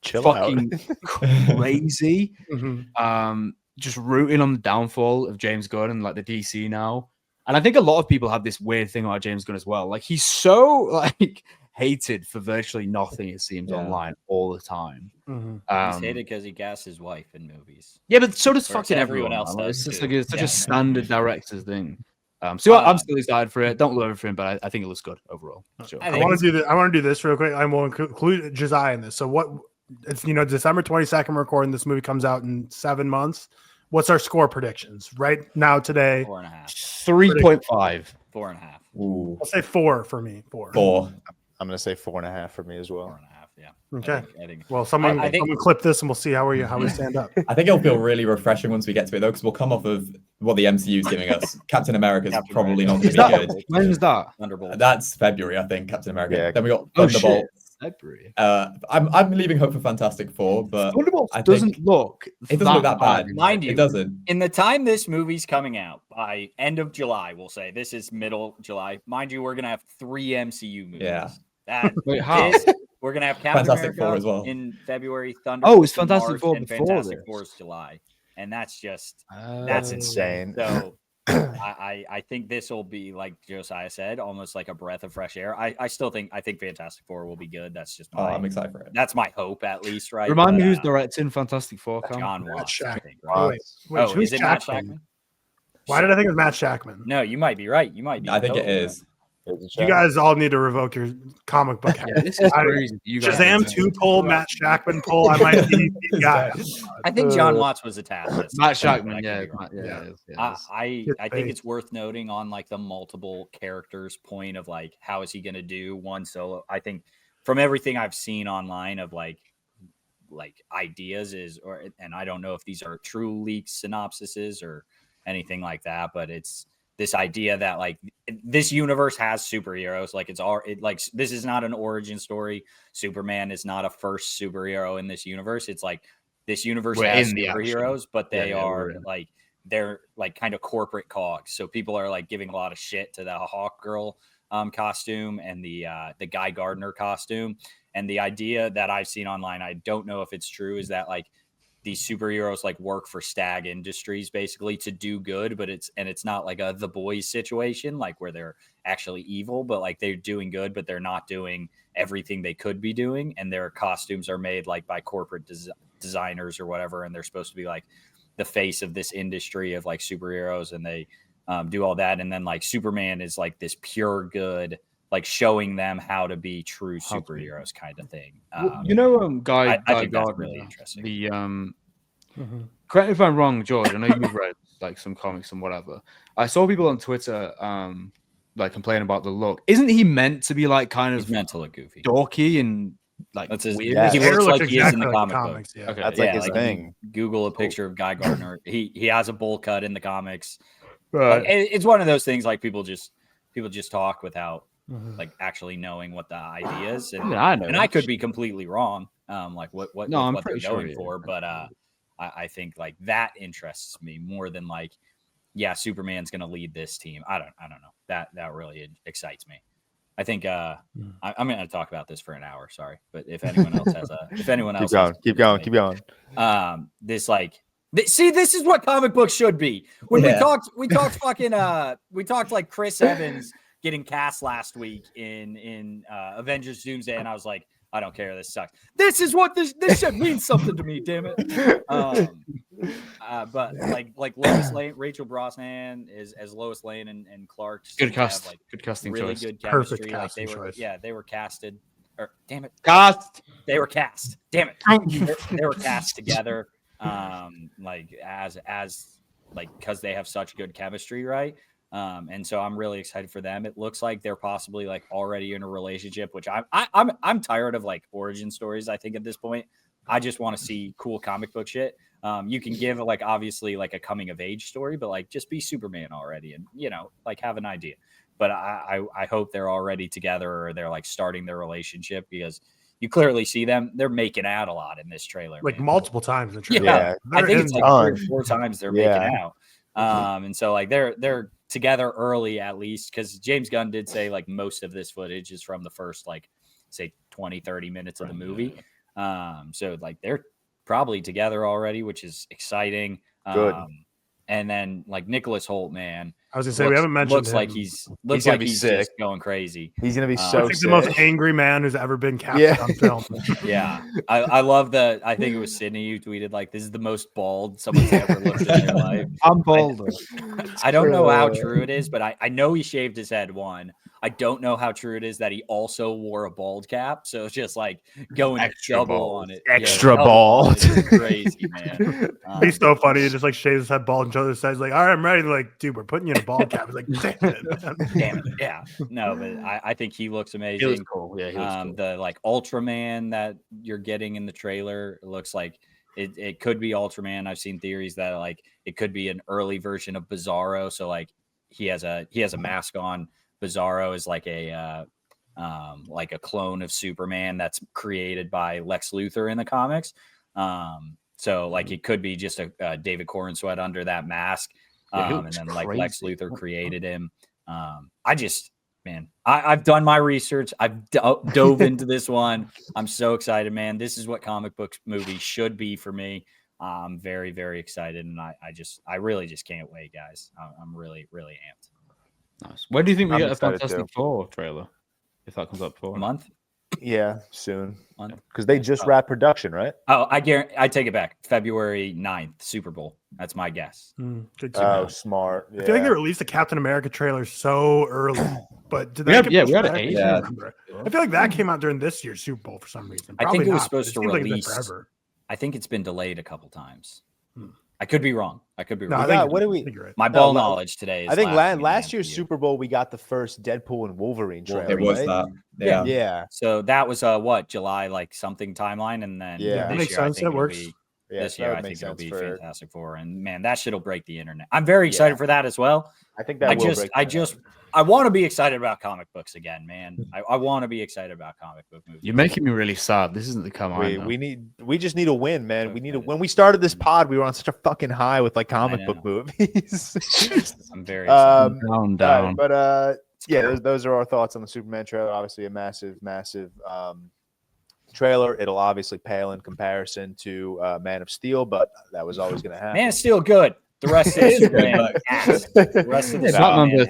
Chill fucking crazy. Mhm. Just rooting on the downfall of James Gunn and like the DC now. And I think a lot of people have this weird thing about James Gunn as well. Like he's so like hated for virtually nothing, it seems, online all the time. Mhm. He's hated because he gassed his wife in movies. Yeah, but so does Whereas fucking everyone everyone else man. Like, does it's just too. like it's such Yeah. a standard director's thing. So I'm still excited for it. Don't love everything, but I think it looks good overall. Sure. I I think want to do this. I want to do this real quick. I will include Josiah in this. So what? It's December 22nd. We're recording. This movie comes out in 7 months. What's our score predictions right now today? 4.5. 3.5. 4.5. Ooh, I'll say 4 for me. 4. 4. I'm gonna say 4.5 for me as well. 4.5. Yeah. Okay. I think Well, someone I think- someone clip this and we'll see how we stand up. I think it'll feel really refreshing once we get to it, though, because we'll come off of what the MCU is giving us. Captain America's Captain probably America. not going Is to be that good. when's that? Thunderbolt. That's February, I think, Captain America. Yeah. Then we got Oh shit. Thunderbolt. February. I'm leaving hope for Fantastic Four, but Thunderbolt I think doesn't look. it doesn't look that bad. Mind you, It doesn't. in the time this movie's coming out, by end of July, we'll say this is middle July. Mind you, we're gonna have 3 MCU movies. Yeah. That Wait, how? we're gonna have Captain Fantastic America Four as well. in February. Thunderbolt. Oh, it's in Fantastic March, Four and before Fantastic this. Four is July, and that's just That's insane. So I think this will be, like Josiah said, almost like a breath of fresh air. I think Fantastic Four will be good. That's just I'm excited for it. that's my hope, at least, right? Remind me But, who's directing Fantastic Four. Cam? John Matt Watts. I Shackman. think. Wait, Oh, who's is it Matt Shackman? Shackman? Why did I think it was Matt Shackman? No, you might be right. You might be. I think it totally is. You guys all need to revoke your comic book. Yeah, this is I- crazy. You guys Shazam 2 pull, Matt Shackman pull. I might be the guy. right. I think John Watts was attached. Matt I Shackman, could yeah, be wrong. yeah. I think it's worth noting on like the multiple characters point of like how is he going to do one solo. I think from everything I've seen online of like ideas and I don't know if these are true leaks, synopsises, or anything like that, but it's this idea that like this universe has superheroes. Like this is not an origin story. Superman is not a first superhero in this universe. It's like this universe has superheroes, but they are like they're like kind of corporate cogs. So people are like giving a lot of shit to the Hawk Girl costume and the Guy Gardner costume. And the idea that I've seen online, I don't know if it's true, is that like these superheroes like work for Stag Industries basically to do good, but it's not like a The Boys situation, like where they're actually evil, but like they're doing good, but they're not doing everything they could be doing. And their costumes are made like by corporate designers or whatever. And they're supposed to be like the face of this industry of like superheroes. And they do all that. And then like Superman is like this pure good, like showing them how to be true superheroes kind of thing. Guy I think that's Gardner, really interesting. The correct me if I'm wrong, George. I know you've read like some comics and whatever. I saw people on Twitter like complain about the look. Isn't he meant to be like kind He's of meant to look goofy. dorky and like That's his. weird? Yeah. He Hair looks looks like he is in the exactly like comic book. comics. Yeah. Okay. That's Yeah, like his like, thing. Google a picture of Guy Gardner. He has a bowl cut in the comics. Right. Like, it's one of those things like people just talk without Mhm. like actually knowing what the idea is. And, I know. and I could be completely wrong. Like what No, I'm what they're pretty sure going you for, are. but I think like that interests me more than like, yeah, Superman's gonna lead this team. I don't know. That really excites me. I think I'm gonna talk about this for an hour. Sorry, but if anyone else has Keep going. This like. See, this is what comic books should be. When we talked like Chris Evans getting cast last week in Avengers Doomsday, and I was like, I don't care, this sucks. This is what this should mean something to me, damn it. But like Lois Lane, Rachel Brosnan is as Lois Lane and Clark. Good cast. Have, like, Good casting really choice. good Perfect chemistry. Like casting choice. they were casted. Or damn it, Cast. they were cast. Damn it, they were cast together. Like as like because they have such good chemistry, right? And so I'm really excited for them. It looks like they're possibly like already in a relationship, which I'm tired of like origin stories. I think at this point, I just want to see cool comic book shit. You can give like obviously like a coming of age story, but like just be Superman already, and like have an idea. But I hope they're already together or they're like starting their relationship, because you clearly see them. They're making out a lot in this trailer, like man. multiple times in the trailer. Yeah, I think it's like 3 or ton. 4 times they're Yeah. making out. And so like they're together early at least, because James Gunn did say like most of this footage is from the first like say 20, 30 minutes of the movie. So like they're probably together already, which is exciting. Good. And then like Nicholas Holt, man, I was gonna say we haven't mentioned looks him. like he's gonna be sick. just going crazy. He's gonna be I so think sick. the most angry man who's ever been captured Yeah. on film. Yeah, I love the. I think it was Sydney who tweeted like, "This is the most bald someone's ever looked in their life." I'm bolder. I don't know how true it is, but I know he shaved his head. One, I don't know how true it is that he also wore a bald cap. So it's just like going Extra double bald. on it. Extra double bald. on it is crazy, man. He's so funny. He just like shaves his head bald and shows says like, "All right, I'm ready." They're like, dude, we're putting you in a bald cap. He's like, damn it, man. Damn it. Yeah. No, but I think he looks amazing. He looks cool. Yeah, he looks cool. The like Ultraman that you're getting in the trailer looks like it could be Ultraman. I've seen theories that like it could be an early version of Bizarro. So like he has a mask on. Bizarro is like a clone of Superman that's created by Lex Luthor in the comics. So like it could be just a David Corenswet under that mask. And then like Lex Luthor created him. I've done my research. I've dove into this one. I'm so excited, man. This is what comic book movies should be for me. I'm very, very excited. And I really just can't wait, guys. I'm really, really amped. Nice. When do you think we I'm get a excited Fantastic too. Four trailer? If that comes up A for month? Yeah, soon. Month? Because they just wrapped production, right? Oh, I take it back. February 9th, Super Bowl. That's my guess. Good Oh, to smart. I feel like they released the Captain America trailer so early, but did We that had- get we pushed had it back? Asia. I can't remember. I feel like that came out during this year's Super Bowl for some reason. I Probably think it was not, supposed but to seems like it's been release. forever. I think it's been delayed a couple times. I could be wrong. No, wrong. I think, what do we- I think you're right. My ball knowledge today is I think last last year's Super Bowl we got the first Deadpool and Wolverine trailer. It was right? that. Yeah. Yeah. So that was July like something timeline, and then Yeah. That this makes year, I sense. think That it'll works. be- Yeah, this that year would I make think it'll sense be for- Fantastic Four, and man, that shit'll break the internet. I'm very excited for that as well. I think that I want to be excited about comic books again, man. I want to be excited about comic book movies. You're making me really sad. This isn't the come on. we just need a win, man. We need a when we started this pod, we were on such a fucking high with like comic book movies. I'm very excited. down. But yeah, those are our thoughts on the Superman trailer. Obviously, a massive trailer. It'll obviously pale in comparison to Man of Steel, but that was always going to happen. Man, it's still good. The rest of Superman ass. The rest of the Superman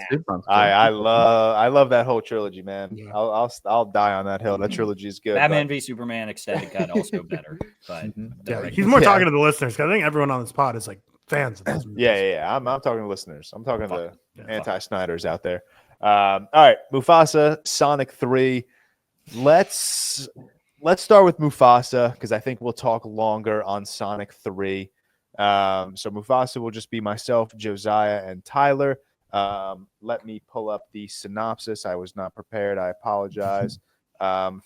ass. I love that whole trilogy, man. Yeah. I'll die on that hill. That trilogy is good. Batman v Superman extended cut also better, but Yeah, he's more talking to the listeners because I think everyone on this pod is like fans of this movie. Yeah. I'm talking to listeners. I'm talking to the anti-Snyders out there. All right, Mufasa, Sonic 3. Let's start with Mufasa because I think we'll talk longer on Sonic 3. So Mufasa will just be myself, Josiah, and Tyler. Let me pull up the synopsis. I was not prepared. I apologize.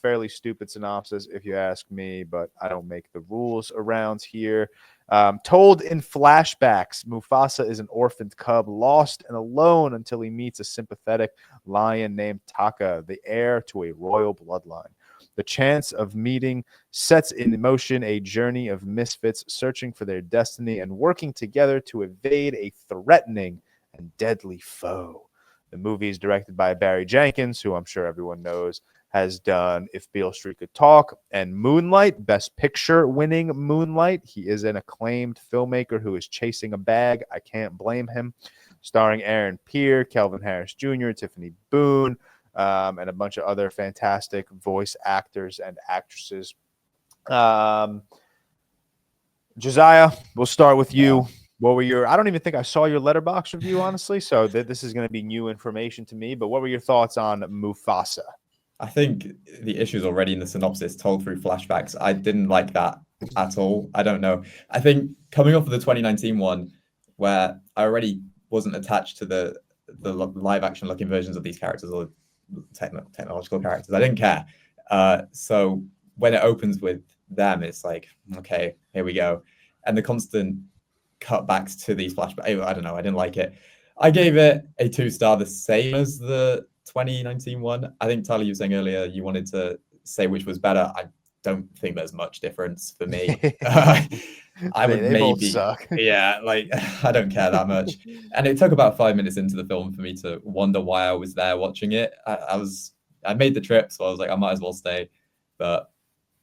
Fairly stupid synopsis if you ask me, but I don't make the rules around here. Told in flashbacks, Mufasa is an orphaned cub, lost and alone until he meets a sympathetic lion named Taka, the heir to a royal bloodline. The chance of meeting sets in motion a journey of misfits searching for their destiny and working together to evade a threatening and deadly foe. The movie is directed by Barry Jenkins, who I'm sure everyone knows has done If Beale Street Could Talk and Moonlight, Best Picture winning Moonlight. He is an acclaimed filmmaker who is chasing a bag. I can't blame him. Starring Aaron Peer, Kelvin Harris Jr., Tiffany Boone, and a bunch of other fantastic voice actors and actresses. Josiah, we'll start with you. What were I don't even think I saw your Letterboxd review, honestly, so this is going to be new information to me, but what were your thoughts on Mufasa? I think the issue is already in the synopsis told through flashbacks. I didn't like that at all. I don't know. I think coming off of the 2019 one, where I already wasn't attached to the live action looking versions of these characters or technological characters, I didn't care. So when it opens with them, it's like, okay, here we go. And the constant cutbacks to these flashbacks, I don't know. I didn't like it. I gave it a 2-star, the same as the 2019 one. I think, Tyler, you were saying earlier you wanted to say which was better, I don't think there's much difference for me. I would they both maybe, suck. yeah, like I don't care that much. And it took about 5 minutes into the film for me to wonder why I was there watching it. I made the trip, so I was like, I might as well stay, but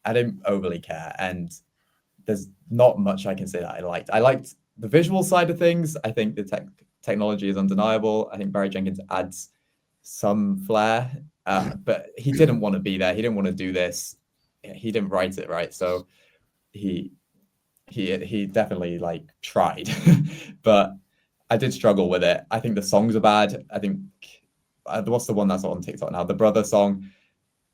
I didn't overly care. And there's not much I can say that I liked. I liked the visual side of things. I think the technology is undeniable. I think Barry Jenkins adds some flair, but he didn't want to be there. He didn't want to do this. He didn't write it, right? So he definitely like tried, but I did struggle with it. I think the songs are bad. I think what's the one that's on TikTok now? The Brother song.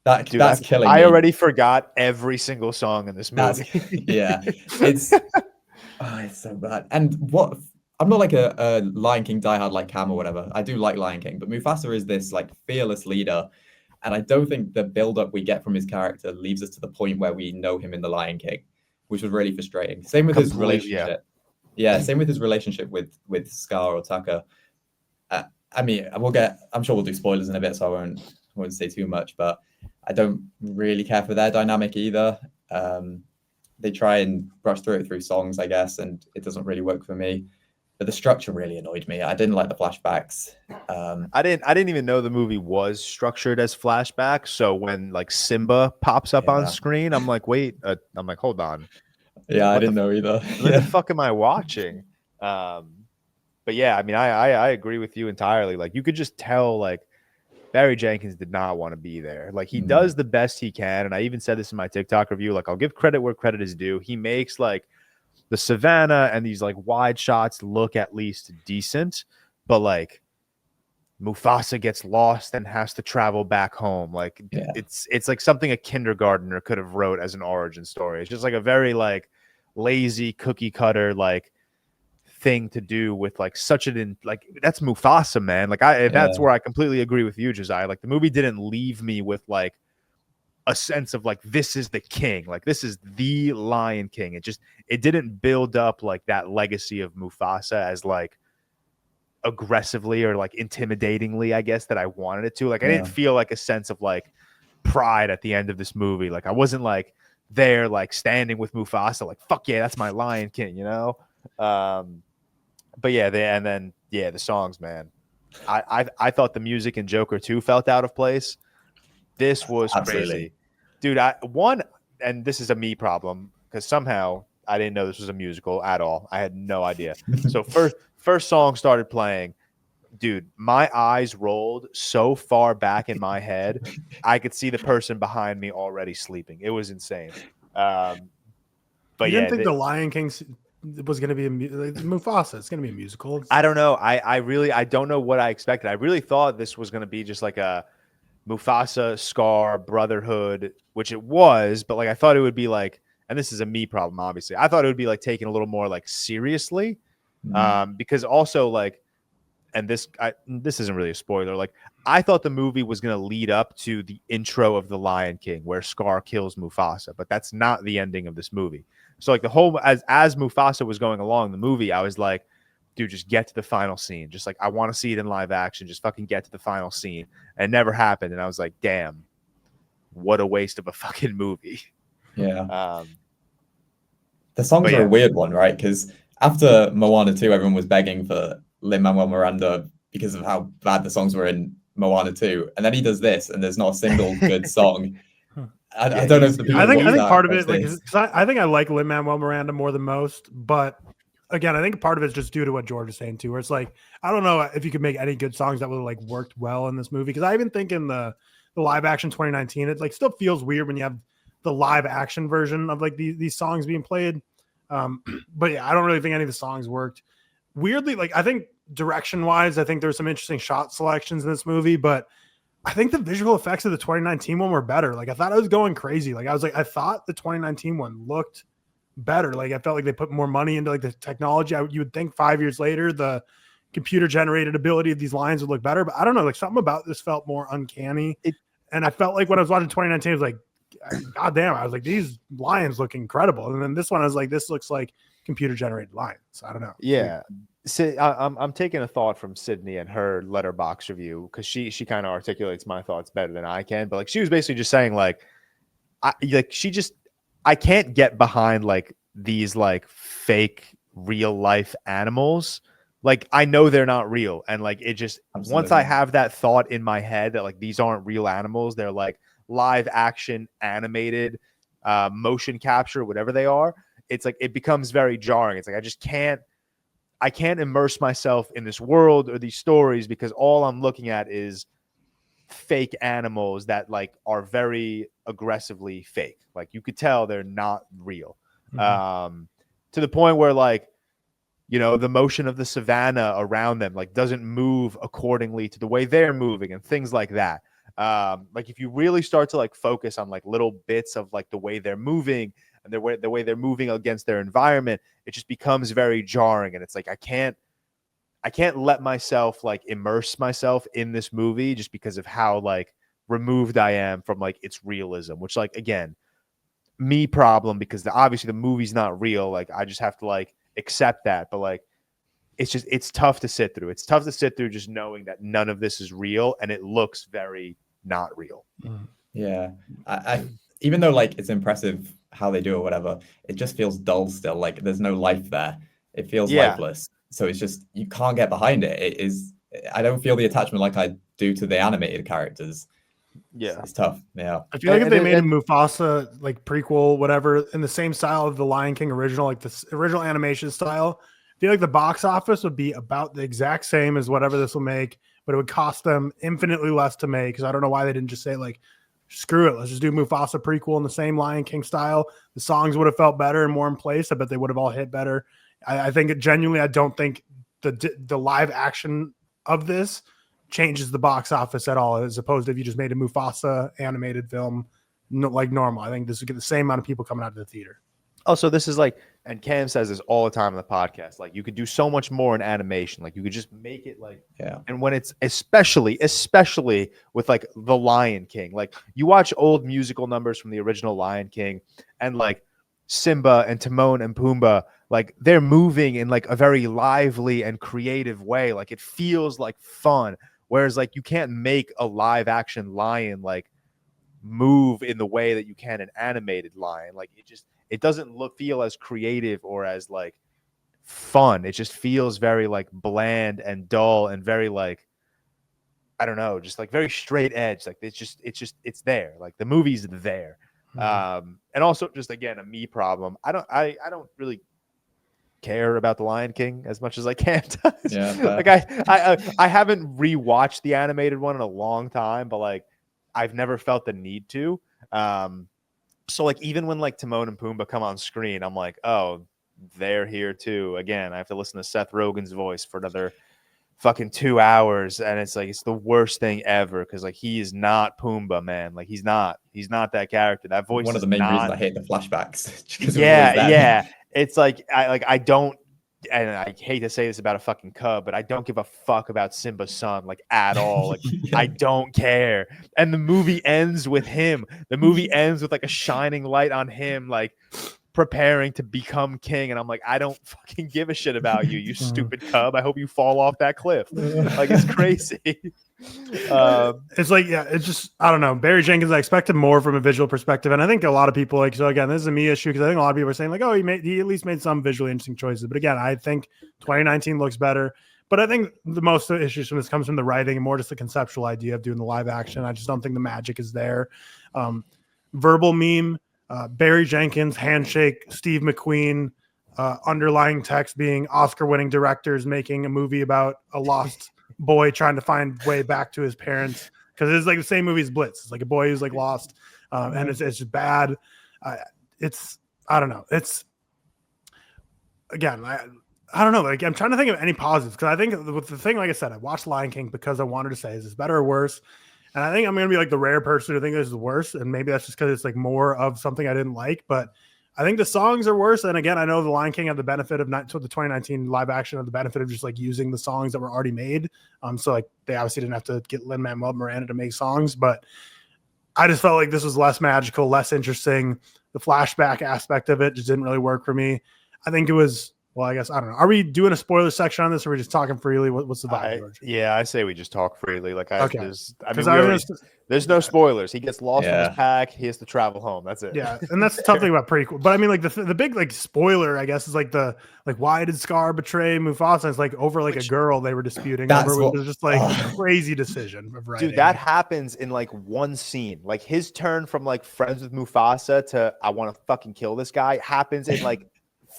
That's killing me. I already forgot every single song in this movie. Yeah, it's so bad. And what I'm not like a Lion King diehard like Cam or whatever. I do like Lion King, but Mufasa is this like fearless leader, and I don't think the build up we get from his character leaves us to the point where we know him in the Lion King, which was really frustrating. Same with his relationship. Yeah, same with his relationship with Scar or Tucker. I mean, I'm sure we'll do spoilers in a bit, so I won't say too much, but I don't really care for their dynamic either. They try and brush through it through songs, I guess, and it doesn't really work for me. But the structure really annoyed me. I didn't like the flashbacks. I didn't even know the movie was structured as flashbacks. So when like Simba pops up on screen, I'm like, wait, I'm like, hold on. Yeah, I didn't know either. What the fuck am I watching? But yeah, I mean, I agree with you entirely. Like, you could just tell, like, Barry Jenkins did not want to be there. Like, he does the best he can. And I even said this in my TikTok review. Like, I'll give credit where credit is due. He makes, like, the savannah and these, like, wide shots look at least decent. But, like, Mufasa gets lost and has to travel back home. Like, it's like something a kindergartner could have wrote as an origin story. It's just, like, a very, like, lazy cookie cutter, like, thing to do with like such an like that's Mufasa, man. Like that's where I completely agree with you, Josiah. Like the movie didn't leave me with like a sense of like this is the king, like this is the Lion King. It didn't build up like that legacy of Mufasa as like aggressively or like intimidatingly, I guess, that I wanted it to. Like I didn't feel like a sense of like pride at the end of this movie. Like I wasn't like there like standing with Mufasa like fuck yeah, that's my Lion King, you know. But yeah, the songs, man. I thought the music in Joker 2 felt out of place. This was crazy. Dude, and this is a me problem because somehow I didn't know this was a musical at all. I had no idea. So first song started playing. Dude, my eyes rolled so far back in my head, I could see the person behind me already sleeping. It was insane. But you didn't think the Lion King was going to be Mufasa? It's going to be a musical. I don't know. I don't know what I expected. I really thought this was going to be just like a Mufasa, Scar, Brotherhood, which it was, but like I thought it would be like, and this is a me problem, obviously. I thought it would be like taken a little more like seriously, because also like, and this isn't really a spoiler. Like I thought the movie was going to lead up to the intro of The Lion King, where Scar kills Mufasa, but that's not the ending of this movie. So like the whole as Mufasa was going along the movie, I was like, dude, just get to the final scene. Just like I want to see it in live action. Just fucking get to the final scene. And it never happened. And I was like, damn, what a waste of a fucking movie. Yeah. The songs are a weird one, right? Because after Moana 2, everyone was begging for Lin-Manuel Miranda because of how bad the songs were in Moana 2. And then he does this, and there's not a single good song. I don't know if the people I think part of it, like, I think I like Lin-Manuel Miranda more than most, but again, I think part of it's just due to what George is saying too, where it's like, I don't know if you could make any good songs that would have like worked well in this movie. Because I even think in the live action 2019, it like still feels weird when you have the live action version of like these songs being played. But yeah, I don't really think any of the songs worked. Weirdly, like I think direction wise, I think there's some interesting shot selections in this movie, but I think the visual effects of the 2019 one were better. Like I thought I was going crazy. Like I thought the 2019 one looked better. Like I felt like they put more money into like the technology. You would think 5 years later, the computer generated ability of these lines would look better, but I don't know. Like something about this felt more uncanny. And I felt like when I was watching 2019, I was like, God damn, I was like, these lions look incredible. And then this one, I was like, this looks like computer generated lions. I don't know. Yeah. So I'm taking a thought from Sydney and her Letterboxd review because she kind of articulates my thoughts better than I can. But like she was basically just saying like I can't get behind like these like fake real life animals. Like I know they're not real, and like it just once I have that thought in my head that like these aren't real animals, they're like live action animated motion capture, whatever they are, it's like it becomes very jarring. It's like I can't immerse myself in this world or these stories because all I'm looking at is fake animals that like are very aggressively fake. Like you could tell they're not real. To the point where like, you know, the motion of the savannah around them like doesn't move accordingly to the way they're moving and things like that. Like if you really start to like focus on like little bits of like the way they're moving and the way they're moving against their environment, it just becomes very jarring. And it's like I can't let myself like immerse myself in this movie just because of how like removed I am from like its realism, which like again, me problem because obviously the movie's not real. Like I just have to like accept that, but like it's tough to sit through. It's tough to sit through just knowing that none of this is real and it looks very not real. Yeah, I even though like it's impressive how they do it, whatever, it just feels dull still. Like there's no life there. It feels lifeless. So it's just you can't get behind it. It is. I don't feel the attachment like I do to the animated characters. Yeah, it's tough. Yeah, I feel like if they made a Mufasa like prequel, whatever, in the same style of the Lion King original, like the original animation style, I feel like the box office would be about the exact same as whatever this will make, but it would cost them infinitely less to make. Because I don't know why they didn't just say like, screw it, let's just do Mufasa prequel in the same Lion King style. The songs would have felt better and more in place. I bet they would have all hit better. I think it genuinely, I don't think the live action of this changes the box office at all, as opposed to if you just made a Mufasa animated film like normal. I think this would get the same amount of people coming out of the theater. Also, this is like, and Cam says this all the time on the podcast, like you could do so much more in animation. Like you could just make it like, and when it's especially with like the Lion King, like you watch old musical numbers from the original Lion King and like Simba and Timon and Pumbaa, like they're moving in like a very lively and creative way. Like it feels like fun. Whereas like you can't make a live action lion like move in the way that you can an animated lion. Like it doesn't feel as creative or as like fun. It just feels very like bland and dull and very like, I don't know, just like very straight edge. Like it's there. Like the movie's there. And also just again a me problem. I don't really care about the Lion King as much as I can. Like I haven't rewatched the animated one in a long time, but like I've never felt the need to. So like even when like Timon and Pumbaa come on screen, I'm like, oh, they're here too. Again, I have to listen to Seth Rogen's voice for another fucking 2 hours, and it's like it's the worst thing ever because like he is not Pumbaa, man. Like he's not that character. That voice one of the main reasons I hate the flashbacks. Yeah. It's like I don't, and I hate to say this about a fucking cub, but I don't give a fuck about Simba's son like at all. Like I don't care. And the movie ends with him. The movie ends with like a shining light on him, like preparing to become king, and I'm like, I don't fucking give a shit about you, you stupid cub. I hope you fall off that cliff. Like it's crazy. It's like, yeah, it's just, I don't know. Barry Jenkins, I expected more from a visual perspective, and I think a lot of people like, so again, this is a me issue because I think a lot of people are saying like, oh, he at least made some visually interesting choices, but again, I think 2019 looks better. But I think the most issues from this comes from the writing and more just the conceptual idea of doing the live action. I just don't think the magic is there. Verbal meme. Barry Jenkins, handshake, Steve McQueen, underlying text being Oscar-winning directors making a movie about a lost boy trying to find way back to his parents, because it's like the same movie as Blitz. It's like a boy who's like lost, and it's just bad. It's, I don't know. It's, again, I don't know. Like I'm trying to think of any positives because I think with the thing, like I said, I watched Lion King because I wanted to say, is this better or worse? And I think I'm going to be like the rare person who think this is worse. And maybe that's just because it's like more of something I didn't like. But I think the songs are worse. And again, I know the Lion King had the benefit of the 2019 live action had the benefit of just like using the songs that were already made. So like they obviously didn't have to get Lin-Manuel Miranda to make songs. But I just felt like this was less magical, less interesting. The flashback aspect of it just didn't really work for me. I think it was Well, I guess I don't know. Are we doing a spoiler section on this, or are we just talking freely? What's the vibe, George? Yeah, I say we just talk freely. Like, Okay. there's no spoilers. He gets lost in Yeah. his pack. He has to travel home. That's it. Yeah, and that's the tough thing about prequel. But I mean, like the big like spoiler, I guess, is like why did Scar betray Mufasa? It's like over like a girl they were disputing over, which was just like a crazy decision of writing. Dude, that happens in like one scene. Like his turn from like friends with Mufasa to I want to fucking kill this guy happens in like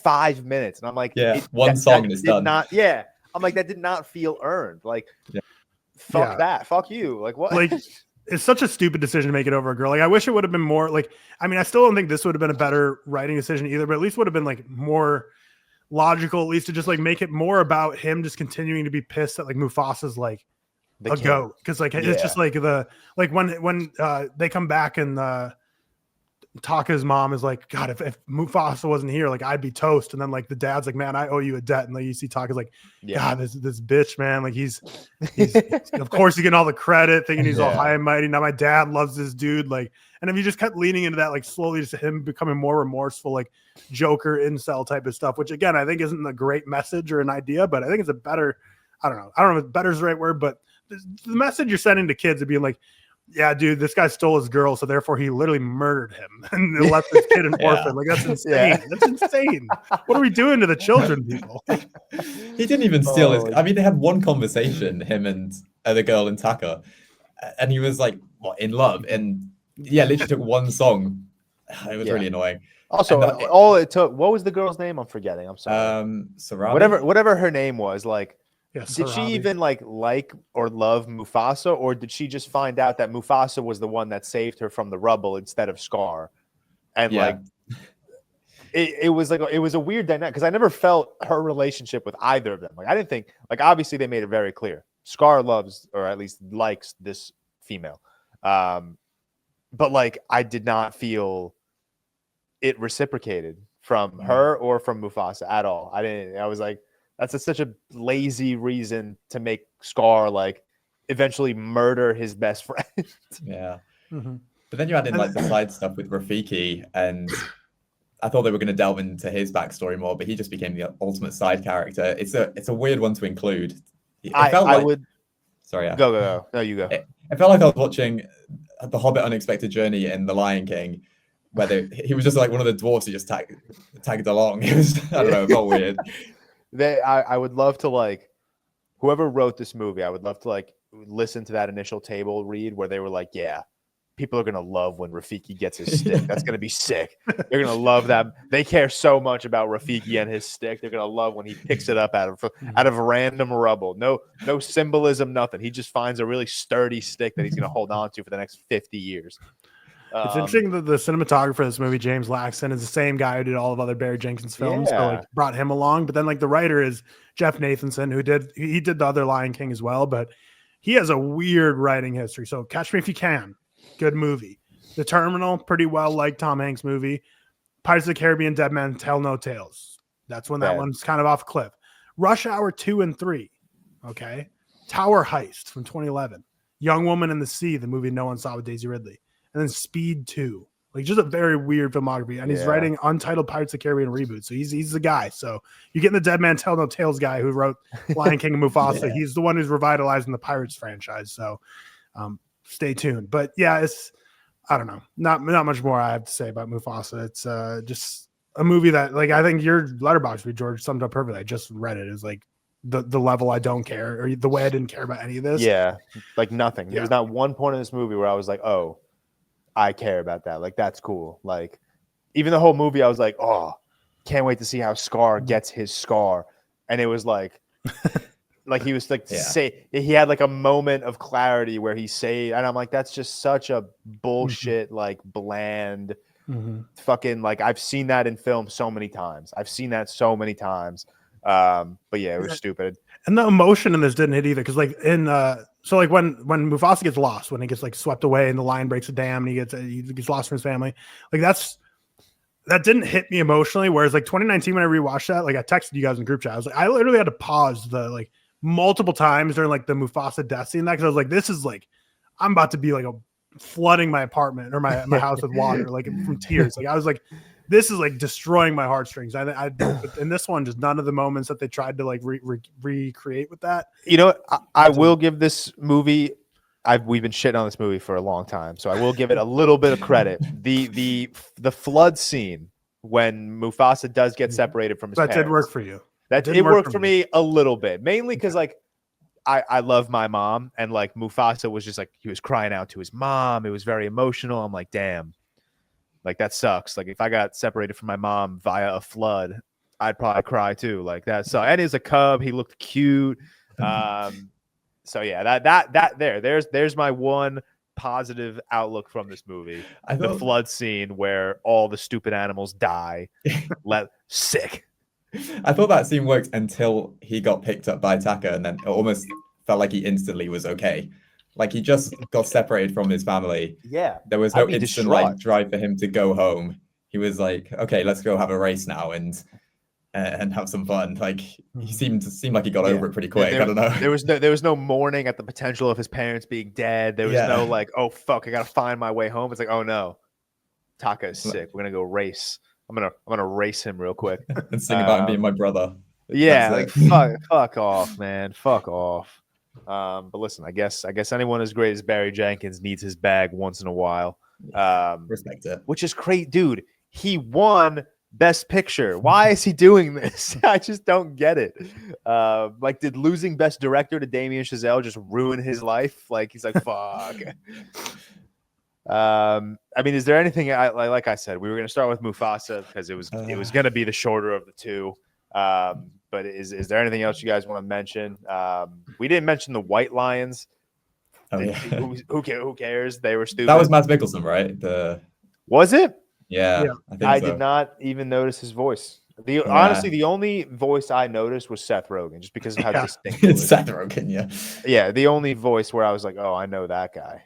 5 minutes, and I'm like, one song and it's done. I'm like, that did not feel earned. Like, fuck that, fuck you. Like what? Like, it's such a stupid decision to make it over a girl. Like, I wish it would have been more like. I mean, I still don't think this would have been a better writing decision either, but at least would have been like more logical, at least to just like make it more about him just continuing to be pissed that like Mufasa's like a goat, because like it's just like when they come back and Taka's mom is like, God, if Mufasa wasn't here, like I'd be toast. And then like the dad's like, man, I owe you a debt. And like you see Taka's like, God, this bitch, man, like he's of course he's getting all the credit, thinking he's all high and mighty. Now my dad loves this dude. Like, and if you just kept leaning into that, like slowly just him becoming more remorseful, like Joker incel type of stuff, which again I think isn't a great message or an idea, but I think it's a better. I don't know if better is the right word, but the message you're sending to kids would be like, yeah, dude, this guy stole his girl, so therefore he literally murdered him and left his kid an orphan. Like, that's insane. That's insane. What are we doing to the children, people? He didn't even steal his. I mean, they had one conversation, him and the girl and Taka, and he was like, "What, in love?" And literally took one song. It was really annoying. Also, all it took. What was the girl's name? I'm forgetting. I'm sorry. Sarabi? Whatever her name was, like. Did she Sarabi. even like or love Mufasa, or did she just find out that Mufasa was the one that saved her from the rubble instead of Scar? And like it was a weird dynamic because I never felt her relationship with either of them. Like I didn't think, like, obviously they made it very clear Scar loves, or at least likes, this female, but like I did not feel it reciprocated from her or from Mufasa at all. I was like, that's such a lazy reason to make Scar like eventually murder his best friend. Yeah. Mm-hmm. But then you add in like the side stuff with Rafiki, and I thought they were going to delve into his backstory more, but he just became the ultimate side character. It's a weird one to include. Sorry. Go. No, you go. It felt like I was watching The Hobbit Unexpected Journey and The Lion King, where he was just like one of the dwarfs who just tagged along. It was, I don't know, it felt weird. I would love to, like, whoever wrote this movie, I would love to like listen to that initial table read where they were like, yeah, people are going to love when Rafiki gets his stick. That's going to be sick. They're going to love that. They care so much about Rafiki and his stick. They're going to love when he picks it up out of random rubble. No symbolism, nothing. He just finds a really sturdy stick that he's going to hold on to for the next 50 years. It's interesting that the cinematographer of this movie, James Laxton, is the same guy who did all of other Barry Jenkins films. So like brought him along. But then like the writer is Jeff Nathanson, who did the other Lion King as well. But he has a weird writing history. So Catch Me If You Can, good movie. The Terminal, pretty well liked Tom Hanks movie. Pirates of the Caribbean, Dead Man Tell No Tales. That's when that one's kind of off a cliff. Rush Hour 2 and 3. Okay. Tower Heist from 2011. Young Woman in the Sea, the movie no one saw with Daisy Ridley. And then Speed 2, like just a very weird filmography. And he's writing untitled Pirates of the Caribbean reboot. So he's the guy. So you're getting the Dead Man Tell No Tales guy who wrote Lion King and Mufasa. He's the one who's revitalizing the Pirates franchise. So stay tuned. But yeah, I don't know. Not much more I have to say about Mufasa. It's just a movie that, like, I think your Letterboxd read, George, summed up perfectly. I just read it. It's like the level I don't care, or the way I didn't care about any of this. Yeah, like nothing. There's not one point in this movie where I was like, oh, I care about that. Like, that's cool. Like, even the whole movie, I was like, oh, can't wait to see how Scar gets his scar. And it was like, like he was like, say he had like a moment of clarity where he said, and I'm like, that's just such a bullshit, like bland, fucking, like, I've seen that in film so many times. But yeah, it was stupid. And the emotion in this didn't hit either, because like so like when Mufasa gets lost, when he gets like swept away and the lion breaks a dam and he gets lost from his family, like that didn't hit me emotionally. Whereas like 2019, when I rewatched that, like I texted you guys in group chat, I was like, I literally had to pause the like multiple times during like the Mufasa death scene, because I was like, this is like, I'm about to be like flooding my apartment or my house with water, like from tears. Like I was like, this is like destroying my heartstrings. I in this one, just none of the moments that they tried to like recreate with that. You know, I will give this movie. We've been shitting on this movie for a long time, so I will give it a little bit of credit. The flood scene when Mufasa does get separated from his parents. That did work for you. It worked for me a little bit, mainly because like I love my mom, and like Mufasa was just like he was crying out to his mom. It was very emotional. I'm like, damn, like that sucks. Like if I got separated from my mom via a flood, I'd probably cry too. Like that. So and he's a cub. He looked cute. So yeah, there's my one positive outlook from this movie. The flood scene where all the stupid animals die. Sick. I thought that scene worked until he got picked up by Taka, and then it almost felt like he instantly was okay. Like he just got separated from his family. Yeah. There was no instant like drive for him to go home. He was like, okay, let's go have a race now and have some fun. Like he seemed like he got over it pretty quick. I don't know. There was no mourning at the potential of his parents being dead. There was no like, oh fuck, I gotta find my way home. It's like, oh no, Taka is sick. We're gonna go race. I'm gonna race him real quick and sing about him being my brother. Yeah, like fuck off, man. Fuck off. But listen, I guess anyone as great as Barry Jenkins needs his bag once in a while. Respect it. Which is great, dude. He won Best Picture. Why is he doing this? I just don't get it. Like, did losing Best Director to Damien Chazelle just ruin his life? Like, he's like, fuck. I mean, is there anything? Like I said, we were going to start with Mufasa because it was going to be the shorter of the two. But is there anything else you guys want to mention? We didn't mention the White Lions. Who cares? They were stupid. That was Mads Mikkelsen, right? Was it? Yeah. I did not even notice his voice. Honestly, the only voice I noticed was Seth Rogen, just because of how distinct it was. Seth Rogen, yeah. Yeah, the only voice where I was like, oh, I know that guy.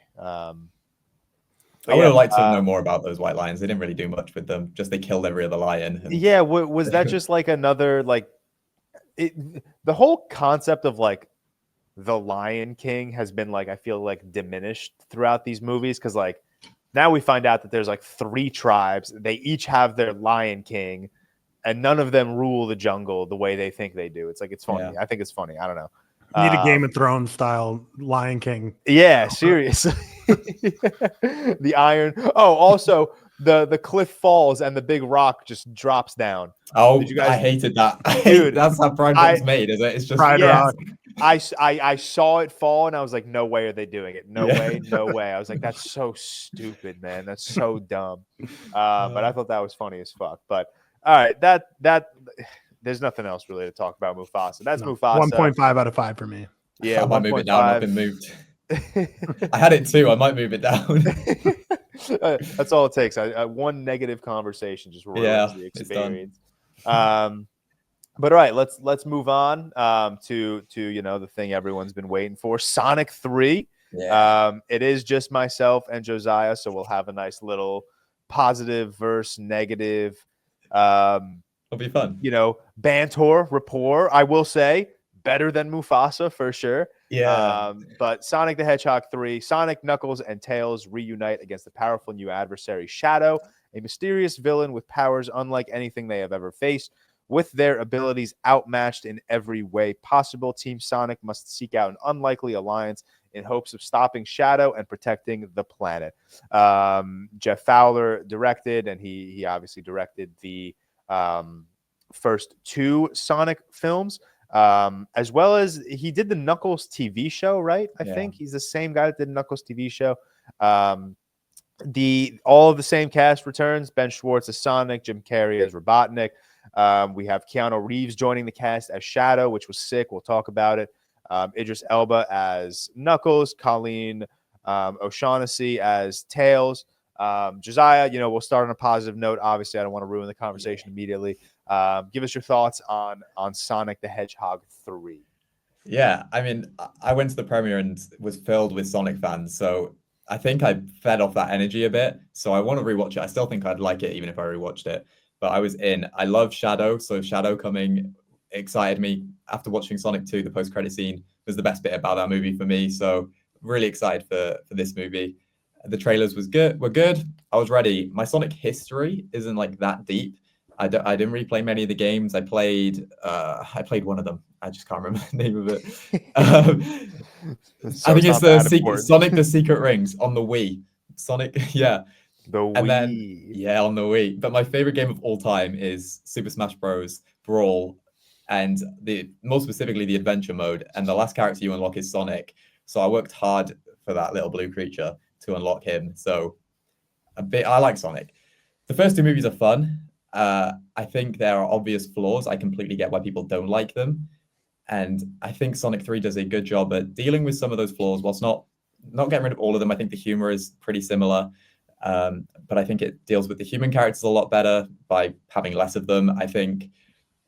I would have liked to know more about those White Lions. They didn't really do much with them. Just they killed every other lion. Yeah, was that just like another like the whole concept of like the Lion King has been like I feel like diminished throughout these movies because like now we find out that there's like 3 tribes. They each have their Lion King, and none of them rule the jungle the way they think they do. It's like it's funny. Yeah. I think it's funny. I don't know. Need a Game of Thrones style Lion King. Yeah, seriously. The iron. Oh, also the cliff falls and the big rock just drops down. Oh, I hated that. Dude, that's how Pride Rock's made, is it? It's just Pride Rock. I saw it fall and I was like, no way are they doing it. No way. I was like, that's so stupid, man. That's so dumb. But I thought that was funny as fuck. But all right, that there's nothing else really to talk about Mufasa. That's Mufasa. 1.5 out of 5 for me. Yeah, I might move it down. I've been moved. I had it too. I might move it down. That's all it takes. One negative conversation just ruins the experience. But all right, let's move on to the thing everyone's been waiting for, Sonic 3. Yeah. It is just myself and Josiah, so we'll have a nice little positive versus negative. It'll be fun. Banter, rapport. I will say better than Mufasa for sure. Yeah. But Sonic the Hedgehog 3, Sonic, Knuckles, and Tails reunite against the powerful new adversary Shadow, a mysterious villain with powers unlike anything they have ever faced. With their abilities outmatched in every way possible, Team Sonic must seek out an unlikely alliance in hopes of stopping Shadow and protecting the planet. Jeff Fowler directed, and he obviously directed the first 2 Sonic films, as well as he did the Knuckles TV show, right? I think he's the same guy that did Knuckles TV show. All of the same cast returns: Ben Schwartz as Sonic, Jim Carrey as Robotnik. We have Keanu Reeves joining the cast as Shadow, which was sick. We'll talk about it. Idris Elba as Knuckles, Colleen O'Shaughnessy as Tails. Josiah, we'll start on a positive note. Obviously, I don't want to ruin the conversation immediately. Give us your thoughts on Sonic the Hedgehog 3. Yeah, I mean, I went to the premiere and was filled with Sonic fans, so I think I fed off that energy a bit. So I want to rewatch it. I still think I'd like it even if I rewatched it. But I was in. I love Shadow, so Shadow coming excited me. After watching Sonic 2, the post-credit scene was the best bit about that movie for me. So really excited for this movie. The trailers were good. I was ready. My Sonic history isn't like that deep. I didn't really play many of the games. I played one of them. I just can't remember the name of it. I think it's the Sonic the Secret Rings on the Wii. Sonic, yeah. The Wii. And then, yeah, on the Wii. But my favorite game of all time is Super Smash Bros. Brawl, and more specifically the adventure mode. And the last character you unlock is Sonic. So I worked hard for that little blue creature to unlock him. So I like Sonic. The first two movies are fun. I think there are obvious flaws. I completely get why people don't like them. And I think Sonic 3 does a good job at dealing with some of those flaws whilst not getting rid of all of them. I think the humor is pretty similar. But I think it deals with the human characters a lot better by having less of them. I think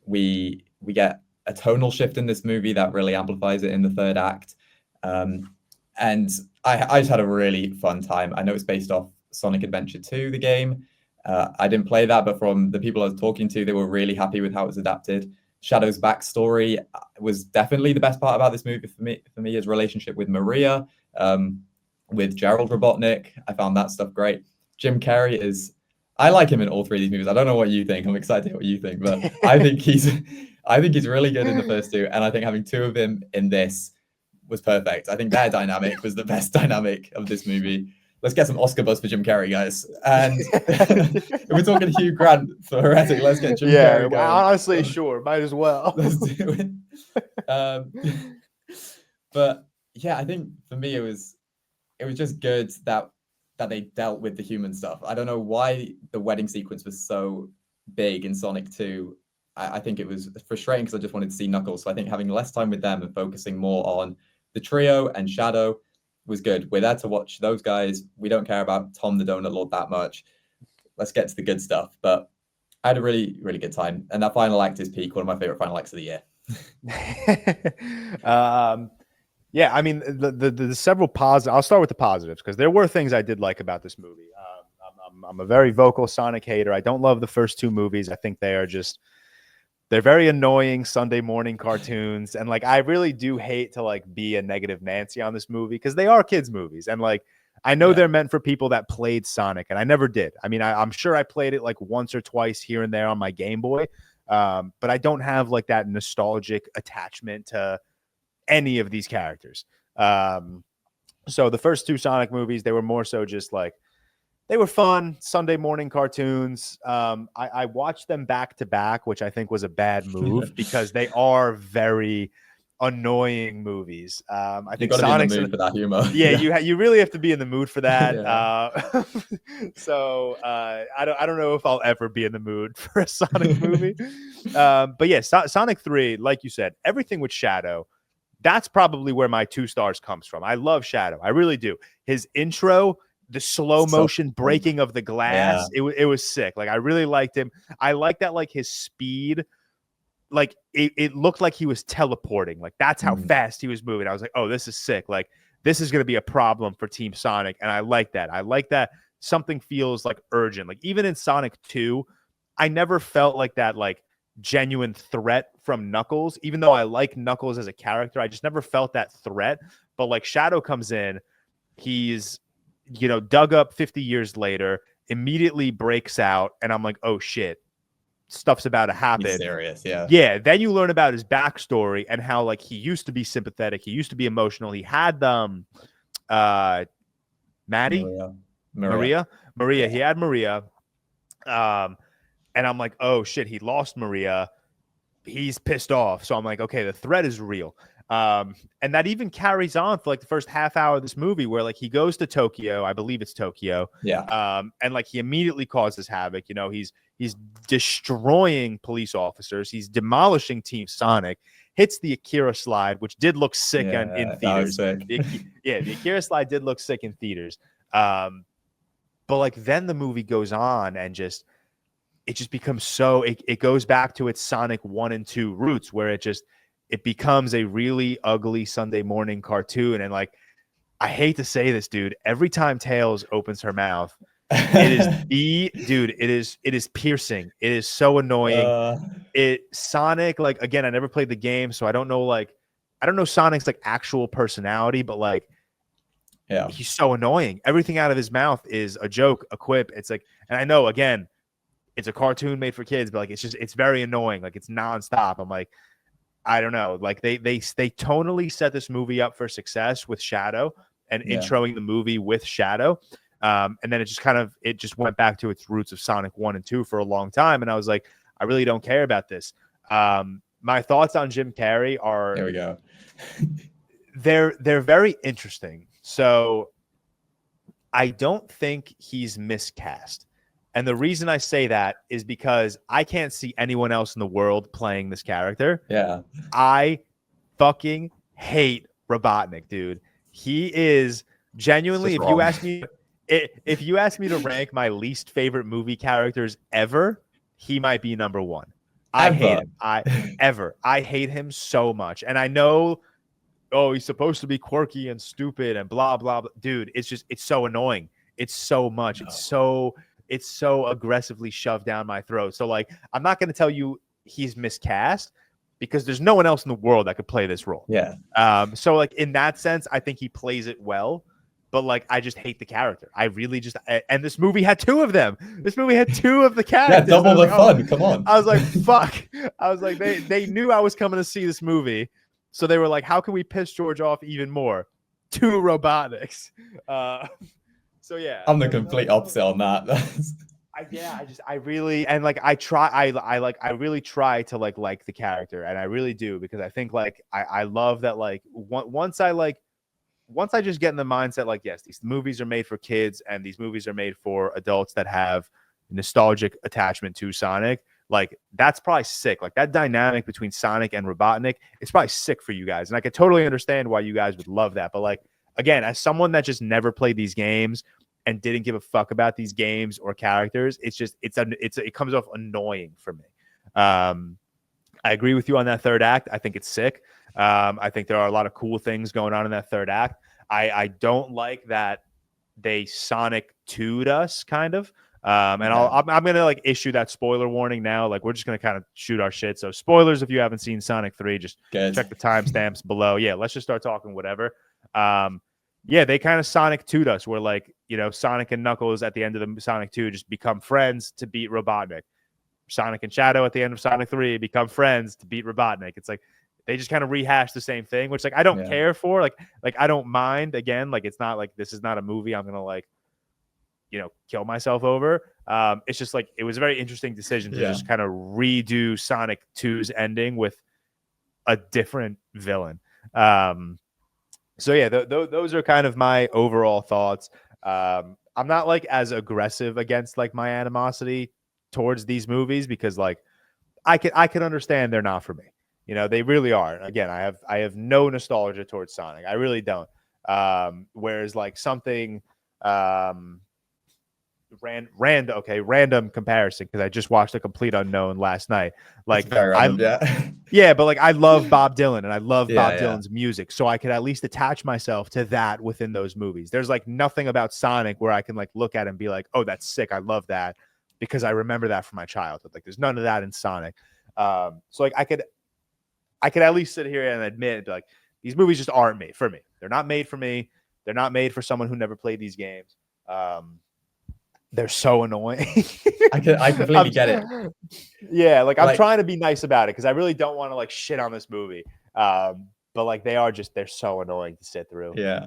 we get a tonal shift in this movie that really amplifies it in the third act. And I just had a really fun time. I know it's based off Sonic Adventure 2, the game. I didn't play that, but from the people I was talking to, they were really happy with how it was adapted. Shadow's backstory was definitely the best part about this movie for me, his relationship with Maria, with Gerald Robotnik. I found that stuff great. Jim Carrey I like him in all three of these movies. I don't know what you think. I'm excited to hear what you think, but I think he's really good in the first two, and I think having two of him in this was perfect. I think their dynamic was the best dynamic of this movie. Let's get some Oscar buzz for Jim Carrey, guys. And if we're talking Hugh Grant for Heretic, let's get Jim Carrey going. Honestly, sure. Might as well. Let's do it. But yeah, I think for me, it was just good that they dealt with the human stuff. I don't know why the wedding sequence was so big in Sonic 2. I think it was frustrating because I just wanted to see Knuckles. So I think having less time with them and focusing more on the trio and Shadow was good. We're there to watch those guys. We don't care about Tom the Donut Lord that much. Let's get to the good stuff. But I had a really, really good time. And that final act is peak, one of my favorite final acts of the year. Yeah, I mean, the several positives. I'll start with the positives because there were things I did like about this movie. I'm a very vocal Sonic hater. I don't love the first two movies. I think they're very annoying Sunday morning cartoons. And like, I really do hate to like be a negative Nancy on this movie because they are kids movies. And like, I know they're meant for people that played Sonic, and I never did. I mean, I'm sure I played it like once or twice here and there on my Game Boy. But I don't have like that nostalgic attachment to any of these characters. So the first two Sonic movies, they were more so just like, they were fun Sunday morning cartoons. I watched them back to back, which I think was a bad move because they are very annoying movies. I think Sonic's in the mood for that humor. Yeah, you really have to be in the mood for that. So I don't know if I'll ever be in the mood for a Sonic movie. But yeah, Sonic 3, like you said, everything with Shadow, that's probably where my 2 stars comes from. I love Shadow. I really do. His intro, the slow motion breaking of the glass, it was sick. Like, I really liked him. I like that, like, his speed, like it looked like he was teleporting. Like, that's how fast he was moving. I was like, oh, this is sick. Like, this is going to be a problem for Team Sonic. And I like that. I like that something feels like urgent. Like, even in Sonic 2, I never felt like that, like, genuine threat from Knuckles. Even though I like Knuckles as a character, I just never felt that threat. But like, Shadow comes in, he's, you know, dug up 50 years later, immediately breaks out, and I'm like, oh shit, stuff's about to happen. He's serious, yeah. Yeah, then you learn about his backstory and how, like, he used to be sympathetic, he used to be emotional. He had Maddie? Maria. He had Maria. And I'm like, oh shit, he lost Maria. He's pissed off. So I'm like, okay, the threat is real. And that even carries on for like the first half hour of this movie where like he goes to Tokyo. I believe it's Tokyo. Yeah. And like he immediately causes havoc. You know, he's destroying police officers. He's demolishing Team Sonic. Hits the Akira slide, which did look sick in theaters. The Akira slide did look sick in theaters. But like then the movie goes on and it just becomes so it goes back to its Sonic 1 and 2 roots where it becomes a really ugly Sunday morning cartoon. And like, I hate to say this, dude, every time Tails opens her mouth, it is piercing. It is so annoying. Sonic, like, again, I never played the game, so I don't know Sonic's like actual personality, but like Yeah. he's so annoying. Everything out of his mouth is a joke, a quip. It's like, and I know, again, it's a cartoon made for kids, but like it's very annoying. Like it's nonstop. I'm like, I don't know. Like they tonally set this movie up for success with Shadow and introing the movie with Shadow. And then it just went back to its roots of Sonic 1 and 2 for a long time. And I was like, I really don't care about this. My thoughts on Jim Carrey are, There we go. they're very interesting. So I don't think he's miscast. And the reason I say that is because I can't see anyone else in the world playing this character. Yeah. I fucking hate Robotnik, dude. He is genuinely, if you ask me to rank my least favorite movie characters ever, he might be number one. I hate him. I hate him so much. And I know, oh, he's supposed to be quirky and stupid and blah, blah, blah. Dude, it's so annoying. It's so much. It's so aggressively shoved down my throat. So like, I'm not going to tell you he's miscast because there's no one else in the world that could play this role. Yeah. So like in that sense, I think he plays it well, but like, I just hate the character. I really just, and this movie had two of them. This movie had two of the characters. Yeah, double the fun. Come on. I was like, fuck. I was like, they knew I was coming to see this movie. So they were like, how can we piss George off even more? Two Robotniks. So yeah, I'm the complete opposite on that. I really try to like the character, and I really do, because I think like I love that, like once I just get in the mindset like, yes, these movies are made for kids and these movies are made for adults that have nostalgic attachment to Sonic. Like that's probably sick. Like that dynamic between Sonic and Robotnik, it's probably sick for you guys, and I could totally understand why you guys would love that. But like, again, as someone that just never played these games and didn't give a fuck about these games or characters, it comes off annoying for me. I agree with you on that third act. I think it's sick. I think there are a lot of cool things going on in that third act. I don't like that they Sonic 2'd us, kind of. And I'm gonna like issue that spoiler warning now. Like we're just gonna kind of shoot our shit. So spoilers if you haven't seen Sonic 3, just check the timestamps below. Yeah, let's just start talking whatever. Yeah, they kind of Sonic 2'd us, where like, you know, Sonic and Knuckles at the end of the Sonic 2 just become friends to beat Robotnik. Sonic and Shadow at the end of Sonic 3 become friends to beat Robotnik. It's like they just kind of rehash the same thing, which like I don't care for. Like I don't mind. Again, like it's not like this is not a movie I'm gonna like, you know, kill myself over. It's just like it was a very interesting decision to just kind of redo Sonic 2's ending with a different villain. So yeah, those are kind of my overall thoughts. I'm not like as aggressive against like my animosity towards these movies, because like I can understand they're not for me. You know, they really are. Again, I have no nostalgia towards Sonic. I really don't. Whereas like something random comparison, because I just watched A Complete Unknown last night. Like but like I love Bob Dylan and I love Bob Dylan's music, so I could at least attach myself to that within those movies. There's like nothing about Sonic where I can like look at it and be like, oh, that's sick, I love that, because I remember that from my childhood. Like there's none of that in Sonic. So like I could at least sit here and admit like these movies just aren't made for me. They're not made for me. They're not made for someone who never played these games. They're so annoying. I completely get it. Yeah, like I'm trying to be nice about it because I really don't want to like shit on this movie. But like they're so annoying to sit through. Yeah.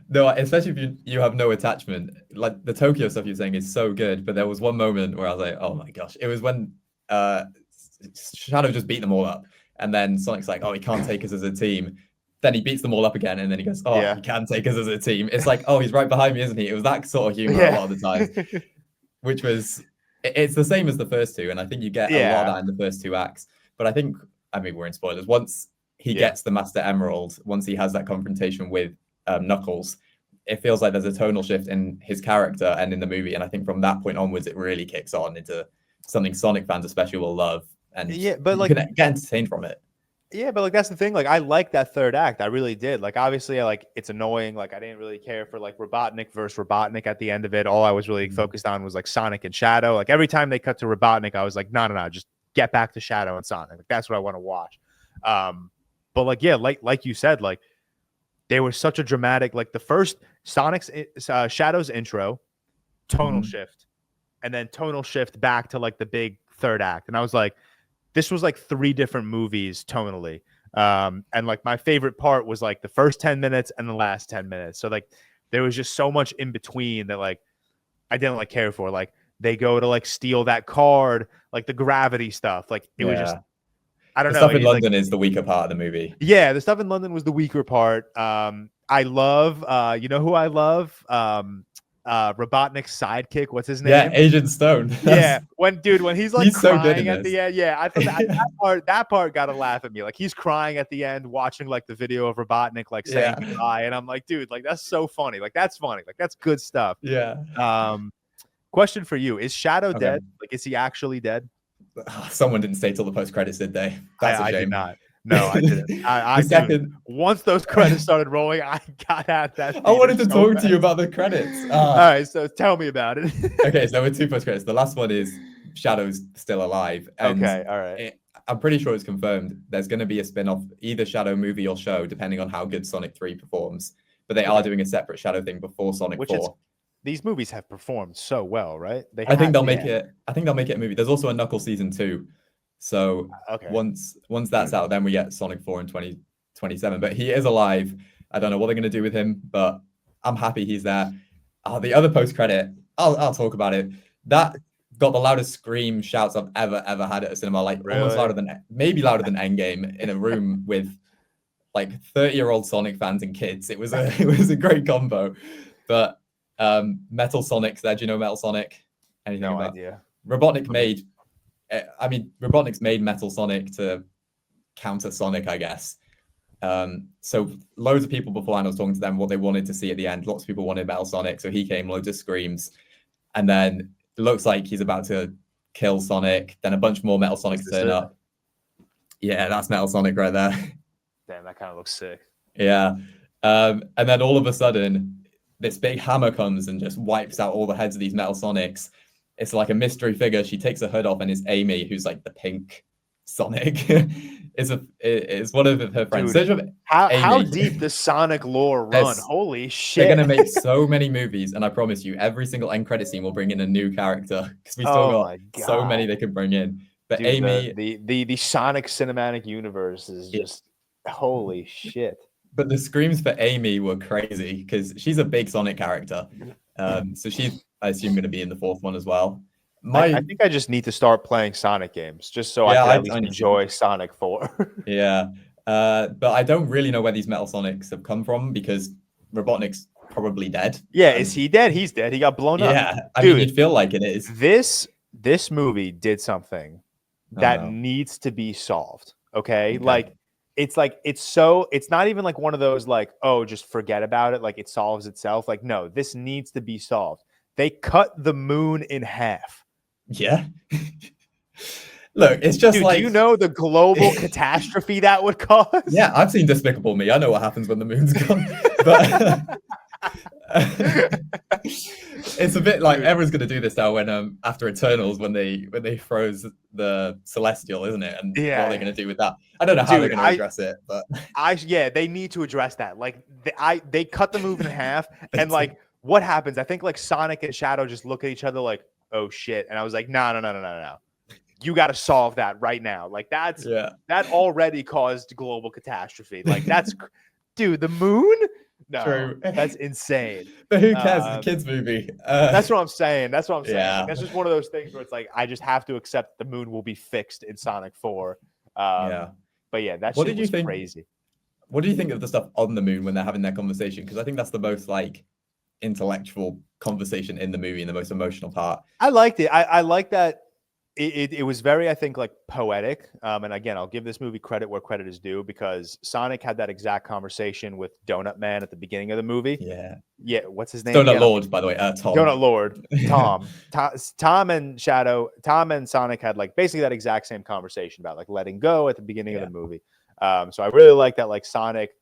No, especially if you have no attachment. Like the Tokyo stuff you're saying is so good, but there was one moment where I was like, oh my gosh. It was when Shadow just beat them all up. And then Sonic's like, oh, he can't take us as a team. Then he beats them all up again, and then he goes, oh, he can take us as a team. It's like, oh, he's right behind me, isn't he? It was that sort of humor a lot of the time, which was, it's the same as the first two, and I think you get a lot of that in the first two acts. But I think, I mean, we're in spoilers. Once he gets the Master Emerald, once he has that confrontation with Knuckles, it feels like there's a tonal shift in his character and in the movie. And I think from that point onwards, it really kicks on into something Sonic fans especially will love. And but like, you can get entertained from it. Yeah, but like that's the thing. Like I like that third act. I really did. Like obviously, like it's annoying. Like I didn't really care for like Robotnik versus Robotnik at the end of it. All I was really focused on was like Sonic and Shadow. Like every time they cut to Robotnik, I was like, no, just get back to Shadow and Sonic. Like that's what I want to watch. But like yeah, like you said, like they were such a dramatic, like the first Sonic's Shadow's intro, tonal shift, and then tonal shift back to like the big third act. And I was like, this was like 3 different movies tonally. And like my favorite part was like the first 10 minutes and the last 10 minutes. So like there was just so much in between that like I didn't like care for. Like they go to like steal that card, like the gravity stuff. Like it was just, I don't know. Stuff in London is the weaker part of the movie. Yeah, the stuff in London was the weaker part. I love, you know who I love? Robotnik's sidekick. What's his name? Yeah, Agent Stone. Yeah, when he's like he's crying so good in at the end. Yeah, I thought that part got to laugh at me. Like he's crying at the end, watching like the video of Robotnik like saying goodbye, and I'm like, dude, like that's so funny. Like that's funny. Like that's good stuff. Yeah. Question for you: is Shadow dead? Like, is he actually dead? Someone didn't stay till the post credits, did they? That's a shame. I did not. No, I didn't. I didn't. Once those credits started rolling, I got at that. I wanted to talk to you about the credits. All right, so tell me about it. Okay, so there were 2 post credits. The last one is Shadow's still alive. And okay, all right. I'm pretty sure it's confirmed. There's going to be a spin-off, either Shadow movie or show, depending on how good Sonic 3 performs. But they are doing a separate Shadow thing before Sonic 4. These movies have performed so well, right? I think they'll make it. I think they'll make it a movie. There's also a Knuckles season 2. So once that's out, then we get Sonic 4 in 2027. But he is alive. I don't know what they're going to do with him, but I'm happy he's there. The other post credit, I'll talk about it. That got the loudest scream shouts I've ever had at a cinema. Like almost louder than Endgame in a room with like 30-year-old Sonic fans and kids. It was a great combo. But Metal Sonic's there. Do you know Metal Sonic? Anything no about idea. Robotnik's made Metal Sonic to counter Sonic, I guess. So loads of people beforehand, I was talking to them what they wanted to see at the end. Lots of people wanted Metal Sonic, so he came, loads of screams, and then it looks like he's about to kill Sonic. Then a bunch more Metal Sonics turn up. Yeah, that's Metal Sonic right there. Damn, that kind of looks sick. Yeah, and then all of a sudden, this big hammer comes and just wipes out all the heads of these Metal Sonics. It's like a mystery figure. She takes her hood off, and it's Amy, who's like the pink Sonic. It's one of her friends. Dude, how deep does Sonic lore run? Holy shit! They're gonna make so many movies, and I promise you, every single end credit scene will bring in a new character because we still got so many they can bring in. But dude, Amy, the Sonic cinematic universe is just holy shit. But the screams for Amy were crazy because she's a big Sonic character. So she's, I assume, going to be in the 4th one as well. I think I just need to start playing Sonic games just so I can at least enjoy Sonic 4. Yeah. But I don't really know where these Metal Sonics have come from because Robotnik's probably dead. Yeah, is he dead? He's dead. He got blown up. Yeah, I mean, you'd feel like it is. This movie did something that needs to be solved. Okay? It's not even like one of those like, oh, just forget about it. Like it solves itself. Like, no, this needs to be solved. They cut the moon in half. Yeah. Look, it's just like, do you know the global catastrophe that would cause? Yeah, I've seen Despicable Me. I know what happens when the moon's gone. But it's a bit like everyone's going to do this now when after Eternals when they froze the Celestial, isn't it? And what are they going to do with that? I don't know how they're going to address it, but they need to address that. Like they cut the moon in half, and like what happens? I think like Sonic and Shadow just look at each other like, oh shit, and I was like, no. You got to solve that right now. Like that already caused global catastrophe. Like that's, dude, the moon. No, true. That's insane. But who cares? It's a kids' movie. That's what I'm saying. Yeah. Yeah. That's just one of those things where it's like I just have to accept the moon will be fixed in Sonic 4. But yeah, that shit was crazy. What do you think of the stuff on the moon when they're having their conversation? Because I think that's the most like intellectual conversation in the movie and the most emotional part. I liked it. I like that. It was very, I think, like poetic. And again, I'll give this movie credit where credit is due because Sonic had that exact conversation with Donut Man at the beginning of the movie. Yeah. What's his name? Donut Lord, by the way. Tom. Donut Lord. Tom. Tom and Sonic had like basically that exact same conversation about like letting go at the beginning of the movie. So I really like that. Like Sonic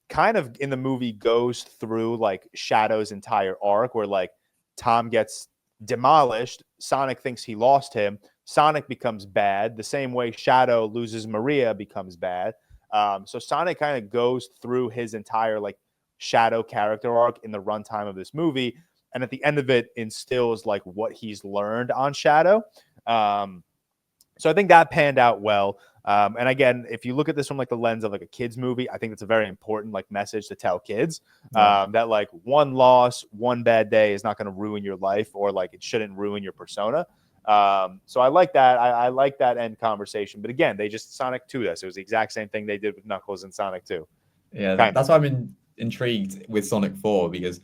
kind of in the movie goes through like Shadow's entire arc where like Tom gets demolished. Sonic thinks he lost him. Sonic becomes bad the same way Shadow loses Maria, becomes bad. So Sonic kind of goes through his entire like Shadow character arc in the runtime of this movie. And at the end of it instills like what he's learned on Shadow. So I think that panned out well. And again, if you look at this from like the lens of like a kid's movie, I think it's a very important like message to tell kids that like one loss, one bad day is not going to ruin your life, or like it shouldn't ruin your persona. So I like that. I like that end conversation. But again, they just Sonic 2 this. It was the exact same thing they did with Knuckles and Sonic 2. Yeah, that's why I'm intrigued with Sonic 4, because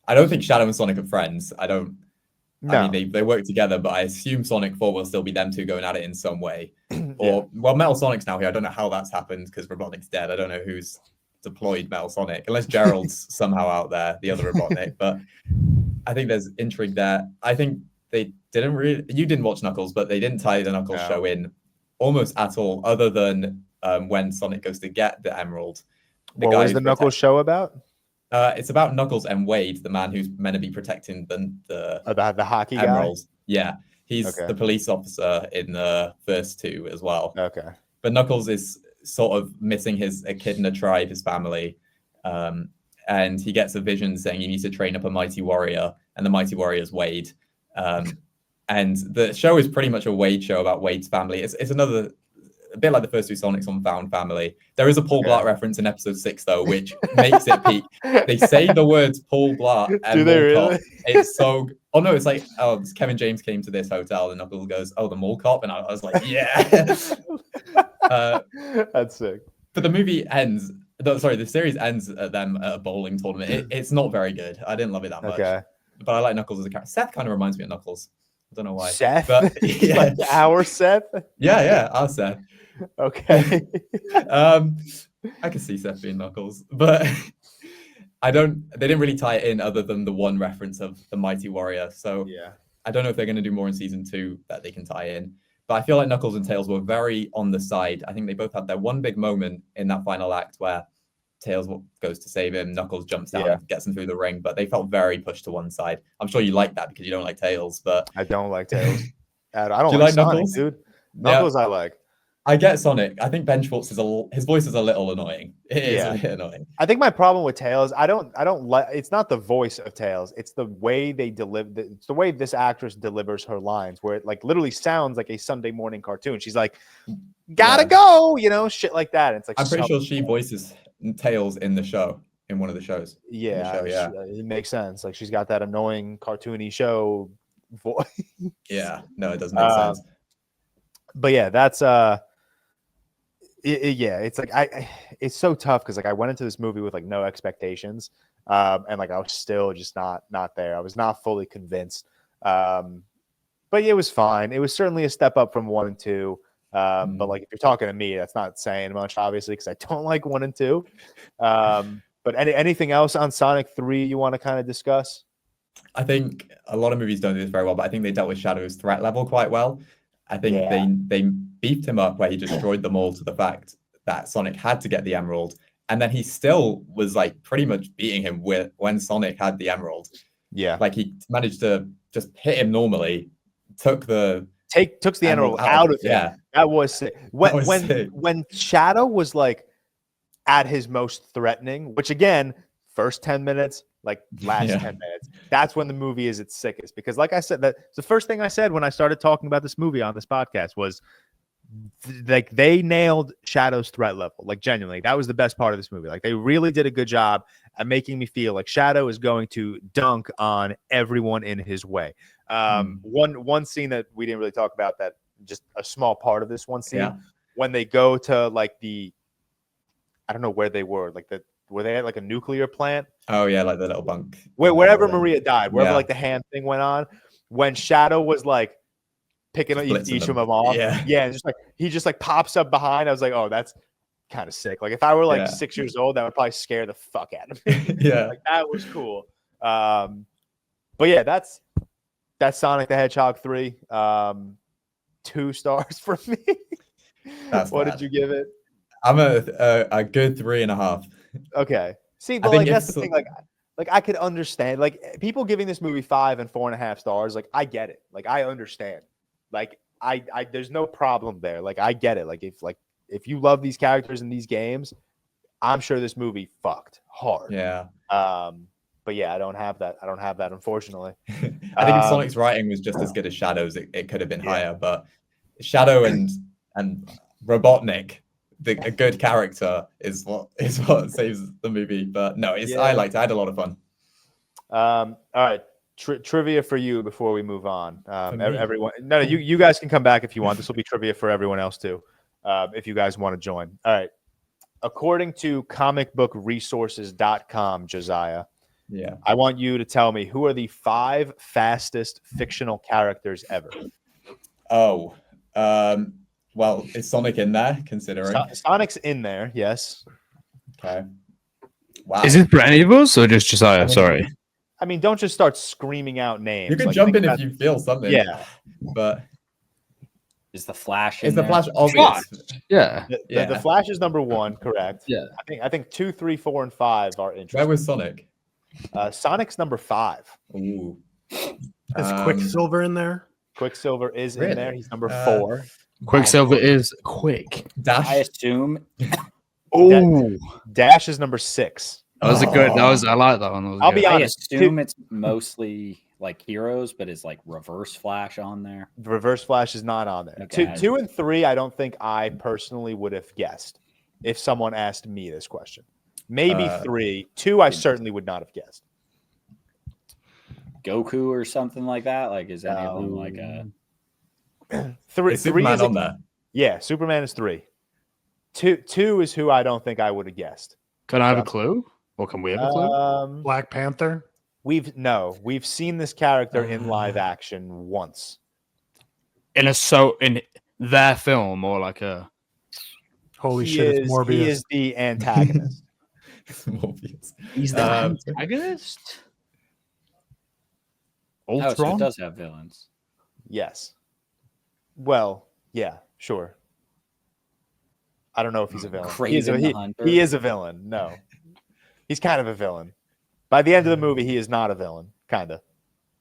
I don't think Shadow and Sonic are friends. I mean, they work together, but I assume Sonic 4 will still be them two going at it in some way. Or, well, Metal Sonic's now here. I don't know how that's happened because Robotnik's dead. I don't know who's deployed Metal Sonic, unless Gerald's somehow out there, the other Robotnik. But I think there's intrigue there. I think they didn't really... You didn't watch Knuckles, but they didn't tie the Knuckles show in almost at all, other than when Sonic goes to get the Emerald. What was the Knuckles show about? It's about Knuckles and Wade, the man who's meant to be protecting the hockey Emeralds. guy. Yeah, he's the police officer in the first two as well. Okay, but Knuckles is sort of missing a kid in a tribe, his family, and he gets a vision saying he needs to train up a mighty warrior, and the mighty warrior is Wade. And the show is pretty much a Wade show about Wade's family. It's another. A bit like the first two Sonics on Found Family. There is a Paul Blart reference in episode 6, though, which makes it peak. They say the words Paul Blart and Do they Mall really? Cop. It's so... Oh, no, it's like, Kevin James came to this hotel and Knuckles goes, the Mall Cop. And I was like, yeah. That's sick. But the movie ends... the series ends at them at a bowling tournament. It's not very good. I didn't love it that much. Okay. But I like Knuckles as a character. Seth kind of reminds me of Knuckles. I don't know why. Seth? But, yeah. Like our Seth? Yeah, our Seth. Okay. I can see Seth being Knuckles, but they didn't really tie it in other than the one reference of the Mighty Warrior. So yeah, I don't know if they're going to do more in season 2 that they can tie in. But I feel like Knuckles and Tails were very on the side. I think they both had their one big moment in that final act where Tails goes to save him, Knuckles jumps down and gets him through the ring, but they felt very pushed to one side. I'm sure you like that because you don't like Tails, but I don't like Tails. I don't do you like Sonic, Knuckles? dude. Knuckles I like. I get Sonic. I think Ben Schwartz his voice is a little annoying. It is a bit annoying. I think my problem with Tails, I don't like. It's not the voice of Tails. It's the way they deliver. It's the way this actress delivers her lines, where it like literally sounds like a Sunday morning cartoon. She's like, "Gotta go," shit like that. And it's like I'm pretty sure she voices Tails in the show, in one of the shows. Yeah, it makes sense. Like she's got that annoying cartoony show voice. Yeah, no, it doesn't make sense. But yeah, that's it's like it's so tough because like I went into this movie with like no expectations, and like I was still just not there. I was not fully convinced, but it was fine. It was certainly a step up from 1 and 2. But like if you're talking to me, that's not saying much, obviously, because I don't like 1 and 2. But anything else on Sonic 3 you want to kind of discuss? I think a lot of movies don't do this very well, but I think they dealt with Shadow's threat level quite well. I think they beefed him up where he destroyed them all to the fact that Sonic had to get the Emerald. And then he still was like pretty much beating him when Sonic had the Emerald. Yeah. Like he managed to just hit him normally, took the Emerald out of him. Yeah. That was sick. When Shadow was like at his most threatening, which again, first 10 minutes, like last 10 minutes, that's when the movie is its sickest. Because like I said, that's the first thing I said when I started talking about this movie on this podcast was like they nailed Shadow's threat level. Like genuinely, that was the best part of this movie. Like they really did a good job at making me feel like Shadow is going to dunk on everyone in his way. One scene that we didn't really talk about, that just a small part of this one scene, when they go to like I don't know where they were, like were they at like a nuclear plant? Oh yeah, like the little bunk. Wherever Maria died, wherever like the hand thing went on, when Shadow was like picking each of them off. And just like he just like pops up behind. I was like, oh, that's kind of sick. Like if I were like 6 years old, that would probably scare the fuck out of me. Like that was cool. But yeah, that's Sonic the Hedgehog 3. 2 stars for me. What did you give it? I'm a good 3.5. Okay. See, but like that's the thing. Like I could understand. Like people giving this movie 5 and 4.5 stars. Like I get it. Like I understand. Like I there's no problem there. Like I get it. Like if you love these characters in these games, I'm sure this movie fucked hard. Yeah. But yeah, I don't have that. Unfortunately. I think if Sonic's writing was just as good as Shadow's, it could have been higher. But Shadow and Robotnik, a good character, is what saves the movie. But no, I liked it. I had a lot of fun. All right. Trivia for you before we move on. Everyone, no, you guys can come back if you want. This will be trivia for everyone else too, if you guys want to join. All right. According to comicbookresources.com, Josiah, I want you to tell me who are the 5 fastest fictional characters ever. Oh, well, is Sonic in there? Considering Sonic's in there, yes. Okay. Wow. Is it for any of us or just Josiah? Sorry. I mean, don't just start screaming out names. You can jump in if you feel something. Yeah, but Is the Flash? Is the there? Flash obvious? Yeah. The Flash is number 1, correct? Yeah. I think 2, 3, 4, and 5 are interesting. Where was Sonic? Sonic's number 5. Ooh. Is Quicksilver in there? Quicksilver is Really? in there. He's number 4. Quicksilver is quick. Dash. I assume. Oh, Dash is number 6. that was a good. I like that one. That was I'll good. be I honest. assume it's mostly like heroes, but is like Reverse Flash on there? Reverse Flash is not on there. Okay. 2 and 3, I don't think I personally would have guessed if someone asked me this question. Maybe 3. 2, I certainly would not have guessed. Goku or something like that? Like, is any of them like a 3 Is Superman is on there? Yeah, Superman is 3. 2 is who I don't think I would have guessed. Can I have a clue? Or can we have a clue? Black Panther. We've seen this character in live action once. In their film or like a. Holy shit, it's Morbius. He is the antagonist. Morbius. He's the antagonist. Oh, so it Ultron. does have villains. Yes. Well, yeah, sure. I don't know if he's a villain. Kraven the Hunter. He is a villain. No. He's kind of a villain. By the end of the movie, he is not a villain. Kind of.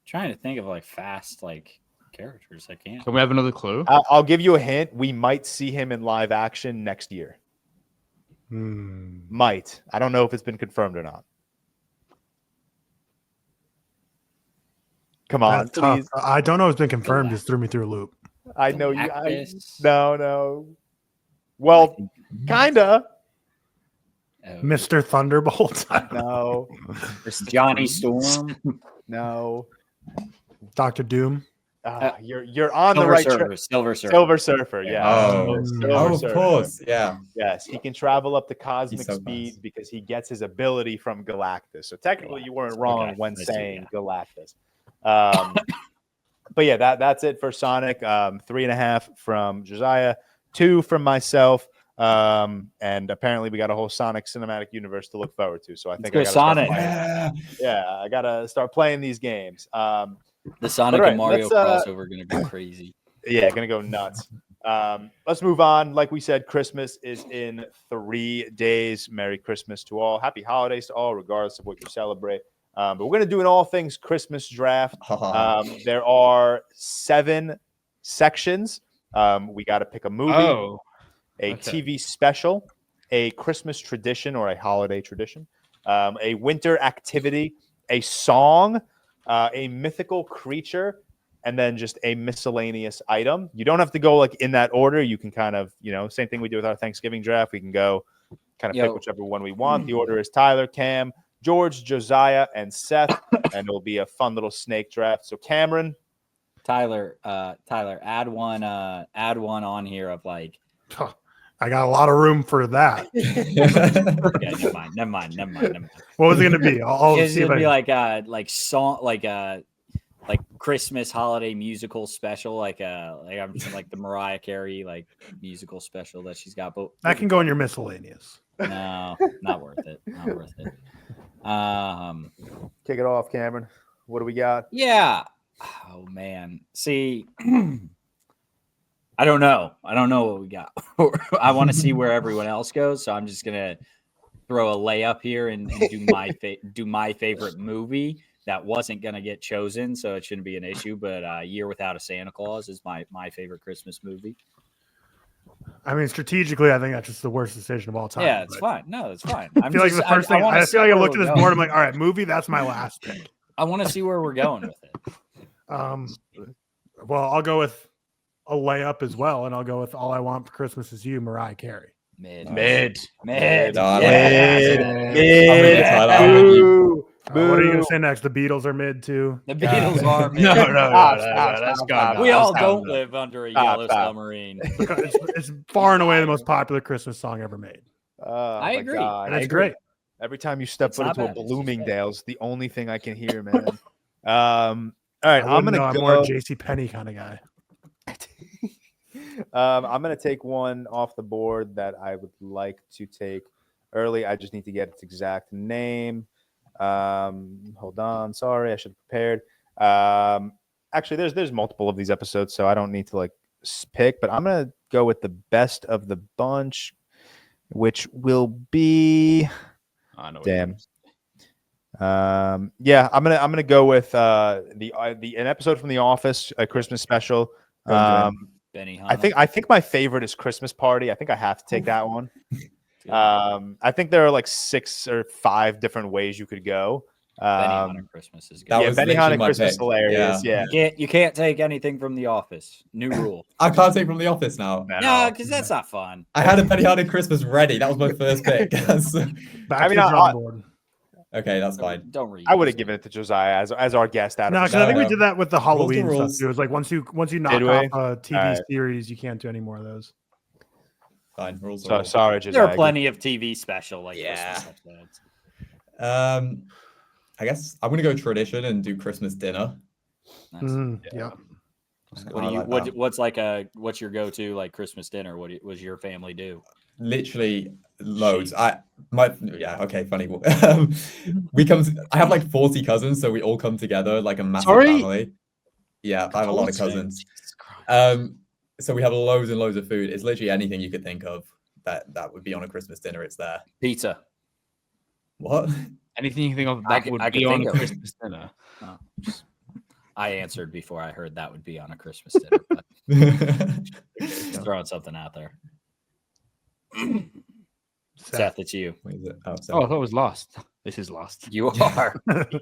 Trying to think of like fast like characters. I can't. Can we have another clue? I'll give you a hint. We might see him in live action next year. Might. I don't know if it's been confirmed or not. Come on, That's tough. please. I don't know if it's been confirmed. Just threw me through a loop. I know you. Galactus? No. Well, kinda. Oh, Mr. Thunderbolt. No. there's Johnny Storm. No. Dr. Doom. You're on the right track. Silver Surfer. Silver Surfer, yeah. Silver of Surfer. course. Yeah. Yes, he can travel up to cosmic He's so speed fast. because he gets his ability from Galactus. So technically, you weren't wrong Okay, when I see, saying Galactus. But yeah, that's it for Sonic. 3.5 from Josiah, 2 from myself. And apparently, we got a whole Sonic cinematic universe to look forward to. So I think I go gotta Sonic. I gotta start playing these games. The Sonic All right, and Mario let's, crossover gonna go crazy. Yeah, gonna go nuts. Let's move on. Like we said, Christmas is in 3 days. Merry Christmas to all. Happy holidays to all, regardless of what you celebrate. But we're gonna do an all things Christmas draft. There are 7 sections. We got to pick a movie, TV special, a Christmas tradition or a holiday tradition, a winter activity, a song, a mythical creature, and then just a miscellaneous item. You don't have to go like in that order. You can kind of, same thing we do with our Thanksgiving draft. We can go kind of pick whichever one we want. The order is Tyler, Cam, George, Josiah, and Seth, and it'll be a fun little snake draft. So Cameron, Tyler, add one on here of like. I got a lot of room for that. Okay, never mind. What was it going to be? I'll It's see if gonna I be like song, like Christmas holiday musical special, like I'm just like the Mariah Carey like musical special that she's got. But that can go in your miscellaneous. no, not worth it. Not worth it. kick it off, Cameron. What do we got? Yeah. Oh man. See, I don't know what we got. I want to see where everyone else goes, so I'm just gonna throw a layup here and do my favorite movie that wasn't gonna get chosen, so it shouldn't be an issue. But Year Without a Santa Claus is my favorite Christmas movie. I mean, strategically, I think that's just the worst decision of all time. Yeah, it's but fine. No, it's fine. I feel like the first thing I feel like I looked at this board. I'm like, all right, movie. That's my last pick. I want to see where we're going with it. Well, I'll go with a layup as well, and I'll go with All I Want for Christmas Is You, Mariah Carey. Mid. No, I Mid. like What are you gonna say next? The Beatles are mid too. The Beatles are mid. No, that's gone. We all don't live under a yellow submarine. It's far and away the most popular Christmas song ever made. I agree. And it's great. Every time you step It's foot not into a bad. It's just Bloomingdale's, the only thing I can hear, man. All right, I'm gonna I'm go. more a JC Penney kind of guy. I'm gonna take one off the board that I would like to take early. I just need to get its exact name. Hold on. Sorry, I should have prepared. Actually, there's multiple of these episodes, so I don't need to like pick. But I'm gonna go with the best of the bunch, which will be. I know. Damn. Yeah, I'm gonna go with an episode from The Office, a Christmas special. Benny I think my favorite is Christmas Party. I think I have to take that one. I think there are like 6 or 5 different ways you could go. Benihana Christmas is good. That Yeah, was Benihana literally my Christmas pick. hilarious. Yeah. You can't take anything from The Office. New rule. I can't take from The Office now. No, because that's not fun. I had a Benihana Christmas ready. That was my first pick. Back to the drawing board. Okay, that's fine. Don't read. I would have given it to Josiah as our guest. Out No, of because I think we No. did that with the Halloween stuff rules. too. It was like once you knock Did we? off a TV Alright. series, you can't do any more of those. Fine. Rules are So rules. sorry, Josiah. There are plenty of TV special like Yeah. Christmas episodes. I guess I'm gonna go tradition and do Christmas dinner. Nice. Yeah. What's your go-to like Christmas dinner? What does your family do? Literally loads. Funny. I have like 40 cousins, so we all come together like a massive Sorry? family. Yeah, I have a lot of cousins. So we have loads and loads of food. It's literally anything you could think of that would be on a Christmas dinner. It's there. Pizza. What? Anything you think of I that could- would I could be on think a of it. Christmas dinner? Oh, I answered before I heard that would be on a Christmas dinner. But just throwing something out there. Seth, it's you. What is it? Oh, Oh, I sorry. thought it was lost. This is lost. You are.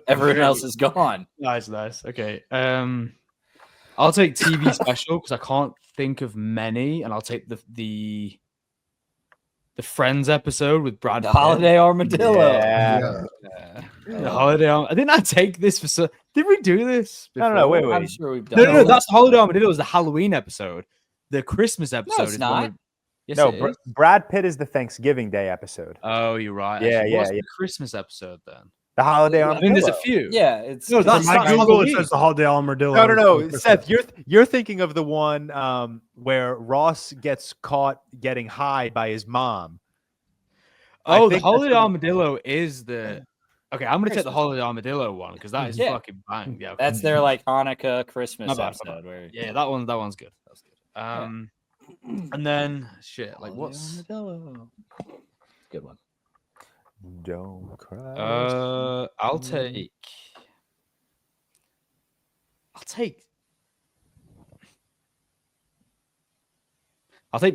Everyone else is gone. Nice. Okay. I'll take TV special because I can't think of many, and I'll take the Friends episode with Brad. The Pitt. Holiday Armadillo. Yeah. The Holiday Armadillo. Didn't I take this for so? Did we do this? No, no, before? wait. I'm sure we've done No. That's Holiday Armadillo. Was the Halloween episode. The Christmas episode it's is not. one of. Yes, No, it is. Brad Pitt is the Thanksgiving Day episode. Oh, you're right. Yeah, Actually, what's yeah. the Christmas episode then? The Holiday I I Armadillo. mean, there's a few. Yeah, it's No, On that's my not Google, Halloween. it says the Holiday Armadillo. No. Seth, you're thinking of the one where Ross gets caught getting high by his mom. I Oh, the think that's Holiday the- Armadillo is the. Okay, I'm gonna take the Christmas. Holiday Armadillo one because that is Yeah. fucking bang. Yeah, that's their like Hanukkah Christmas My bad, my episode. Where yeah, that one's good. That's good. And then shit, like what's Armadillo. Good one. Don't cry. I'll take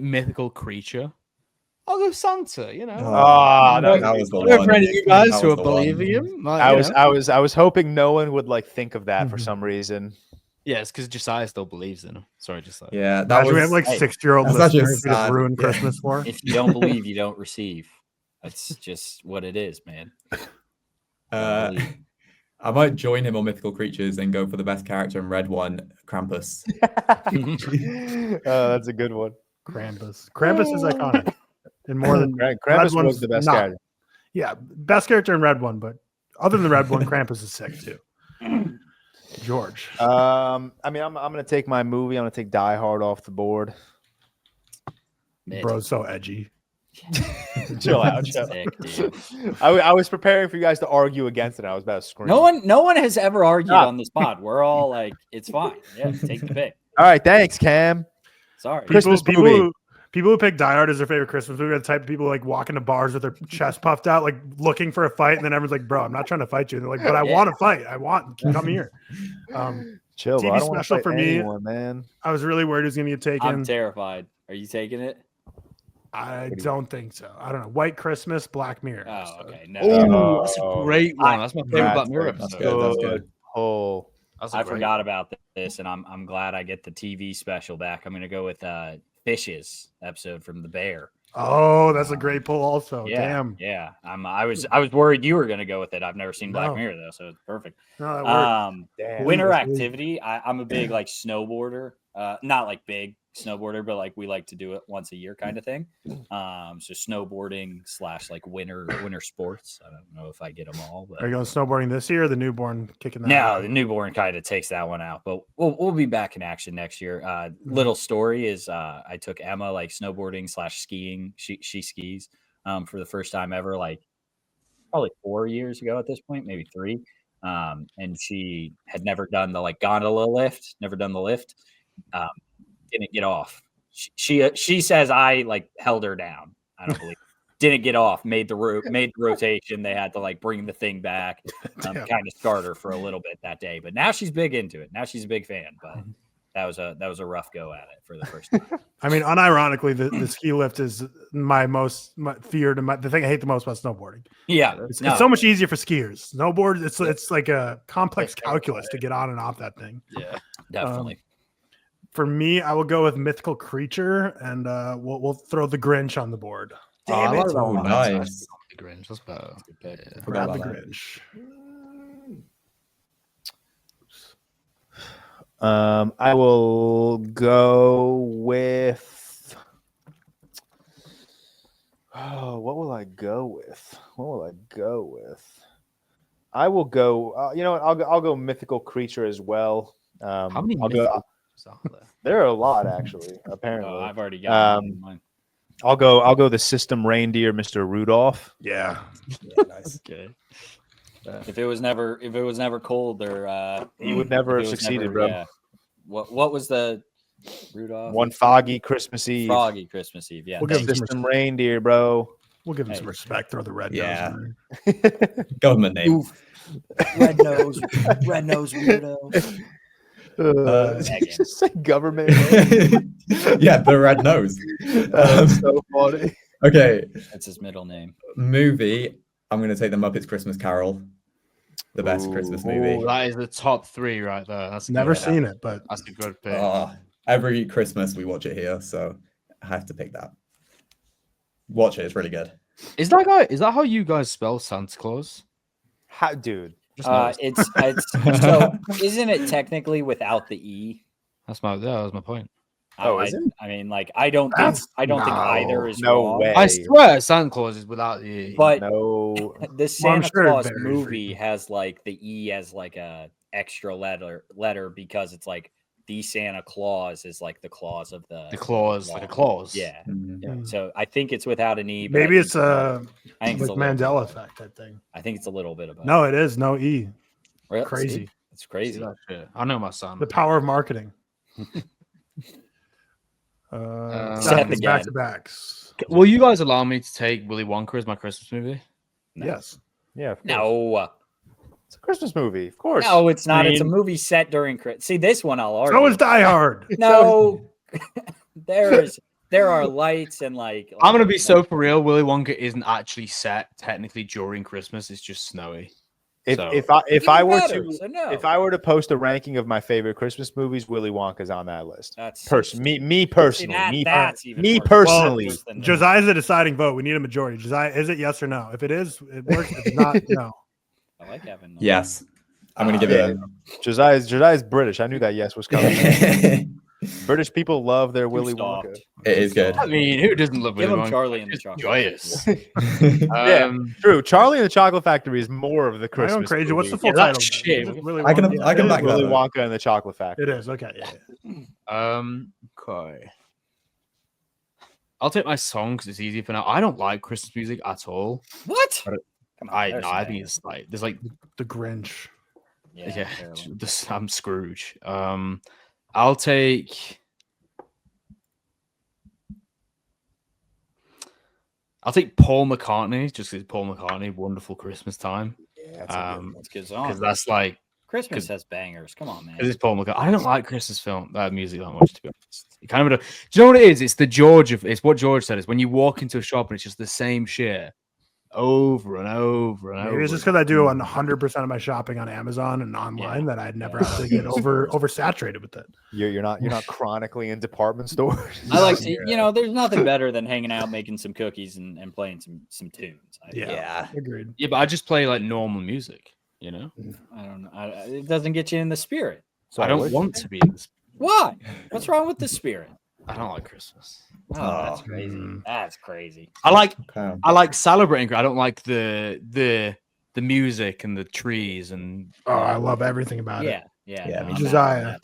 mythical creature. I'll go Santa, you know. Oh, no, that that was was the I know one. for any of you guys That who was are the one. believing him. Like, I you was know. I was hoping no one would like think of that for Mhm. some reason. Yeah, it's because Josiah still believes in him. Sorry, Josiah. Yeah, that Imagine was we have like hey, 6-year-old that's actually listeners who just sad. ruined Yeah. Christmas for. If you don't believe, you don't receive. That's just what it is, man. I might join him on Mythical Creatures and go for the best character in Red One, Krampus. Oh, that's a good one. Krampus. Krampus is iconic. And more than Krampus Red was the best not- character. Yeah, best character in Red One, but other than the Red One, Krampus is sick too. George. I mean, I'm gonna take my movie. I'm gonna take Die Hard off the board. Mid. Bro's so edgy. Chill out. Chill. Sick, dude. I was preparing for you guys to argue against it. I was about to scream. No one has ever argued Stop. on this pod. We're all like, it's fine. Yeah, take the pick. All right, thanks, Cam. Sorry. Christmas movie. People who pick Die Hard as their favorite Christmas movie are the type of people like walk into bars with their chest puffed out, like looking for a fight, and then everyone's like, "Bro, I'm not trying to fight you." And they're like, "But I Yeah. want to fight. Come here." Chill. TV I don't wanna special fight for me. anyone, man. I was really worried he was going to get I'm taken. terrified. Are you taking it? I don't think so. I don't know. White Christmas, Black Mirror. Oh, episode. okay. No. Oh, that's a great one. That's my favorite Black Mirror That's episode. good. That's good. Oh, I forgot about this, and I'm glad I get the TV special back. I'm gonna go with Fishes episode from The Bear. Oh, that's a great pull. Also, Yeah, damn. yeah. I was worried you were gonna go with it. I've never seen Black Mirror though, so it's perfect. No, that worked. damn. Winter activity. I'm a big like snowboarder. Not like big snowboarder, but like we like to do it once a year kind of thing. So snowboarding / like winter sports. I don't know if I get them all, but Are you going snowboarding this year? Or the newborn kicking that? no, out? the newborn kind of takes that one out, but we'll be back in action next year. Little story is I took Emma like snowboarding / skiing. She skis for the first time ever, like probably 4 years ago at this point, maybe 3. And she had never done the like gondola lift, never done the lift. Didn't get off. She says I like held her down. I don't believe. Didn't get off. Made the rotation. They had to like bring the thing back. Kind of scarred her for a little bit that day, but now she's big into it. Now she's a big fan. But that was a rough go at it for the first time. I mean, unironically, the ski lift is my feared and the thing I hate the most about snowboarding. Yeah, It's so much easier for skiers. Snowboard, it's like a complex calculus to get on and off that thing. Yeah, definitely. For me, I will go with mythical creature, and we'll throw the Grinch on the board. Damn it! Oh, nice. The Grinch. That's better. Forgot Grab the about that. Grinch. I will go with. Oh, what will I go with? I will go. You know what? I'll go mythical creature as well. How many I'll go, are there? there are a lot actually. Apparently, I've already got mine. I'll go the system reindeer, Mr. Rudolph. Yeah. Nice. Okay. If it was never cold, or He would never have succeeded, bro. Yeah. What was the Rudolph? One foggy Christmas Eve. Froggy Christmas Eve. Yeah. We'll give him System reindeer, bro. We'll give him some respect. Throw the red Yeah. nose. Government name. Red nose weirdo. Just say government. Yeah, the red nose. That's so funny. Okay, That's his middle name. movie. I'm going to take the Muppets Christmas Carol. The best Christmas movie. Oh, that is the top 3 right there. That's Never good. seen it, but That's a good pick. Every Christmas we watch it here, so I have to pick that. Watch it; it's really good. Is that how you guys spell Santa Claus? How, dude? Just noticed. It's so isn't it technically without the E? That was my point. Oh, is it? I mean, like I don't think either is no wrong. way. I swear Santa Claus is without the E. But No. the Santa sure it Claus varies. movie has like the E as like a extra letter because it's like the Santa Claus is like the clause of the clause, like a clause. Yeah. Mhm. So I think it's without an E. But maybe I it's think, a I think it's like a little Mandela bit- effect type thing. I think it's a little bit of both. No, it is no E. Really? Crazy. See? It's crazy. See that shit? I know my son. The power of marketing. Seth again. Back to backs. Will you guys allow me to take Willy Wonka as my Christmas movie? Yes. Yeah. Of course. No, It's a Christmas movie. Of course. no, it's not. It's a mean- movie set during Christmas. See, this one I'll argue. So is Die Hard. No, there are lights and like. I'm gonna be so for real. Willy Wonka isn't actually set technically during Christmas. It's just snowy. So- If I were better, to so no. if I were to post a ranking of my favorite Christmas movies, Willy Wonka's on that list. That's Me personally, that's even me worse. personally. Worse than Josiah's the deciding vote. We need a majority. Josiah, is it yes or no? If it is, it works. If it's not, no. I like having. Yes, I'm going to give it Josiah's British. I knew that yes was coming. a. British people love their Willy stopped. Wonka. It is good. I mean, who doesn't love Give Willy him Wonka? Charlie and the It's Chocolate joyous. Yeah, true. Charlie and the Chocolate Factory is more of the I'm Christmas. crazy. What's the movie. full Yeah, title? that's shit. Is it Willy I can- Wonka? I can It back is. that Willy up. Wonka and the Chocolate Factory. It is. Okay. Yeah. Okay. I'll take my song because it's easy for now. I don't like Christmas music at all. What? But Come on, I there's think some- it's like there's like The Grinch. Yeah. I'm Scrooge. I'll take Paul McCartney just because Paul McCartney, Wonderful Christmas Time. Yeah, That's good song. Because that's like Christmas has bangers. Come on, man. because it's Paul McCartney. I don't like Christmas music that much to be honest. It kind of. Do you know what it is? It's it's what George said. Is when you walk into a shop and it's just the same shit over and over and over. Maybe it's just because I do 100% of my shopping on Amazon and online that I'd never have to get oversaturated with it. You're not chronically in department stores. I like to, there's nothing better than hanging out, making some cookies and playing some tunes. Agreed. Yeah, but I just play like normal music. I don't know. It doesn't get you in the spirit. So I don't want to be in the spirit. Why? What's wrong with the spirit? I don't like Christmas. Oh, that's crazy. That's crazy. I like celebrating. I don't like the music and the trees and. Oh, I love everything about it. Yeah. No, Josiah.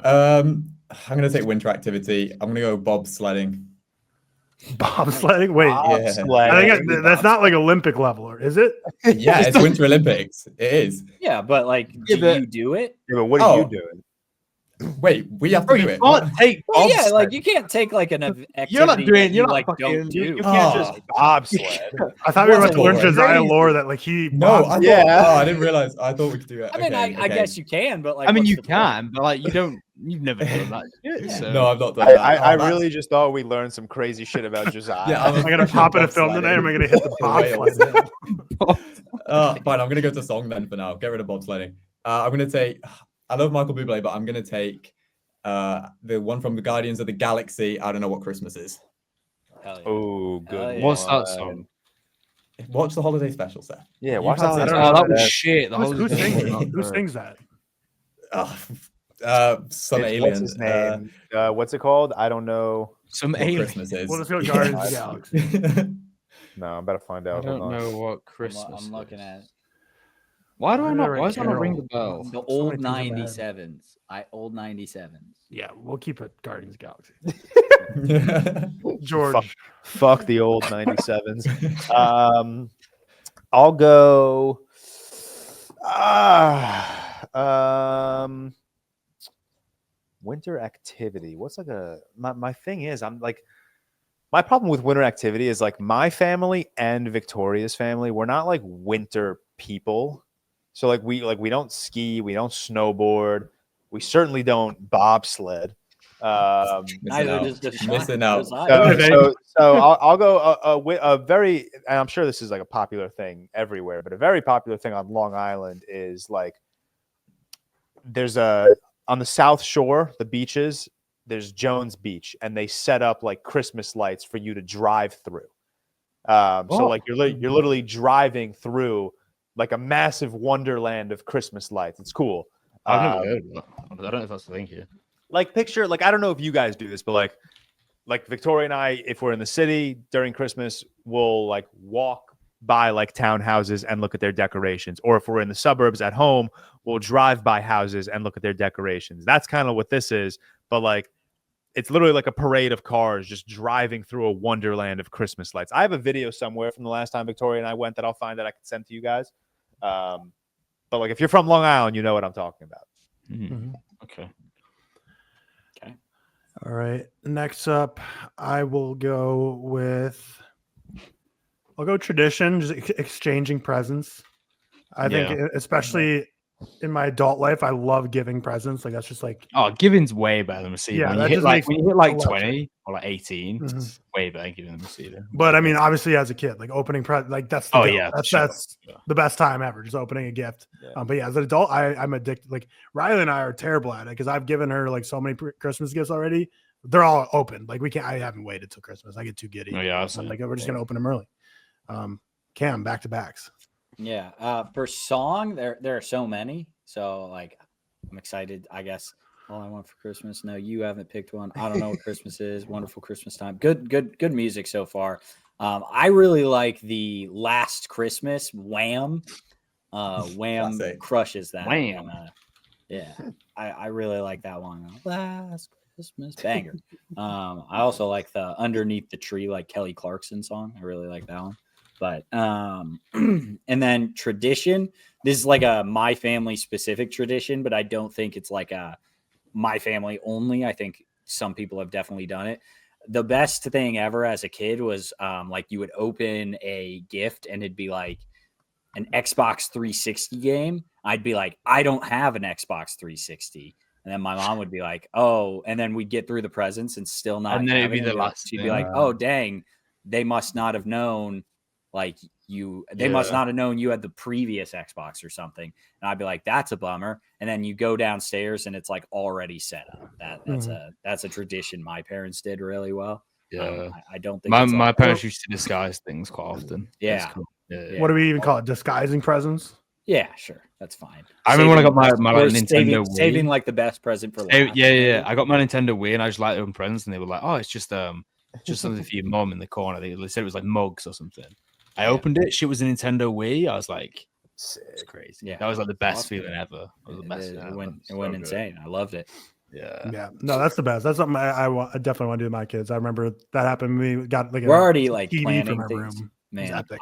I'm gonna take winter activity. I'm gonna go bobsledding. Bobsledding? Wait, I think that's not like Olympic level, or is it? Yeah, it's Winter Olympics. It is. Yeah, but like, you do it? Yeah, but what are you doing? Wait, we have to do it. You can't take like an activity you're not doing. You're like not don't do. You can't just bobsled. I thought we were about to learn Josiah lore that like he. I didn't realize. I thought we could do it. I mean, I guess you can, but like, I mean, you can, but like, you don't. You've never done that. So. No, I've not done that. I really just thought we learned some crazy shit about Josiah. Am I gonna pop in a film today? Or am I gonna hit the bobsled? Fine, I'm gonna go to song then for now. Get rid of bobsledding. I'm gonna take. I love Michael Bublé, but I'm gonna take the one from the Guardians of the Galaxy. I don't know what Christmas is. Oh, good. What's that song? Watch the holiday special, Seth. Yeah, watch that. That was shit. Who sings that? Some alien. What's his name? What's it called? I don't know. Some alien. Christmas is. Well, let's go Guardians of the Galaxy. No, I'm about to find out. I don't know what Christmas. I'm looking at it. Why do I not? Why does that not ring the bell? The old 97s. Old 97s. Yeah, we'll keep it Guardians of the Galaxy. George. Fuck the old 97s. I'll go. Winter activity. What's like my thing is I'm like my problem with winter activity is like my family and Victoria's family, we're not like winter people. So like we don't ski, we don't snowboard, we certainly don't bobsled. Neither does the missing out. So I'll go a very, and I'm sure this is like a popular thing everywhere, but a very popular thing on Long Island is like there's on the South Shore, the beaches, there's Jones Beach, and they set up like Christmas lights for you to drive through. So like you're literally driving through like a massive wonderland of Christmas lights. It's cool. I've never heard of that. I don't know if that's the thing here. Like picture, like I don't know if you guys do this, but like Victoria and I, if we're in the city during Christmas, we'll like walk by like townhouses and look at their decorations. Or if we're in the suburbs at home, we'll drive by houses and look at their decorations. That's kind of what this is, but like it's literally like a parade of cars just driving through a wonderland of Christmas lights. I have a video somewhere from the last time Victoria and I went that I'll find that I can send to you guys. But like if you're from Long Island, you know what I'm talking about. Mm-hmm. Okay. All right. Next up, I'll go tradition, just exchanging presents. I think especially in my adult life, I love giving presents. Like that's just like giving's way better than receiving. Yeah, when you hit like 20 or like 18, it's way better than giving than receiving. But I mean, obviously as a kid, like opening like that's that's the best time ever, just opening a gift. Yeah. But yeah, as an adult, I'm addicted. Like Riley and I are terrible at it because I've given her like so many Christmas gifts already. They're all open. Like I haven't waited till Christmas. I get too giddy. Oh yeah, I'm like we're just gonna open them early. Cam, back to backs. Yeah. For song, there are so many. So like I'm excited, I guess. All I Want for Christmas. No, you haven't picked one. I don't know what Christmas is. Wonderful Christmas Time. Good music so far. I really like the Last Christmas. Wham. Wham crushes that. Wham. Yeah. I really like that one. Last Christmas banger. I also like the Underneath the Tree, like Kelly Clarkson song. I really like that one. But and then tradition. This is like a my family specific tradition, but I don't think it's like a my family only. I think some people have definitely done it. The best thing ever as a kid was like you would open a gift and it'd be like an Xbox 360 game. I'd be like, I don't have an Xbox 360. And then my mom would be like, "Oh," and then we'd get through the presents and still not. And then it'd be having the it. last She'd be thing. like, "Oh, dang, they must not have known." Like they must not have known you had the previous Xbox or something. And I'd be like, that's a bummer. And then you go downstairs and it's like already set up. That's a tradition my parents did really well. Yeah, I don't think my parents used to disguise things quite often. Yeah. Cool. Yeah. What do we even call it? Disguising presents? Yeah, sure, that's fine. I remember when I got my like, Nintendo Wii. Saving like the best present for last. Yeah. I got my Nintendo Wii and I just like open presents and they were like, "Oh, it's just something for your mum in the corner." They said it was like mugs or something. I opened it. Shit was a Nintendo Wii. I was like, it's crazy. Yeah, that was like the best feeling ever. It was the best. It went insane. I loved it. Yeah. No, that's the best. That's something I definitely want to do with my kids. I remember that happened when we got like we're already like TV planning for my things. room. Man, epic.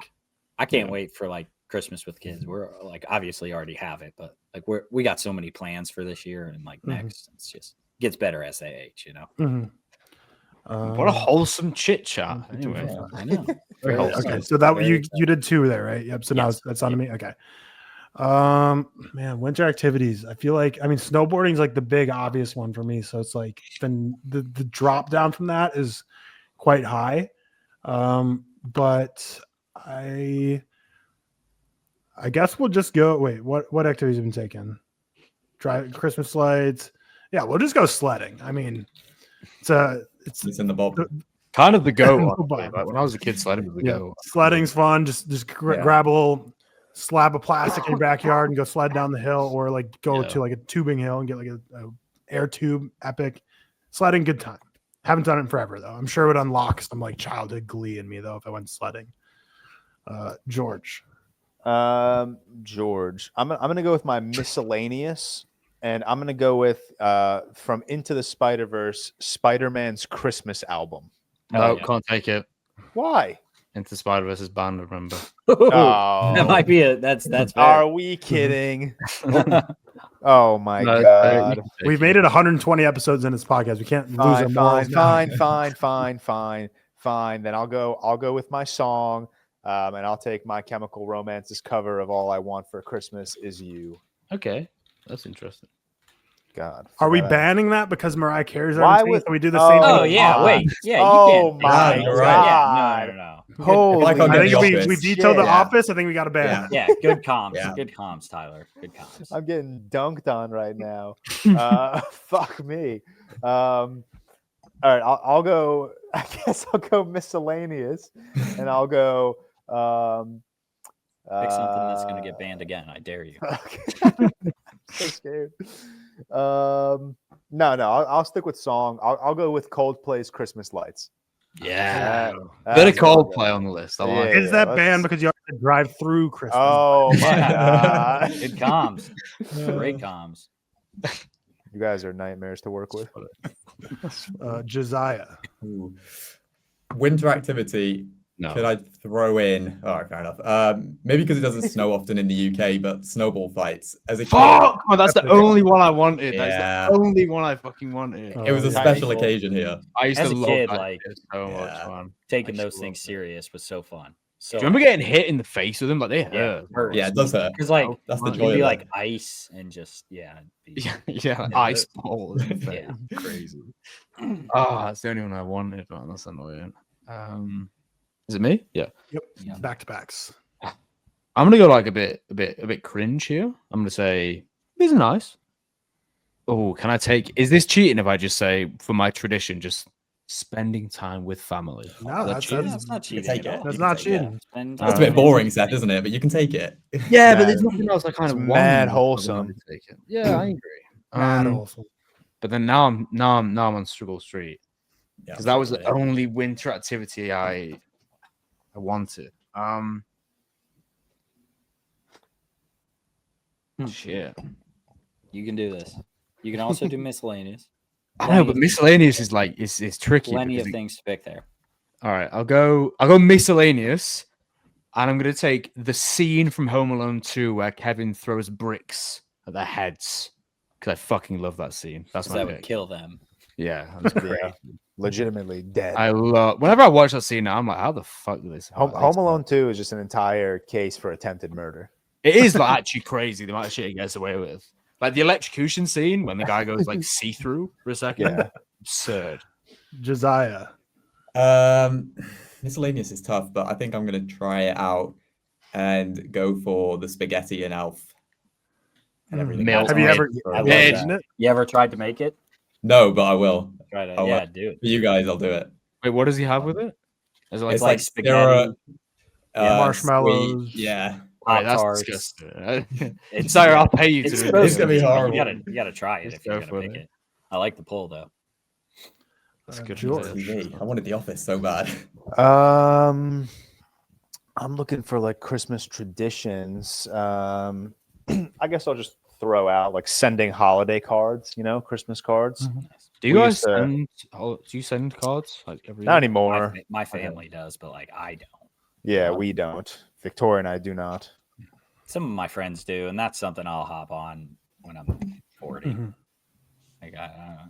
I can't wait for like Christmas with kids. We're like obviously already have it, but like we got so many plans for this year and like next. It's just gets better as they age, you know. Mm-hmm. What a wholesome chit chat. Anyway, I know. Okay, so that you did 2 there, right? Yep. So now that's on to me. Okay. Man, winter activities. I feel like snowboarding is like the big obvious one for me. So it's like then the drop down from that is quite high. But I guess we'll just go. Wait, what activities have been taken? Drive Christmas lights. Yeah, we'll just go sledding. I mean, it's in the bob. kind of the go. Like when I was a kid, sledding was the go. Sledding's fun. Just grab a little slab of plastic in your backyard and go sled down the hill, or like go to like a tubing hill and get like a air tube. Epic sledding, good time. Haven't done it in forever though. I'm sure it would unlock some like childhood glee in me though if I went sledding. George. I'm gonna go with my miscellaneous, and I'm gonna go with from Into the Spider-Verse, Spider-Man's Christmas album. No, can't take it. Why? Into Spider-Verse is banned, remember? Oh, that might be that's fair. Are we kidding? Oh my God. We've made it 120 episodes in this podcast. We can't lose our morals. Fine. Then I'll go with my song, and I'll take My Chemical Romance's cover of All I Want for Christmas Is You. Okay, that's interesting. God. Are we banning that because Mariah Carey's Why on would we do the same thing? Oh yeah, wait. Yeah, you Oh can't. my you're God. Yeah, no. Holy If I can't I get think the we office. vetoed the shit. office. I think we got to ban. Yeah, good comms. Yeah. Good comms, Tyler. Good comms. I'm getting dunked on right now. Fuck me. All right, I'll go. I guess I'll go miscellaneous, and I'll go. Pick something that's going to get banned again. I dare you. So scared. No. I'll stick with song. I'll go with Coldplay's Christmas Lights. Yeah, That- bit of that's what I'll go. Coldplay on the list. I like Yeah. Is that let's- banned because you have to drive through Christmas? Oh my Yeah. God. Good comms. Great comms. You guys are nightmares to work with. Josiah. Ooh. Winter activity. No. Could I throw in? All right, fair enough. Maybe because it doesn't snow often in the UK, but snowball fights. As a kid, Fuck! Oh, that's the only one I wanted. Yeah. That's the only one I fucking wanted. it was a Yeah. special occasion here. I used As to a love kid, that like, shit so much, Yeah. man. Taking I those used to things love serious was so fun. So Do you remember getting hit in the face with them? Like they hurt. hurts. Yeah, it does hurt. Because like That's the it'd joy be of like it. ice and just it'd be- Yeah, Yeah, ice balls. Yeah. Crazy. Oh, that's the only one I wanted, man. That's annoying. Is it me? Yeah. Yep. Back to backs. I'm gonna go like a bit cringe here. I'm gonna say these are nice. Oh, can I take? Is this cheating if I just say for my tradition, just spending time with family? No, that's Yeah, that's, that's not cheating. take at it. all. that's You not can take it. cheating. Spend That's a time bit with boring, family. Seth, isn't it? But you can take it. Yeah, but there's nothing else I kind of It's want. mad I wholesome. wanted to take it. Yeah, I agree. Mad awful. But then now I'm on Struggle Street Yeah, because that was the absolutely. only winter activity I wanted. Shit. You can do this. You can also do miscellaneous. I know, but miscellaneous is like is tricky. Plenty because of things to pick there. All right, I'll go miscellaneous, and I'm gonna take the scene from Home Alone 2 where Kevin throws bricks at their heads because I fucking love that scene. That's 'Cause my that would pick. kill them. Yeah, that's great. Yeah. Legitimately dead. I love whenever I watch that scene now, I'm like, how the fuck did this? Home Alone 2 is just an entire case for attempted murder. It is like actually crazy the amount of shit he gets away with. Like the electrocution scene when the guy goes like see-through for a second. Yeah. Absurd. Josiah. Miscellaneous is tough, but I think I'm gonna try it out and go for the spaghetti and Elf. And everything Meal else. Have you ever I love eaten that. it? You ever tried to make it? No, but I will. Try to, Oh, yeah, what? dude. For you guys, I'll do it. Wait, what does he have with it? Is it It's like like spaghetti, marshmallows. Sweet. Yeah. Right, that's Pop-Tarts. disgusting. It's- Sorry, I'll pay you to It's do supposed It's gonna be to horrible. You gotta try it Let's if you're go gonna for make it. it. I like the pull though. That's good. George. TV. I wanted The Office so bad. I'm looking for like Christmas traditions. I guess I'll just throw out like sending holiday cards, Christmas cards. Do you We guys used to- do you send cards like every Not year? anymore. My family does, but like I don't. Yeah, we don't. Victoria and I do not. Some of my friends do, and that's something I'll hop on when I'm 40. Mhm. Like,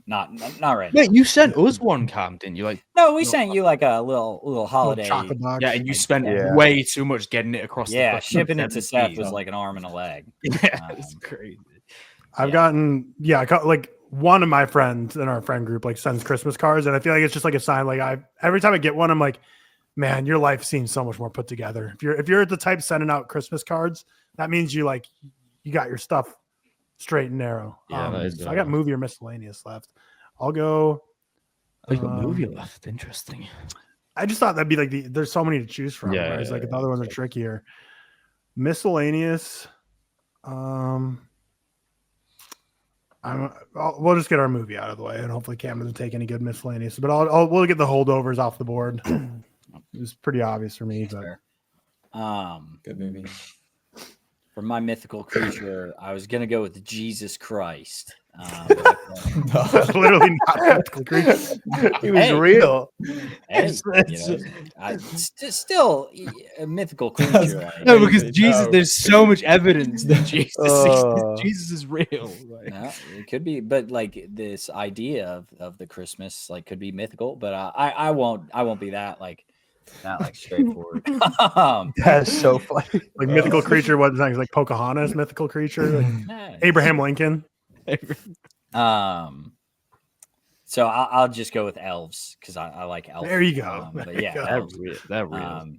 not right Wait, you sent us one, Cam, didn't you? Like, now. No, we sent you like a little Little holiday. chocolate box. yeah, and you Like, spent yeah. way too much getting it across. Yeah, the shipping it to Seth 17. was like an arm and a leg. Yeah, it's crazy. I've Yeah. gotten, I got like one of my friends in our friend group like sends Christmas cards, and I feel like it's just like a sign. Like every time I get one, I'm like, man, your life seems so much more put together. If you're the type sending out Christmas cards, that means you got your stuff straight and narrow. Yeah, that is so I got movie or miscellaneous left. I'll go. Oh, you got movie left. Interesting. I just thought that'd be like there's so many to choose from. Yeah, Whereas yeah, like the other ones are trickier. Miscellaneous. We'll just get our movie out of the way, and hopefully Cam doesn't take any good miscellaneous. But we'll get the holdovers off the board. It was pretty obvious for me, but Good movie. For my mythical creature, I was gonna go with Jesus Christ. that's literally not a mythical creature. He was Hey. real. Hey, still a mythical creature. like, No, because Crazy, Jesus, no. there's so much evidence that Jesus, Uh. Jesus is real. Like, yeah, it could be, but like this idea of the Christmas like could be mythical, but I won't be that like straightforward. That's so funny. Like mythical creature, what things like Pocahontas, mythical creature, like Nice. Abraham Lincoln. So I'll just go with elves because I like elf. There you go. But There you yeah, go. elves. they're real.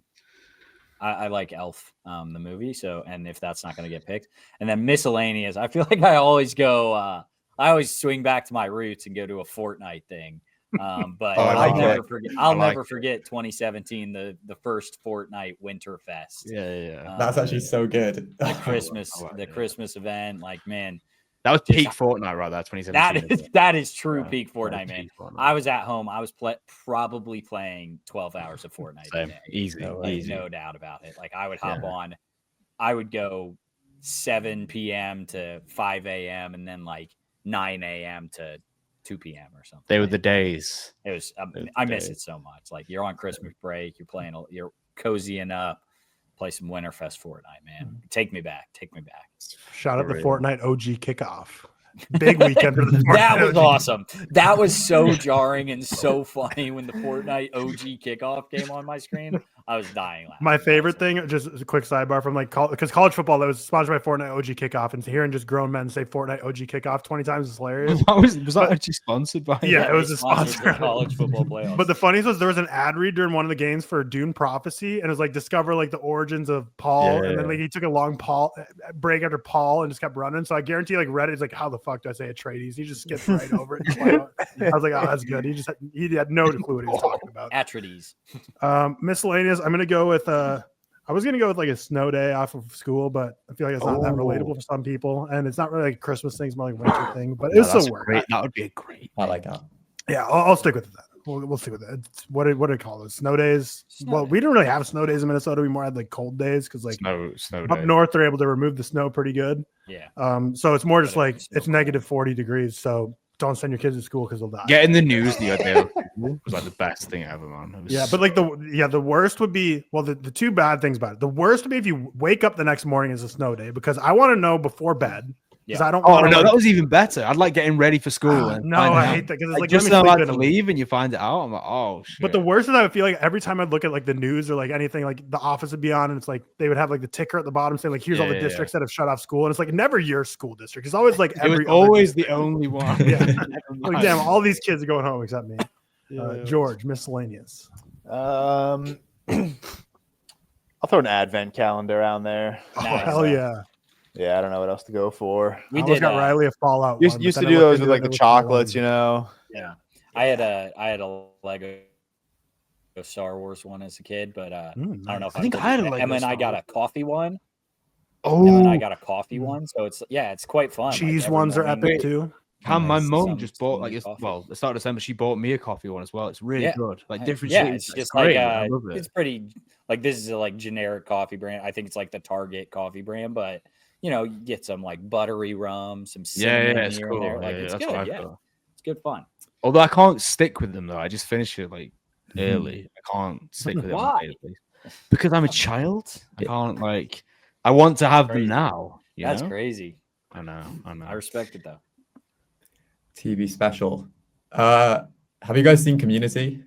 I like Elf, the movie. So, and if that's not going to get picked, and then miscellaneous, I feel like I always go. I always swing back to my roots and go to a Fortnite thing. But Oh, I like I'll never it. forget. I'll I like never forget 2017, the first Fortnite Winter Fest. Yeah. That's actually so good. the Christmas, I like the it. Christmas event. Like, man, That was Just- peak Fortnite, right? That 2017. that is true Yeah, peak that was Fortnite, man. peak Fortnite. I was at home. I was probably playing 12 hours of Fortnite a Same. day. Easy, Like, easy. no doubt about it. Like I would hop on, I would go 7 p.m. to 5 a.m. and then like 9 a.m. to 2 p.m. or something. They were the days. It was. Those I miss days. it so much. Like you're on Christmas break, you're playing, you're cozying up, play some Winterfest Fortnite, man. Take me back. Take me back. Shout out For the real. Fortnite OG kickoff. Big weekend for the Fortnite That was OG. awesome. That was so jarring and so funny when the Fortnite OG kickoff came on my screen. I was dying laughing. My That was favorite so thing, just a quick sidebar from like because college football that was sponsored by Fortnite OG kickoff, and hearing just grown men say Fortnite OG kickoff 20 times is hilarious. was that But- actually sponsored by? Yeah, it was they a sponsored sponsor. the college football playoffs. But the funniest was there was an ad read during one of the games for Dune Prophecy, and it was like discover like the origins of Paul, and then like he took a long break after Paul and just kept running. So I guarantee like Reddit is like, how the fuck do I say Atreides? He just skipped right over it. I was like, oh, that's good. He had no clue what he was talking about. Atreides. Miscellaneous. I'm gonna go with I was gonna go with like a snow day off of school, but I feel like it's not that relatable for some people, and it's not really like a Christmas thing. It's more like a winter thing, but it's still work. great. That would be a great. I like that. Yeah, I'll stick with that. We'll stick with it. It's, what do they call it? Snow days. Snow Well, day. we didn't really have snow days in Minnesota. We more had like cold days because like Snow up day. north they're able to remove the snow pretty good. Yeah. So it's more just But like it's it's still negative 40 degrees. So don't send your kids to school because they'll die. Getting the news the other day was like the best thing ever, man. It was Yeah, but like the worst would be the two bad things about it. The worst would be if you wake up the next morning as a snow day because I want to know before bed because I don't. Oh wanna, no, like, that was even better. I'd like getting ready for school. And no, finding I out. hate that because it's Like, like just let so me I sleep had in to a week. leave and you find it out. I'm like, oh shit. But the worst is I feel like every time I look at like the news or like anything, like The Office would be on, and it's like they would have like the ticker at the bottom saying like, "Here's all the districts that have shut off school," and it's like never your school district. It's always like it every was always other the only one. Yeah. Like, damn, all these kids are going home except me. George, miscellaneous. I'll throw an advent calendar on there. Oh, Nice. hell yeah! Yeah, I don't know what else to go for. We I almost did. got Riley a Fallout. Used one, to but then do I looked those into with like it, the it was Fallout chocolates, one. you know. Yeah, I had a Lego Star Wars one as a kid, but I don't know if I think I had a Lego and then I Star got Wars. a coffee one. Oh, And then I got a coffee one, so it's quite fun. Like, Cheese every ones are morning- epic too. my Nice. mum Some- just bought some like coffee. the start of December. She bought me a coffee one as well. It's really Yeah. good. Like different. Yeah, shades. it's just great. like I love it. it's pretty like this is a like generic coffee brand. I think it's like the Target coffee brand, but you know, you get some like buttery rum, some cinnamon it's here cool. and there. Like Yeah, it's that's what good. I've Yeah, got. it's good fun. Although I can't stick with them though. I just finish it like early. I can't stick with them. Why? Because I'm a child. I can't like. I want to have them Crazy. now. You That's know? crazy. I know. I respect it though. TV special. Have you guys seen Community?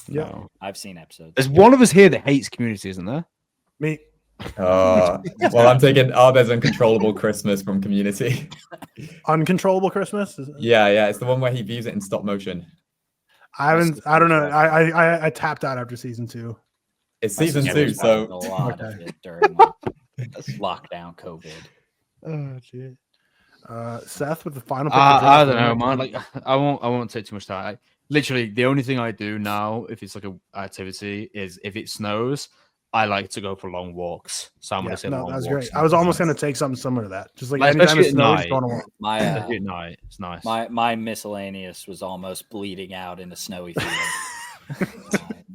Yeah. No. I've seen episodes. There's one of us here that hates Community, isn't there? Me. Well, I'm taking There's Uncontrollable Christmas from Community. Uncontrollable Christmas. Yeah, it's the one where he views it in stop motion. I haven't. I don't know. I tapped out after season 2. It's My season sister 2, was so watching a lot of Okay. it during lockdown COVID. Oh, shit. Seth with the final pick. I don't know, man. Like, I won't take too much time. Literally, the only thing I do now, if it's like a activity, is if it snows, I like to go for long walks. So I'm gonna say long that's walks. great. I was almost gonna take something similar to that. Just like Like, anytime especially it at snows, night. going to walk. My Especially at night. It's nice. my miscellaneous was almost bleeding out in a snowy field.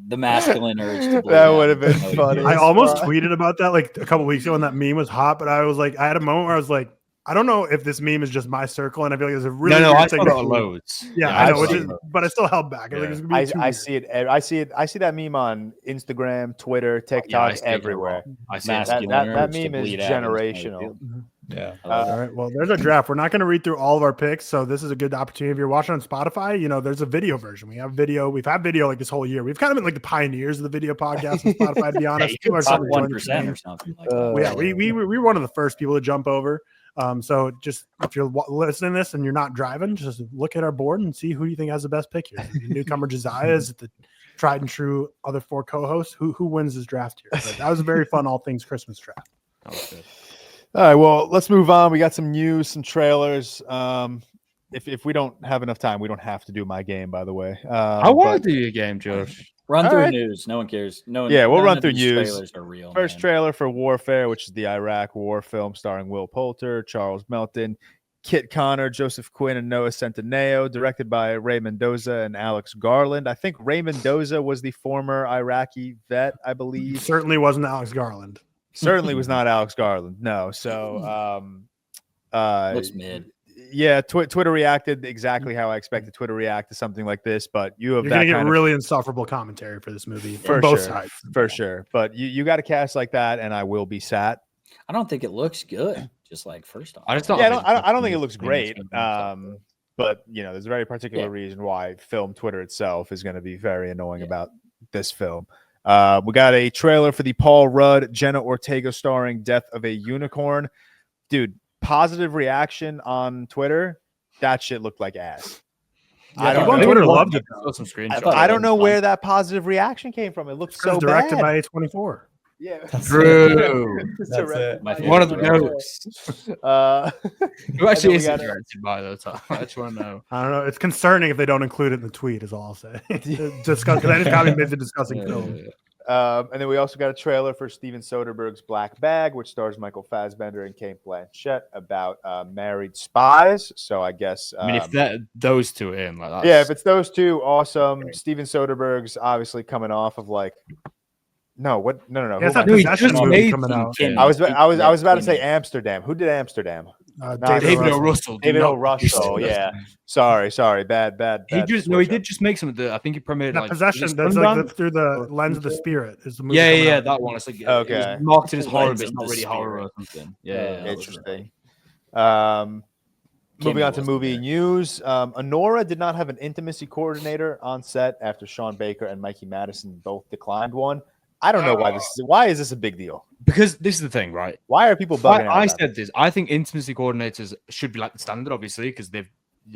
The masculine urge to bleed That out would in have a been snowy funny. field. I almost tweeted about that like a couple weeks ago when that meme was hot, but I was like, I had a moment where I was like, I don't know if this meme is just my circle, and I feel like there's a really no, weird I thing saw to that tweet. loads. Yeah, I I've know, which seen is, those. but I still held back. I, was like, it's gonna be too I weird. see it. I see that meme on Instagram, Twitter, TikTok, I see it everywhere. I see Mask- it. Masculine That urge to meme is bleed out in a snowy generational. field. yeah. All right. Well, there's our draft. We're not going to read through all of our picks, so this is a good opportunity. If you're watching on Spotify, you know there's a video version. We have video. We've had video like this whole year. We've kind of been like the pioneers of the video podcast on Spotify. To be honest, People are Top starting to join the 1% train. or something like that. Well, yeah, we were one of the first people to jump over. So just if you're listening to this and you're not driving, just look at our board and see who you think has the best pick here. The newcomer Josiah is the tried and true other 4 co-hosts. Who wins this draft here? But that was a very fun all things Christmas draft. That was good. All right, well, let's move on. We got some news, some trailers. If we don't have enough time, we don't have to do my game, by the way. I want to do your game, Josh. Run All through right. news. No one cares. No one. Yeah, we'll none run of through these news. Trailers are real. First man. trailer for Warfare, which is the Iraq war film starring Will Poulter, Charles Melton, Kit Connor, Joseph Quinn, and Noah Centineo, directed by Ray Mendoza and Alex Garland. I think Ray Mendoza was the former Iraqi vet, I believe. Certainly wasn't Alex Garland. Certainly was not Alex Garland. No. So, Looks mid. yeah, Twitter reacted exactly how I expected Twitter to react to something like this, but you have You're that going to get kind of really insufferable commentary for this movie for on both sure, sides. for sure. But you got a cast like that, and I will be sat. I don't think it looks good. Just like first off, I just don't. Yeah, I don't think it looks great. But But you know, there's a very particular Yeah. reason why film Twitter itself is going to be very annoying about this film. We got a trailer for the Paul Rudd, Jenna Ortega starring Death of a Unicorn. Dude, positive reaction on Twitter. That shit looked like ass. I don't people on know. Twitter loved it. Saw some I thought screenshots. I it don't was know fun. where that positive reaction came from. It looked It so was directed bad. by A24. Yeah. That's True. It's That's directed it. My by favorite One of the director. notes. And Who actually then we is it got directed by though? Tom? I just want to know. I don't know. It's concerning if they don't include it in the tweet, is all I'll say. Discuss, because I just got me made the discussing film. And then we also got a trailer for Steven Soderbergh's Black Bag, which stars Michael Fassbender and Kate Blanchett about married spies. So I guess, I mean, if that those two are in like that, yeah, if it's those two, awesome. Steven Soderbergh's obviously coming off of like, no, what? No. Yeah, it's Who am that I he possession just movie made coming some out. Kim. I was about to say Kim. Amsterdam. Who did Amsterdam? David Russell. O. Russell. David O. Russell. Yeah. Sorry. Bad. He just no, he did just make some of the. I think he premiered That like possession, was it that's like Sundown? through the lens of the spirit. Is the movie Yeah, coming yeah, out. that one. It's like Okay. it was marketed as horror, Lens but it's of not the really horror or Spirit. something. Yeah, Yeah. Interesting. Moving on to wasn't movie there. news. Honora did not have an intimacy coordinator on set after Sean Baker and Mikey Madison both declined one. I don't know why this is. Why is this a big deal? Because this is the thing, right? Why are people bugging out? I about said this. I think intimacy coordinators should be like the standard, obviously, because they've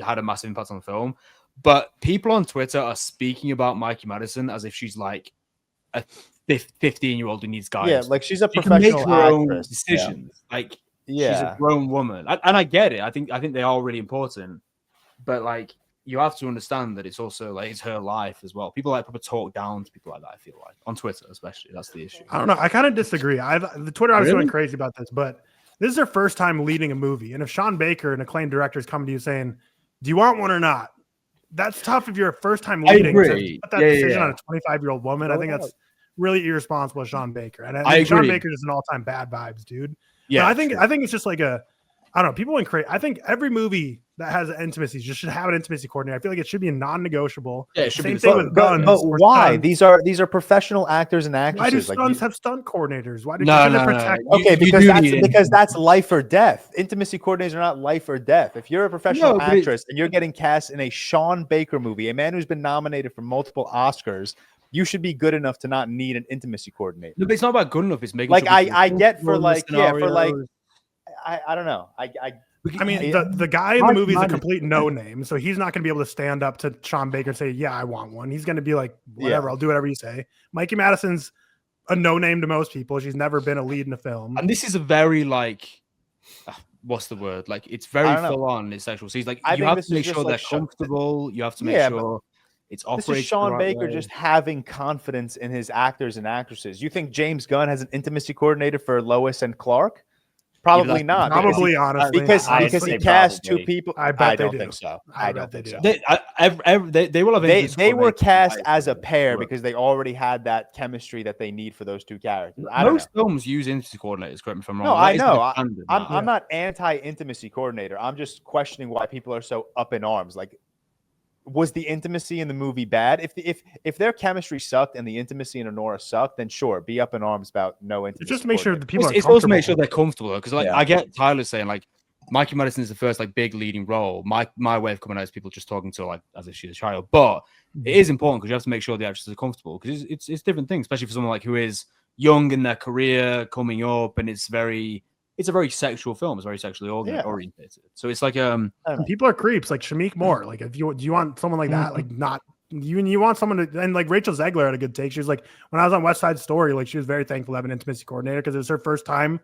had a massive impact on the film. But people on Twitter are speaking about Mikey Madison as if she's like a 15-year-old who needs guidance. Yeah, like she's a She can make professional her own actress. decisions. Like she's Yeah, a grown woman, and I get it. I think they are really important, but like you have to understand that it's also like it's her life as well. People like probably talk down to people like that. I feel like on Twitter, especially, that's the issue. I don't know. I kind of disagree. The Twitter I was Really? going crazy about this, but this is her first time leading a movie. And if Sean Baker, an acclaimed director, is coming to you saying, "Do you want one or not?" That's tough if you're a first time I leading. agree. To put that decision on a 25-year-old woman, I think that's really irresponsible, Sean Baker. And I think Sean agree. Baker is an all-time bad vibes, dude. Yeah, But I think it's just like I don't know. People went crazy. I think every movie that has intimacy just should have an intimacy coordinator. I feel like it should be a non-negotiable. Yeah, it should Same be. thing with guns. but or why? stunts. These are professional actors and Why do actresses. Like, stunts have stunt coordinators? Why do No, shouldn't no, it no, protect? no. okay, You do need because that's life or death. Intimacy coordinators are not life or death. If you're a professional No, but actress and you're getting cast in a Sean Baker movie, a man who's been nominated for multiple Oscars, you should be good enough to not need an intimacy coordinator. No, but it's not about good enough. It's making Like sure people I get comfortable for in the like for like scenarios. I don't know. I mean, Yeah. the guy in the Mike movie is a Madison- complete no name, so he's not going to be able to stand up to Sean Baker and say, "Yeah, I want one." He's going to be like, "Whatever, I'll do whatever you say." Mikey Madison's a no name to most people. She's never been a lead in a film. And this is a very like, what's the word? Like it's very I don't know. full on. It's sexual. So he's like, I you think have this to is make just sure like they're comfortable. You have to make Yeah, but sure it's This operating. is Sean Baker just having confidence in his actors and actresses. You think James Gunn has an intimacy coordinator for Lois and Clark? Probably not. Probably, honestly, because honestly, he cast probably. two people. I bet they don't do. think so. I I bet don't they think do. so. They will have. They were cast as a pair Work. because they already had that chemistry that they need for those two characters. I don't know. Most films use intimacy coordinators. Correct me if I'm wrong. No, That I is know. the standard now. I'm not anti-intimacy coordinator. I'm just questioning why people are so up in arms. Like, was the intimacy in the movie bad? If their chemistry sucked and the intimacy in Honora sucked, then sure, be up in arms about no intimacy. It's just to make sure the people It's are also make sure comfortable. they're comfortable because like Yeah. I get Tyler saying like Mikey Madison is the first like big leading role. My way of coming out is people just talking to her, like as if she's a child, but it is important because you have to make sure the actresses are comfortable because it's different things, especially for someone like who is young in their career coming up, and it's a very sexual film. It's very sexually oriented. So it's like And people are creeps like Shamik Moore. Like, if do you want someone like that, like not you want someone to, and like Rachel Zegler had a good take. She was like, when I was on West Side Story, like she was very thankful to have an intimacy coordinator because it was her first time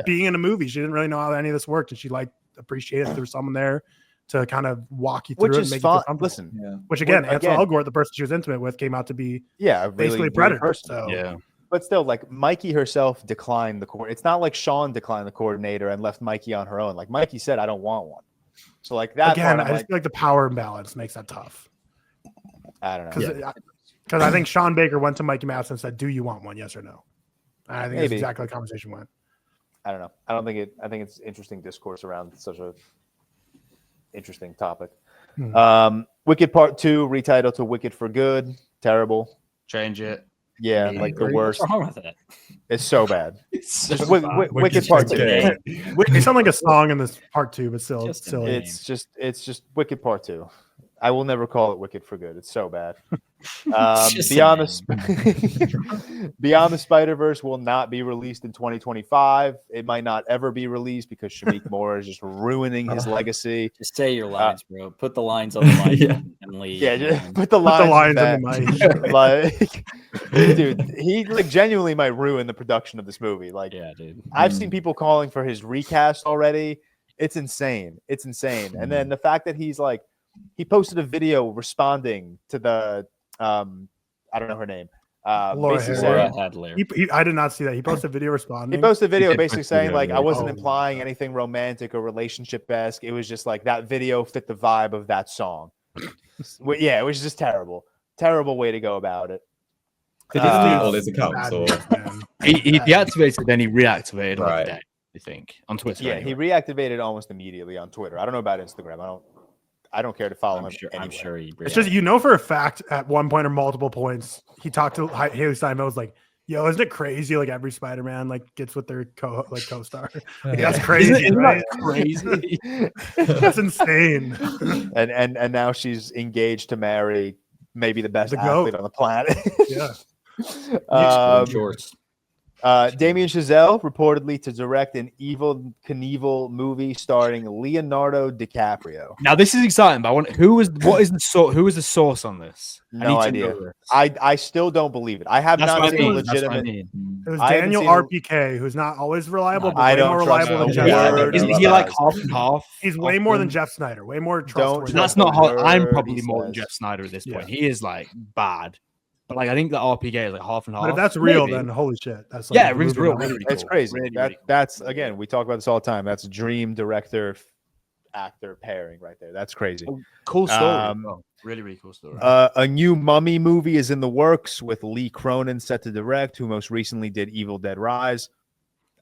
being in a movie. She didn't really know how any of this worked, and she like appreciated there's someone there to kind of walk you through Which it is and make you feel fun. comfortable. Listen, Which again, Again- Ansel Elgort, the person she was intimate with, came out to be a basically really a predator. person. So yeah. But still, like Mikey herself declined the coordinator. It's not like Sean declined the coordinator and left Mikey on her own. Like Mikey said, I don't want one. So like that again, part, I just feel like the power imbalance makes that tough. I don't know. Because I think Sean Baker went to Mikey Madison and said, "Do you want one? Yes or no?" And I think that's Maybe. exactly how the conversation went. I don't know. I don't think it. I think it's interesting discourse around such a interesting topic. Wicked Part 2 retitled to Wicked for Good. Terrible. Change it. Yeah, Yeah, like the agree. worst. What's wrong with it? It's so bad. It's Just Wicked Part 2. Okay. It sounds like a song in this part 2, but still Just silly. It's just Wicked Part 2. I will never call it Wicked for Good. It's so bad. Just Beyond a the Beyond the Spider-Verse will not be released in 2025. It might not ever be released because Shamik Moore is just ruining his legacy. Just say your lines, bro. Put the lines on the mic Yeah. and leave. Yeah, just man. put the Put the lines, lines in back. the mic. Like, dude, he like genuinely might ruin the production of this movie. Like, Yeah, dude. I've seen people calling for his recast already. It's insane. It's insane. And then the fact that he's like, he posted a video responding to the I don't know her name. Laura basically Harris. saying- Hadler. I did not see that. He posted a video responding. He posted a video did basically post a saying video, like yeah. I wasn't Oh. implying anything romantic or relationship-esque. It was just like that video fit the vibe of that song. Yeah, it was just terrible. Terrible way to go about it. Did he delete Uh, all his accounts? Bad Or news, man. He deactivated, then he reactivated like Right. a day, I think, on Twitter. Yeah, anyway. he reactivated almost immediately on Twitter. I don't know about Instagram. I don't care to follow him. I'm anyway. sure he. It's just, you know, for a fact, at one point or multiple points, he talked to Haley Steinfeld, was like, Yo, isn't it crazy? Like every Spider-Man like gets with their co-star. Like, Yeah. that's crazy, Isn't right? that crazy? That's insane. and now she's engaged to marry maybe the best The GOAT. athlete on the planet. Yeah. Shorts. Damien Chazelle reportedly to direct an Evil Knievel movie starring Leonardo DiCaprio. Now this is exciting, but I want who is the source on this? No idea. I still don't believe it. I have That's not what I seen a mean. That's what I legitimate. mean. It was I haven't Daniel seen RPK, who's not always reliable, but I way don't more trust reliable than the Jeff word Snyder. of Is he like half and half? He's way of more than them? Jeff Snyder. Way more Don't trustworthy. trust That's not hard. I'm word probably he more than says. Jeff Snyder at this point. Yeah. He is like bad, but like I think the RPK is like half and half. But if that's real, Maybe. then holy shit. That's like Yeah, the it rings movie real. that- Really It's cool. crazy. Really, really cool. That's again, we talk about this all the time. That's dream director actor pairing right there. That's crazy. Cool story. Um, as well. Really, really cool story. A new Mummy movie is in the works with Lee Cronin set to direct, who most recently did Evil Dead Rise.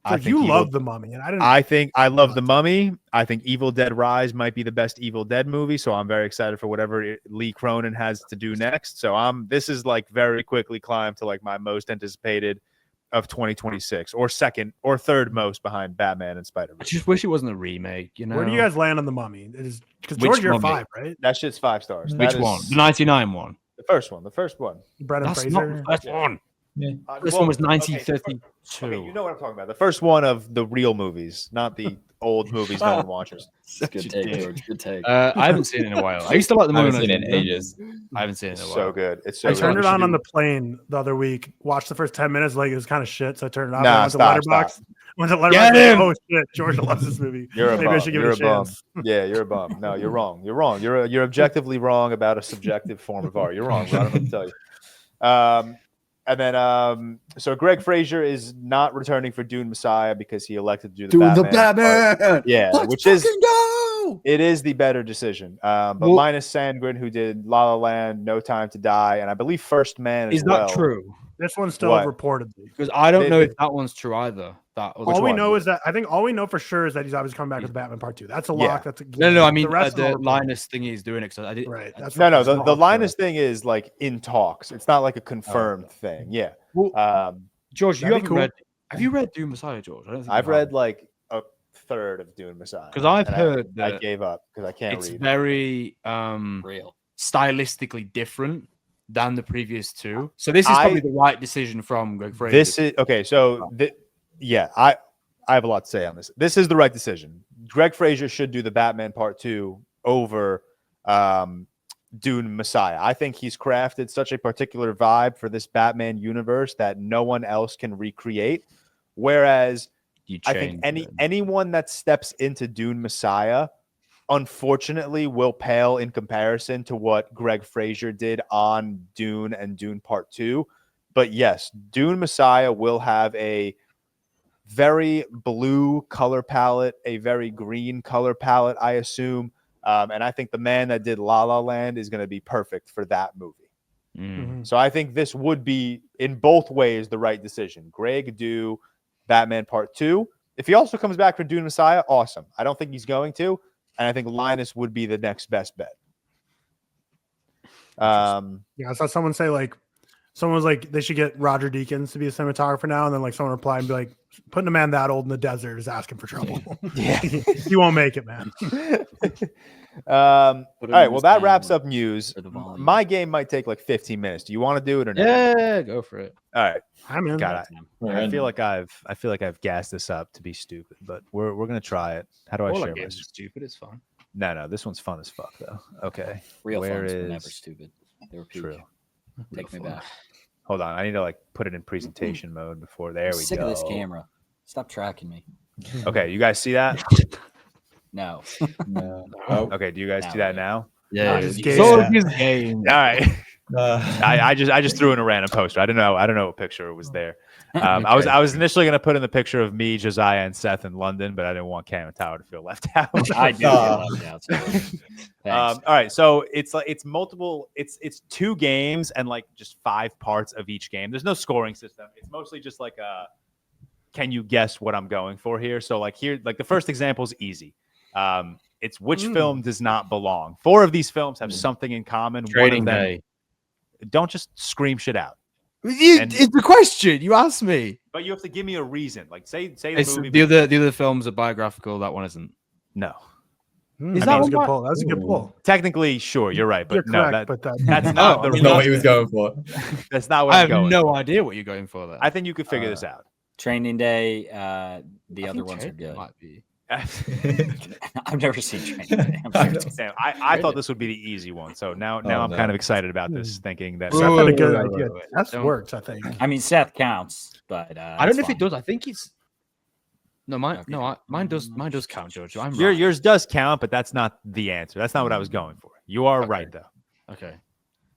So you love The Mummy, and I didn't. I love The Mummy. I think Evil Dead Rise might be the best Evil Dead movie, so I'm very excited for whatever Lee Cronin has to do next. So this is like very quickly climbed to like my most anticipated of 2026, or second or third most behind Batman and I Spider-Man. just wish it wasn't a remake. You know, Where do you guys land on The Mummy? Because Which George, you're Mummy? 5, right? That shit's 5 stars. Which That one? is The 99 one. The first one. The first one. Brendan That's Fraser. not the first one. Yeah. This one was okay, 1932. Okay, you know what I'm talking about. The first one of the real movies, not the old movies no one watches. Good take, George. Good take. I haven't seen it in a while. I used to like the I movie. haven't seen when it I in was younger. ages. I haven't seen it in a It's while. so good. It's so I good. turned it should on do- the plane the other week. Watched the first 10 minutes, like it was kind of shit. So I turned it off. Nah, I went to stop, Letterboxd. Went to Letterboxd. Get Like, him! oh shit, George loves this movie. You're a Maybe I bum. should give You're it a a bum. chance. Yeah, you're a bum. No, you're wrong. You're wrong. You're objectively wrong about a subjective form of art. You're wrong. Bro. I don't know what to tell you. And then, so Greg Fraser is not returning for Dune Messiah because he elected to do the Batman. part. Yeah, which is it is the better decision. But Well- minus Sandgren, who did La La Land, No Time to Die, and I believe First Man as Is well. that true? This one's still What? reportedly. Because I don't They- know they- if that one's true either. That other Which All we one? know is that I think all we know for sure is that he's obviously coming back with Batman Part 2. That's a Yeah. lock. That's a No. I mean, the rest the is all reported. Linus thing he's doing it. So I did. Right. That's No, that's the all Linus thing is like in talks. It's not like a confirmed thing. Yeah. Well, George, you That'd be haven't cool. read. Have you read Doom Messiah, George? I don't think I've you have. read like a third of Dune Messiah. 'Cause I've and heard I that gave up because I can't it's read. very Real. stylistically different than the previous two. So this is probably the right decision from Greg Fraser. This is okay. So I have a lot to say on this. This is the right decision. Greg Fraser should do the Batman Part 2 over Dune Messiah. I think he's crafted such a particular vibe for this Batman universe that no one else can recreate. Whereas I think anyone that steps into Dune Messiah, unfortunately, will pale in comparison to what Greg Fraser did on Dune and Dune Part 2. But yes, Dune Messiah will have a very blue color palette, a very green color palette, I assume. And I think the man that did La La Land is going to be perfect for that movie. Mhm. So I think this would be, in both ways, the right decision. Greg do Batman Part 2. If he also comes back for Dune Messiah, awesome. I don't think he's going to. And I think Linus would be the next best bet. Yeah, I saw someone say someone was like they should get Roger Deakins to be a cinematographer now, and then like someone replied and be like, putting a man that old in the desert is asking for trouble. Yeah. He won't make it, man. All right. Well, that wraps up. up news. Or the volume. My game might take like 15 minutes. Do you want to do it or not? Yeah, go for it. All right. I'm in. God, I feel like I've gassed this up to be stupid, but we're gonna try it. How do I All share our my games are stupid. It's fun. No, this one's fun as fuck though. Okay. Real Where phones were never is- stupid. They were peak. True. Take me Real back. Hold on. I need to like put it in presentation mode before. There I'm we sick go. of this camera. Stop tracking me. Okay, you guys see that? No. No. Oh. Okay, do you guys see Now, that now? Yeah, just it's games. all of his games. All right. Uh, I just threw in a random poster. I don't know what picture was there. I was initially gonna put in the picture of me, Josiah, and Seth in London, but I didn't want Cam and Tower to feel left out. I do. Oh. Get left out, so thanks. All right, so it's multiple. It's 2 games and like just 5 parts of each game. There's no scoring system. It's mostly just like can you guess what I'm going for here? So like here, like the first example is easy. It's which film does not belong. 4 of these films have something in common. Trading One of them, Day. don't just scream shit out. It's the question you asked me. But you have to give me a reason. Like say the It's movie. the other films are biographical. That one isn't. No. Is that that was a one good right? pull? That was a good pull. Technically, sure, you're right, but You're no, correct, but that's not Oh, the That's not what reason. he was going for. That's not what I I'm have going. no for. idea what you're going for there. I think you could figure this out. Training Day. The I other think ones are Training good. Might be. I've never seen Training Day. I'm sure Damn, I thought this would be the easy one, so now I'm no. kind of excited about this, thinking that Seth had a good Wait, idea. wait. That's Don't- worked, I think. I mean, Seth counts, but I don't know if it does. I think it's no, mine does count, George. I'm right. yours does count, but that's not the answer. That's not what I was going for. You are right though. Okay.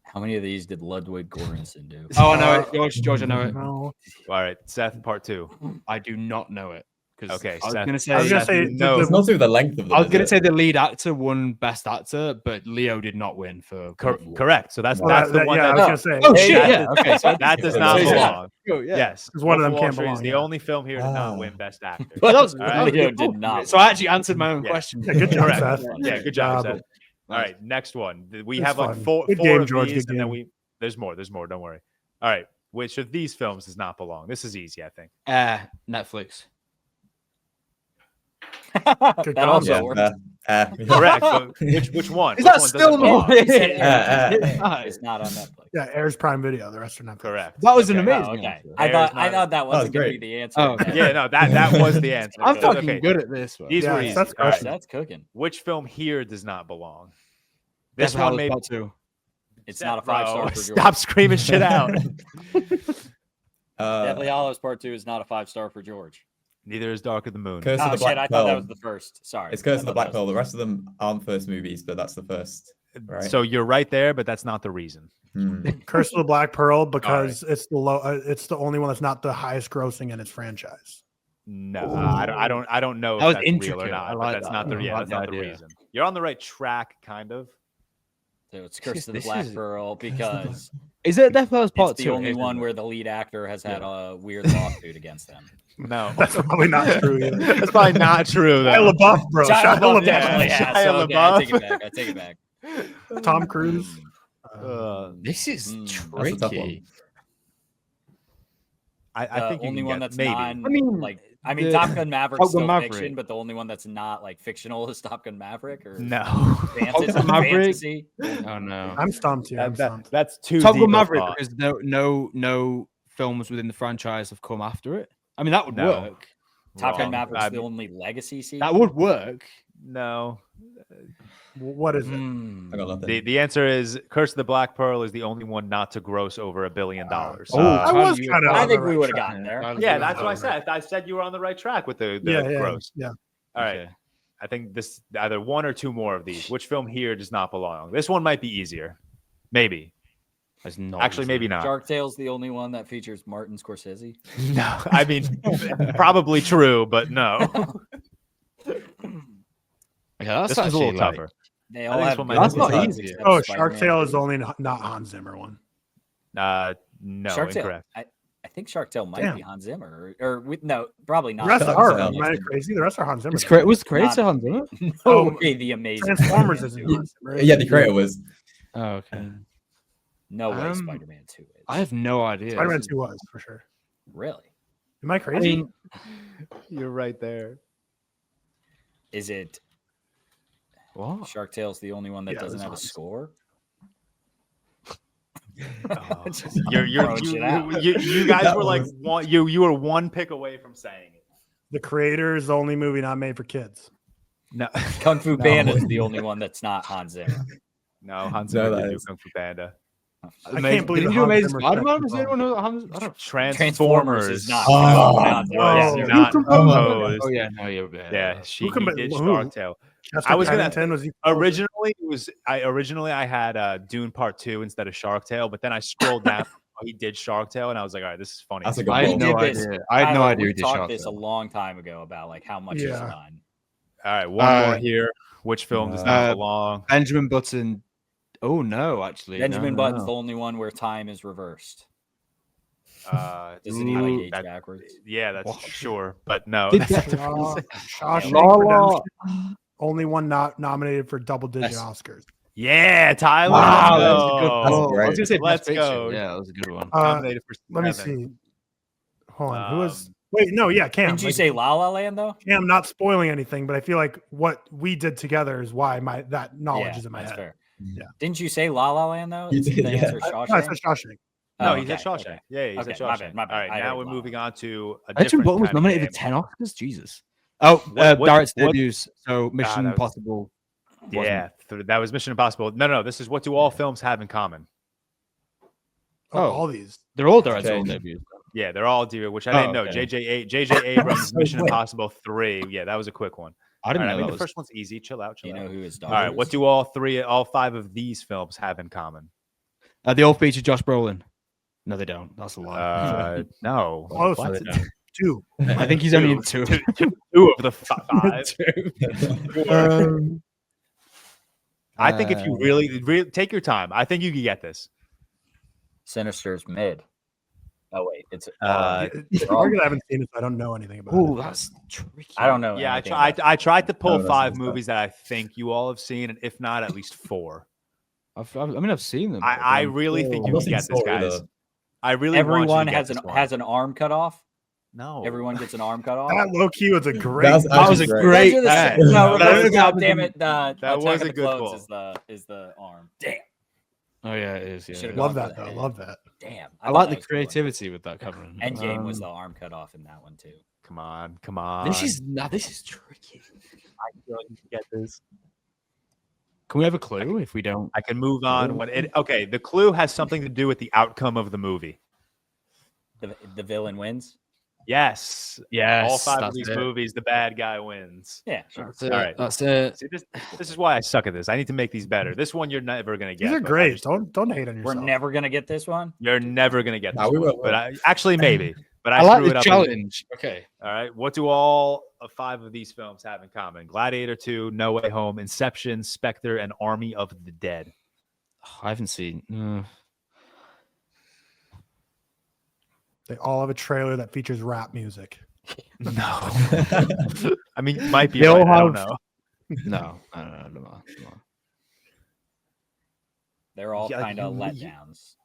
How many of these did Ludwig Göransson do? Oh, I know it, George. I know it. No. All right, Seth, part 2. I do not know it. Okay, I was Seth. gonna say. I was gonna Seth, say you know. It's not through the length of them. I was is gonna it? say the lead actor won Best Actor, but Leo did not win for Correct. So that's Well, the one yeah, I that. was gonna say. Oh shit! that Yeah. Okay. So That does not Yeah. belong. Oh, yeah. Yes, Because one of them Wolf of can't Wall Street belong, is the yeah. only film here to not Ah. win Best Actor. But that was, All right. Leo did not. So I actually answered my own Yeah. question. Yeah, good job, Correct. Seth. Yeah, good job, Good Seth. All right, next one. We That's have like fun. four Good game, of George, these, good and then game. there's more. Don't worry. All right, which of these films does not belong? This is easy, I think. Netflix. Good that call, also Yeah, works. Correct. But which one? Is Which that one still doesn't belong? not? He said Air. Uh, It's not on Netflix. Yeah, airs Prime Video. The rest are not. Correct. That was an Okay. amazing. Oh, okay. answer. I Air thought is not- that wasn't going to be great. the answer. Oh, okay. Yeah, no, that was the answer. I'm So, fucking okay, good at this. One. These Yeah, were easy. that's All right. question. That's cooking. Which film here does not belong? This This one maybe. too. It's not a Bro, 5-star for George. Stop screaming shit out. Deathly Hallows Part 2 is not a 5-star for George. Neither is Dark of the Moon. Curse Oh of the shit! Black I thought that Pearl. was the first. Sorry. It's Curse I of the thought Black that Pearl. was The rest of them aren't first movies, but that's the first. Right. So you're right there, but that's not the reason. Curse of the Black Pearl because it's the low. It's the only one that's not the highest grossing in its franchise. No, I don't know if That was that's real or intricate. not. I But like that's that. not the I yeah, like that's the not the idea. reason. You're on the right track, kind of. So it's Curse of the This Black is- Pearl because Is it Death Hallows Part it's 2? the only Isn't one it? where the lead actor has had a weird lawsuit against them. No, That's probably not true either. that's probably not true though. Shia LaBeouf, bro. Shia Shia LaBeouf LaBeouf. definitely has. Shia So, okay, I LaBeouf. take it back. I take it back. Tom Cruise. This is Mm, that's a tough one. tricky. I think you only can one get- that's maybe. non. I mean, I mean, the- Top Gun Maverick Top is still Gun Maverick. fiction, but the only one that's not like fictional is Top Gun Maverick or No, fantasy. Gun Maverick. fantasy. Oh no. I'm stumped here. I'm stumped. that's too Top deep Gun of Maverick thought. because no films within the franchise have come after it. I mean, that would No. work. Top Gun Wrong. Maverick's I- the only legacy sequel. That would work. No, What is it? Hmm. I got nothing. the answer is Curse of the Black Pearl is the only one not to gross over $1 billion. Oh, I was you- kind of. I think we would have gotten there. yeah, that's what I said. I said you were on the right track with the Yeah, gross. yeah. All right. Okay. I think this either one or two more of these. Which film here does not belong? This one might be easier. Maybe. That's not Actually, easy. maybe not. Shark Tale's the only one that features Martin Scorsese. No, I mean, probably true, but no. Yeah, that's This one's a actually little like- tougher. They I all think this have one good might That's be not movies easy. except Oh, Spider-Man. Shark Tale is only not Hans Zimmer one. No, Shark Tale. incorrect. I think Shark Tale might Damn. be Hans Zimmer, or with no, probably The not. rest Shark are. Tale. Am I crazy? The rest are Hans Zimmer. It's though. great. Was created Not- Hans Zimmer? No Oh, way, the amazing Transformers Spider-Man isn't 2. Hans Zimmer. Yeah, the creator was. Oh, okay. No way, Um, Spider-Man 2 is. I have no idea. Spider-Man 2 was for sure. Really? Am I I crazy? mean, You're right there. Is it what? Shark Tale's the only one that Yeah, doesn't it's have a Hans. score? Just You're throwing shit out. you guys That were like was- one. You were one pick away from saying it. The creator is the only movie not made for kids. No, Kung Fu Panda is the only one that's not Hans Zimmer. no, Hans No, Zimmer that did do is- Kung Fu Panda. I can't believe Did the you do Hans Amazing Zimmer Spider-Man? stuff Does is anyone know Hans? I don't. Transformers is not. Oh, Hans Zimmer. no. Yes, Do you're not Who oppose. Oh yeah, no, you're Yeah, she Who can he be- did who? Shark Tale. Chester I was gonna- Bennington, was he Originally, it was originally I had Dune Part 2 instead of Shark Tale, but then I scrolled down. He did Shark Tale, and I was like, all right, this is funny. That's a good I had one. no did this. idea. I had no Tyler, idea we who did talked Shark this a Tale. long time ago about like how much he's Yeah. done. All right, one more Uh, here. Which film does not belong? Benjamin Button. Oh no, actually, Benjamin no, Button's no. the only one where time is reversed. Doesn't he Ooh, like age that- backwards? Yeah, that's What? sure, but no. Did that's- Shawshank La La. Redemption, only one not nominated for double-digit Yes. Oscars. Yeah, Tyler. Wow, let's that was a good go. That's call. I great. was gonna say Let's best picture. go. Yeah, that was a good one. Nominated for Let me seven. see. Hold on. Who was? Wait, no, yeah, Cam. Didn't you say La La Land though? Cam, not spoiling anything, but I feel like what we did together is why that knowledge Yeah, is in my that's head. fair. Yeah. Didn't you say La La Land though? You Is did, the yeah. answer No, I Shawshank? said Shawshank. No, Oh, he's at okay, Shawshank. okay. Yeah, he's Okay, at my Shawshank. bad, my bad. All right, I now heard we're La moving La on to a Edwin different Button was kind of nominated game. 10 Oscars. Jesus. Oh, What- Barrett's what- debuts. So Mission that was- Impossible. Yeah, that was Mission Impossible. No, this is what do all films have in common? Oh, all these. They're all Barrett's Okay. own debuts. Yeah, they're all dear, which I didn't know. okay. JJ Abrams, so Mission quick. Impossible 3. Yeah, that was a quick one. I didn't All right, know I mean, that the was. first one's easy. Chill out. Do you know who his All daughter right, is? what do all five of these films have in common? They all feature Josh Brolin. No, they don't. That's a lie. No. Close. What? Two. I think he's only in two. Two of the five. I think if you really take your time, I think you can get this. Sinister's mid. Oh wait, it's It's hard that I haven't seen it, so I don't know anything about Oh, it. that's tricky. I don't know. Yeah, anything about I tried to pull that's five good stuff. movies that I think you all have seen, and if not, at least four. I've seen them. I really think you I've can not get seen this, Saw either. guys. I really Everyone want you to has get an this one. has an arm cut off. No. Everyone gets an arm cut off. That low key was a great. That was a great. great. Those are the bet. same- no, That no, was no, a- damn it! That Attack was of a the good Clones call. is the arm. Damn, Oh yeah, it is. Yeah. Should've Love gone that for the though. head. Love that. damn. I thought like that the was a good one. creativity with that, Cameron. Endgame was the arm cut off in that one too. Come on. This is tricky. I feel like you can get this. Can we have a clue if we don't? I can move on when it. Okay, the clue has something to do with the outcome of the movie. The villain wins. Yes. Yes, All five of that's these it. movies, the bad guy wins. Yeah, sure. That's it. All right. That's it. See, this is why I suck at this. I need to make these better. This one you're never gonna get. These are but I great. just- Don't hate on We're yourself. never gonna get this one. You're never gonna get this. No, we one, will. but actually maybe. But I, I like screw it the up. challenge. Okay. All right. What do all of five of these films have in common? Gladiator 2, No Way Home, Inception, Spectre, and Army of the Dead. I haven't seen. They all have a trailer that features rap music. No. I mean, it might be. They Right. all I don't have- know. No. No. They're all Yeah, kind of you- letdowns,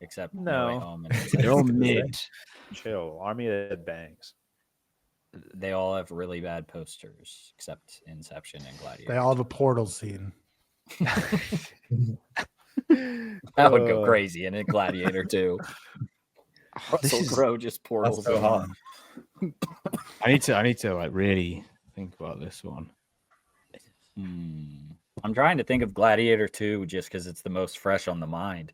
except No No. Way Home. And They're all Inception. mid. Chill. Army of the Dead bangs. They all have really bad posters, except Inception and Gladiator. They all have a portal scene. That would go crazy in a Gladiator too. This Russell is- Crowe just That's portals. so hard. I need to like really think about this one. I'm trying to think of Gladiator 2 just because it's the most fresh on the mind.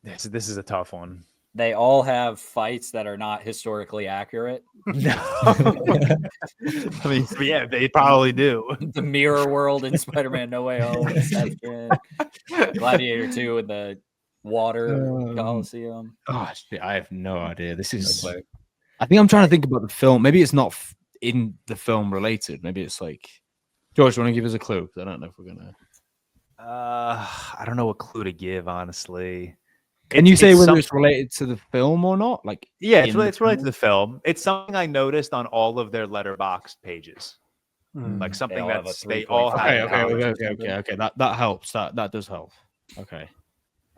This is a tough one. They all have fights that are not historically accurate. No. I mean, yeah, they probably do. The Mirror World in Spider-Man No Way Home, Inception, Gladiator 2 in the water Coliseum. Oh shit, I have no idea. This is. No clue. I think I'm trying to think about the film. Maybe it's not in the film related. Maybe it's like. George, do you want to give us a clue? Because I don't know if we're gonna. I don't know what clue to give, honestly. Can you say It's whether some- it's related to the film or not? Like, Yeah, it's in the related to the film. It's something I noticed on all of their letterboxd pages. Mm. Like something all have a that's they all 3.5. have. okay, in common. okay. That helps. That does help. Okay.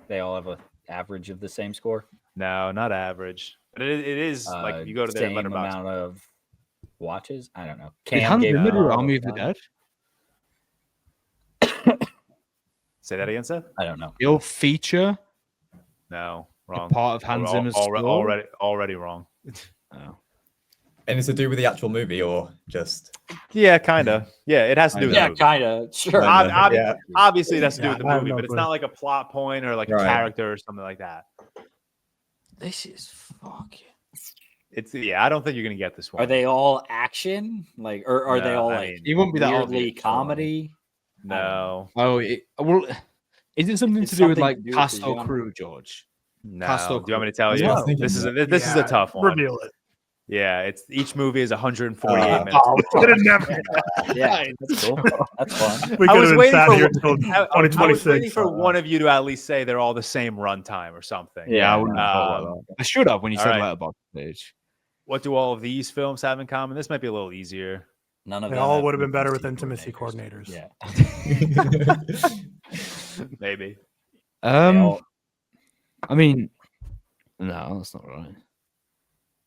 They all have an average of the same score. No, not average. But it is like you go to their same letterbox. amount of watches. I don't know. Did Cam Hans gave Zimmer it do a- Army of the Dead? Say that again, Seth? I don't know. He'll feature No, a wrong. part of Hans Zimmer's score? Already wrong. Oh. And it's to do with the actual movie or just Yeah, kind of. Yeah, it has to do with the Yeah, movie. kind of. Sure. Yeah. Obviously, it has to do Yeah, with the I have movie, no but it's clue. not like a plot point or like a Right. character or something like that. This is fucking. It's I don't think you're gonna get this one. Are they all action? Like, or are they No, all I like mean, It won't be that weirdly obvious. comedy? No, Oh, well, is it something It's to do with something like to do with cast the or genre. crew, George? no. Castle Do you want me to tell That's you? what I was thinking. This is a Yeah, tough one. Reveal it. Yeah, it's each movie is 148 Uh, minutes. Could have never. Yeah, that's cool. That's fun. We I could was have been waiting sat for- here until I was 2026. waiting for one of you to at least say they're all the same runtime or something. Yeah, I wouldn't have thought Um, about that. I should have when you all said right. letterbox page. What do all of these films have in common? This might be a little easier. None of They them all have would have been better with intimacy coordinators. Yeah. Maybe. I mean, no, that's not right.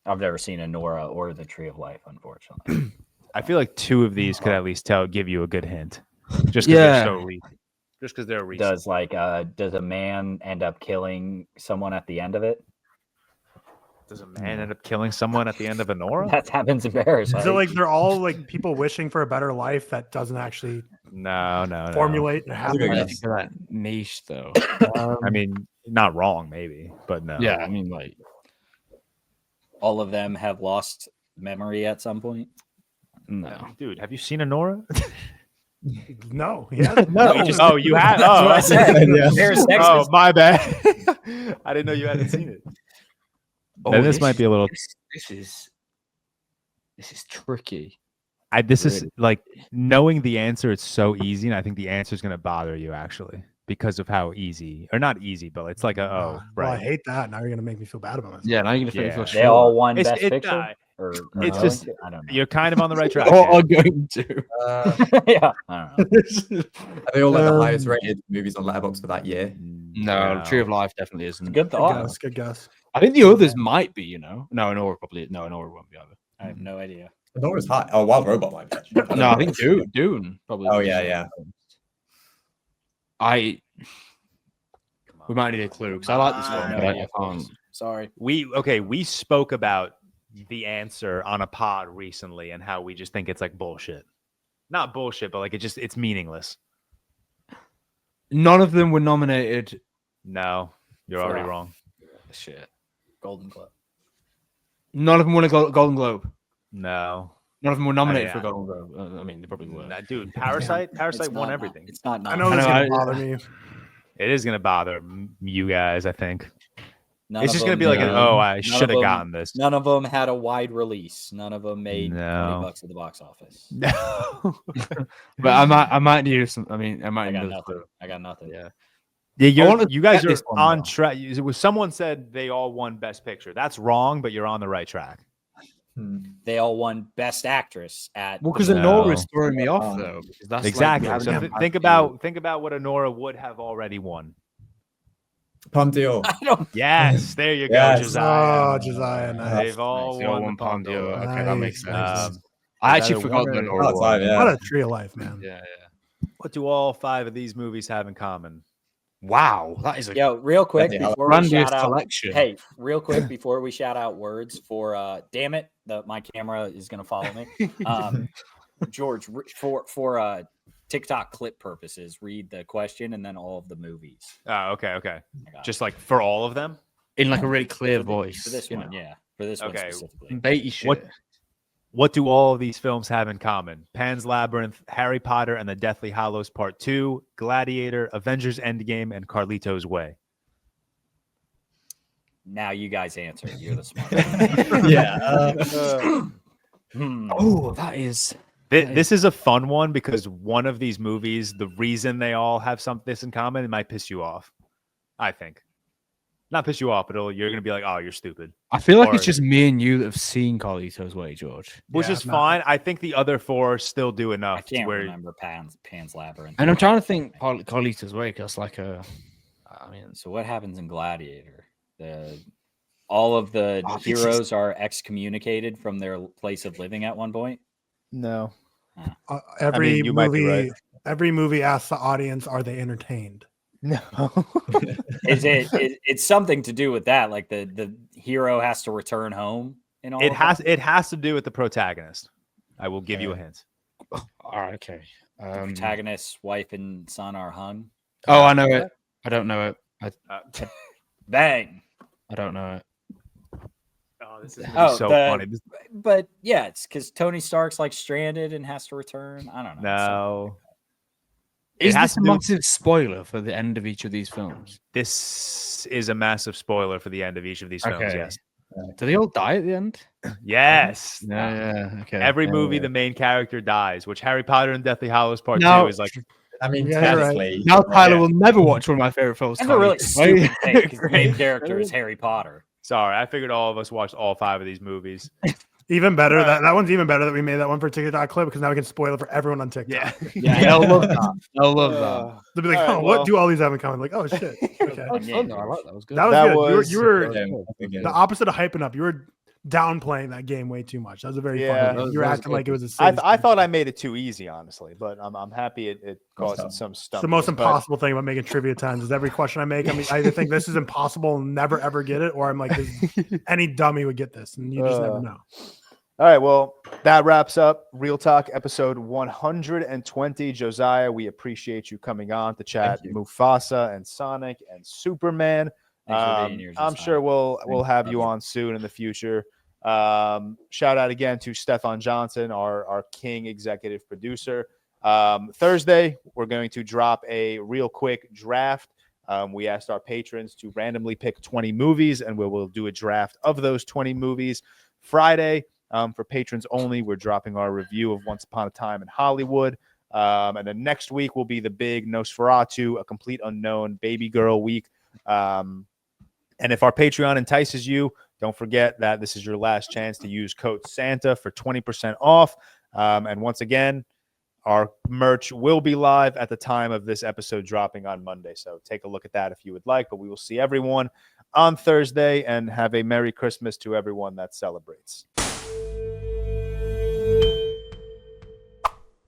I've never seen a Nora or the Tree of Life, unfortunately. I feel like 2 of these could at least give you a good hint. Just because Yeah. they're so recent. Just because they're recent. Does a man end up killing someone at the end of it? Does a man end up killing someone at the end of a Nora? That happens in Paris. Is it like they're all like people wishing for a better life that doesn't actually No. formulate and a happen? good I guess. think of that niche though. I mean, not wrong, maybe, but no. Yeah, I mean, like, all of them have lost memory at some point? no. Dude, have you seen a Nora? No, yeah, No. Oh, you have? Oh, what I said. Yeah. Paris, Texas. Oh, my bad. I didn't know you hadn't seen it. Then this might be a little. This is tricky. This is like knowing the answer. It's so easy, and I think the answer is going to bother you actually because of how easy, or not easy, but it's like Well, I right. hate that. Now you're gonna make me feel bad about myself. Yeah, now you're gonna Yeah. feel They all won It's- Best it- Picture? Or it's no? just- I don't know. You're kind of on the right track. Or Jared. going to. Yeah, I don't know. Are they all like the highest rated movies on Letterboxd for that year? No, Tree of Life definitely isn't. Good Good thought. guess. Good guess. I think the others might be, No, Nora probably. No, Nora won't be either. I have no idea. Nora's high. Oh, Wild Robot might be. Actually. No, I think Dune probably. Oh, is. yeah. We might need a clue because I like this one, no but I idea. can't. Sorry. We spoke about the answer on a pod recently and how we just think it's like bullshit. Not bullshit, but like it's meaningless. None of them were nominated. No, you're already For- wrong. Shit. Golden Globe. None of them won a Golden Globe. No. None of them were nominated yeah. for a Golden Globe. I mean, they probably were. Nah, dude, Parasite It's won not- everything. It's not. I know this is I gonna know, bother me. It is going to bother you guys, I think. None It's of just going to them be like, made- I none of should have them- gotten this. None of them had a wide release. None of them made No. $20 at the box office. No. But I might need some. I mean, I might I need got another nothing. clue. I got nothing. Yeah. Yeah, wanna you guys get are this one, on though. track. Someone said they all won Best Picture. That's wrong, but you're on the right track. They all won Best Actress at. Well, because No. Nora is throwing me off though. Because that's Exactly. Like, So having a think about what Honora would have already won. Palm d'Or. I don't. Yes, there you go, Yes. Josiah. Oh, Josiah, nice. They've all They all won won the Palme Palme d'Or. d'Or. Okay, that makes Nice. sense. I actually either forgot one that or- Nora Oh, won. yeah. What a tree of life, man. Yeah. What do all 5 of these movies have in common? Wow, that is a Yo, real quick Yeah, before we grandiose shout out. collection. Hey, real quick before we shout out words for damn it, my camera is gonna follow me. George, for TikTok clip purposes, read the question and then all of the movies. Oh, okay. I got Just like for all of them? in like a really it. clear For voice. this you one, know. yeah, for this one Okay. specifically. Baity shit. What do all of these films have in common? Pan's Labyrinth, Harry Potter and the Deathly Hallows Part 2, Gladiator, Avengers Endgame, and Carlito's Way. Now you guys answer. You're the smart. Yeah. Oh, that is. This is a fun one because one of these movies, the reason they all have this in common, it might piss you off. I think. Not piss you off, but you're going to be like, oh, you're stupid. I feel like Or- it's just me and you that have seen Carlito's Way, George. Which Yeah, is no. fine. I think the other 4 still do I enough. can't where remember Pan's Labyrinth. And I'm trying to think Carlito's Way because like a. I mean, So what happens in Gladiator? All of the Oh, this heroes are excommunicated from their place of living at one point. No. Every you might be movie, right. every movie asks the audience, "Are they entertained?" No. It's something to do with that. Like the hero has to return home and all. It of has to do with the protagonist. I will give you a hint. all right, okay. that? The protagonist's wife and son are hung. Oh, I know it. I don't know it. Bang. I don't know it. Oh, this is Oh, so the- funny. But yeah, it's because Tony Stark's like stranded and has to return. I don't know. No. It Is has this to a do- massive spoiler for the end of each of these films? This is a massive spoiler for the end of each of these films. Okay. Yes. Do they all die at the end? Yes. Yeah. Okay. Every Yeah, movie, yeah. the main character dies, which Harry Potter and Deathly Hallows Part No. 2 is like. I mean, Yeah, you're right. technically. Now Tyler yeah. will never watch one of my favorite films. That's a really Carly. stupid thing because the main character is Harry Potter. Sorry, I figured all of us watched all 5 of these movies. Even better. That one's even better that we made that one for TikTok clip because now we can spoil it for everyone on TikTok. Yeah, they'll love that. They'll love that. They'll be like, All right, what do all these have in common? Like, oh shit. Okay. That was fun, though. I like that. It was good. That was That good. was- You were Yeah, the opposite of hyping up. You were downplaying that game way too much. That was a very fun game. You were That was acting good. like it was a I thought I made it too easy, honestly, but I'm happy it caused some stuff. It's the most impossible thing about making trivia times is every question I make, I either think this is impossible and never ever get it, or I'm like, any dummy would get this, and you just never know. All right, well, that wraps up Real Talk episode 120. Josiah, we appreciate you coming on to chat Mufasa and Sonic and Superman. Thanks for being here, I'm Josiah. sure we'll have you on soon in the future. Shout out again to Stefan Johnson, our king executive producer. Thursday, we're going to drop a real quick draft. We asked our patrons to randomly pick 20 movies, and we'll do a draft of those 20 movies. Friday, for patrons only, we're dropping our review of Once Upon a Time in Hollywood. And then next week will be the big Nosferatu, A Complete Unknown, Baby Girl week. And if our Patreon entices you, don't forget that this is your last chance to use code Santa for 20% off. And once again, our merch will be live at the time of this episode dropping on Monday. So take a look at that if you would like. But we will see everyone on Thursday, and have a Merry Christmas to everyone that celebrates.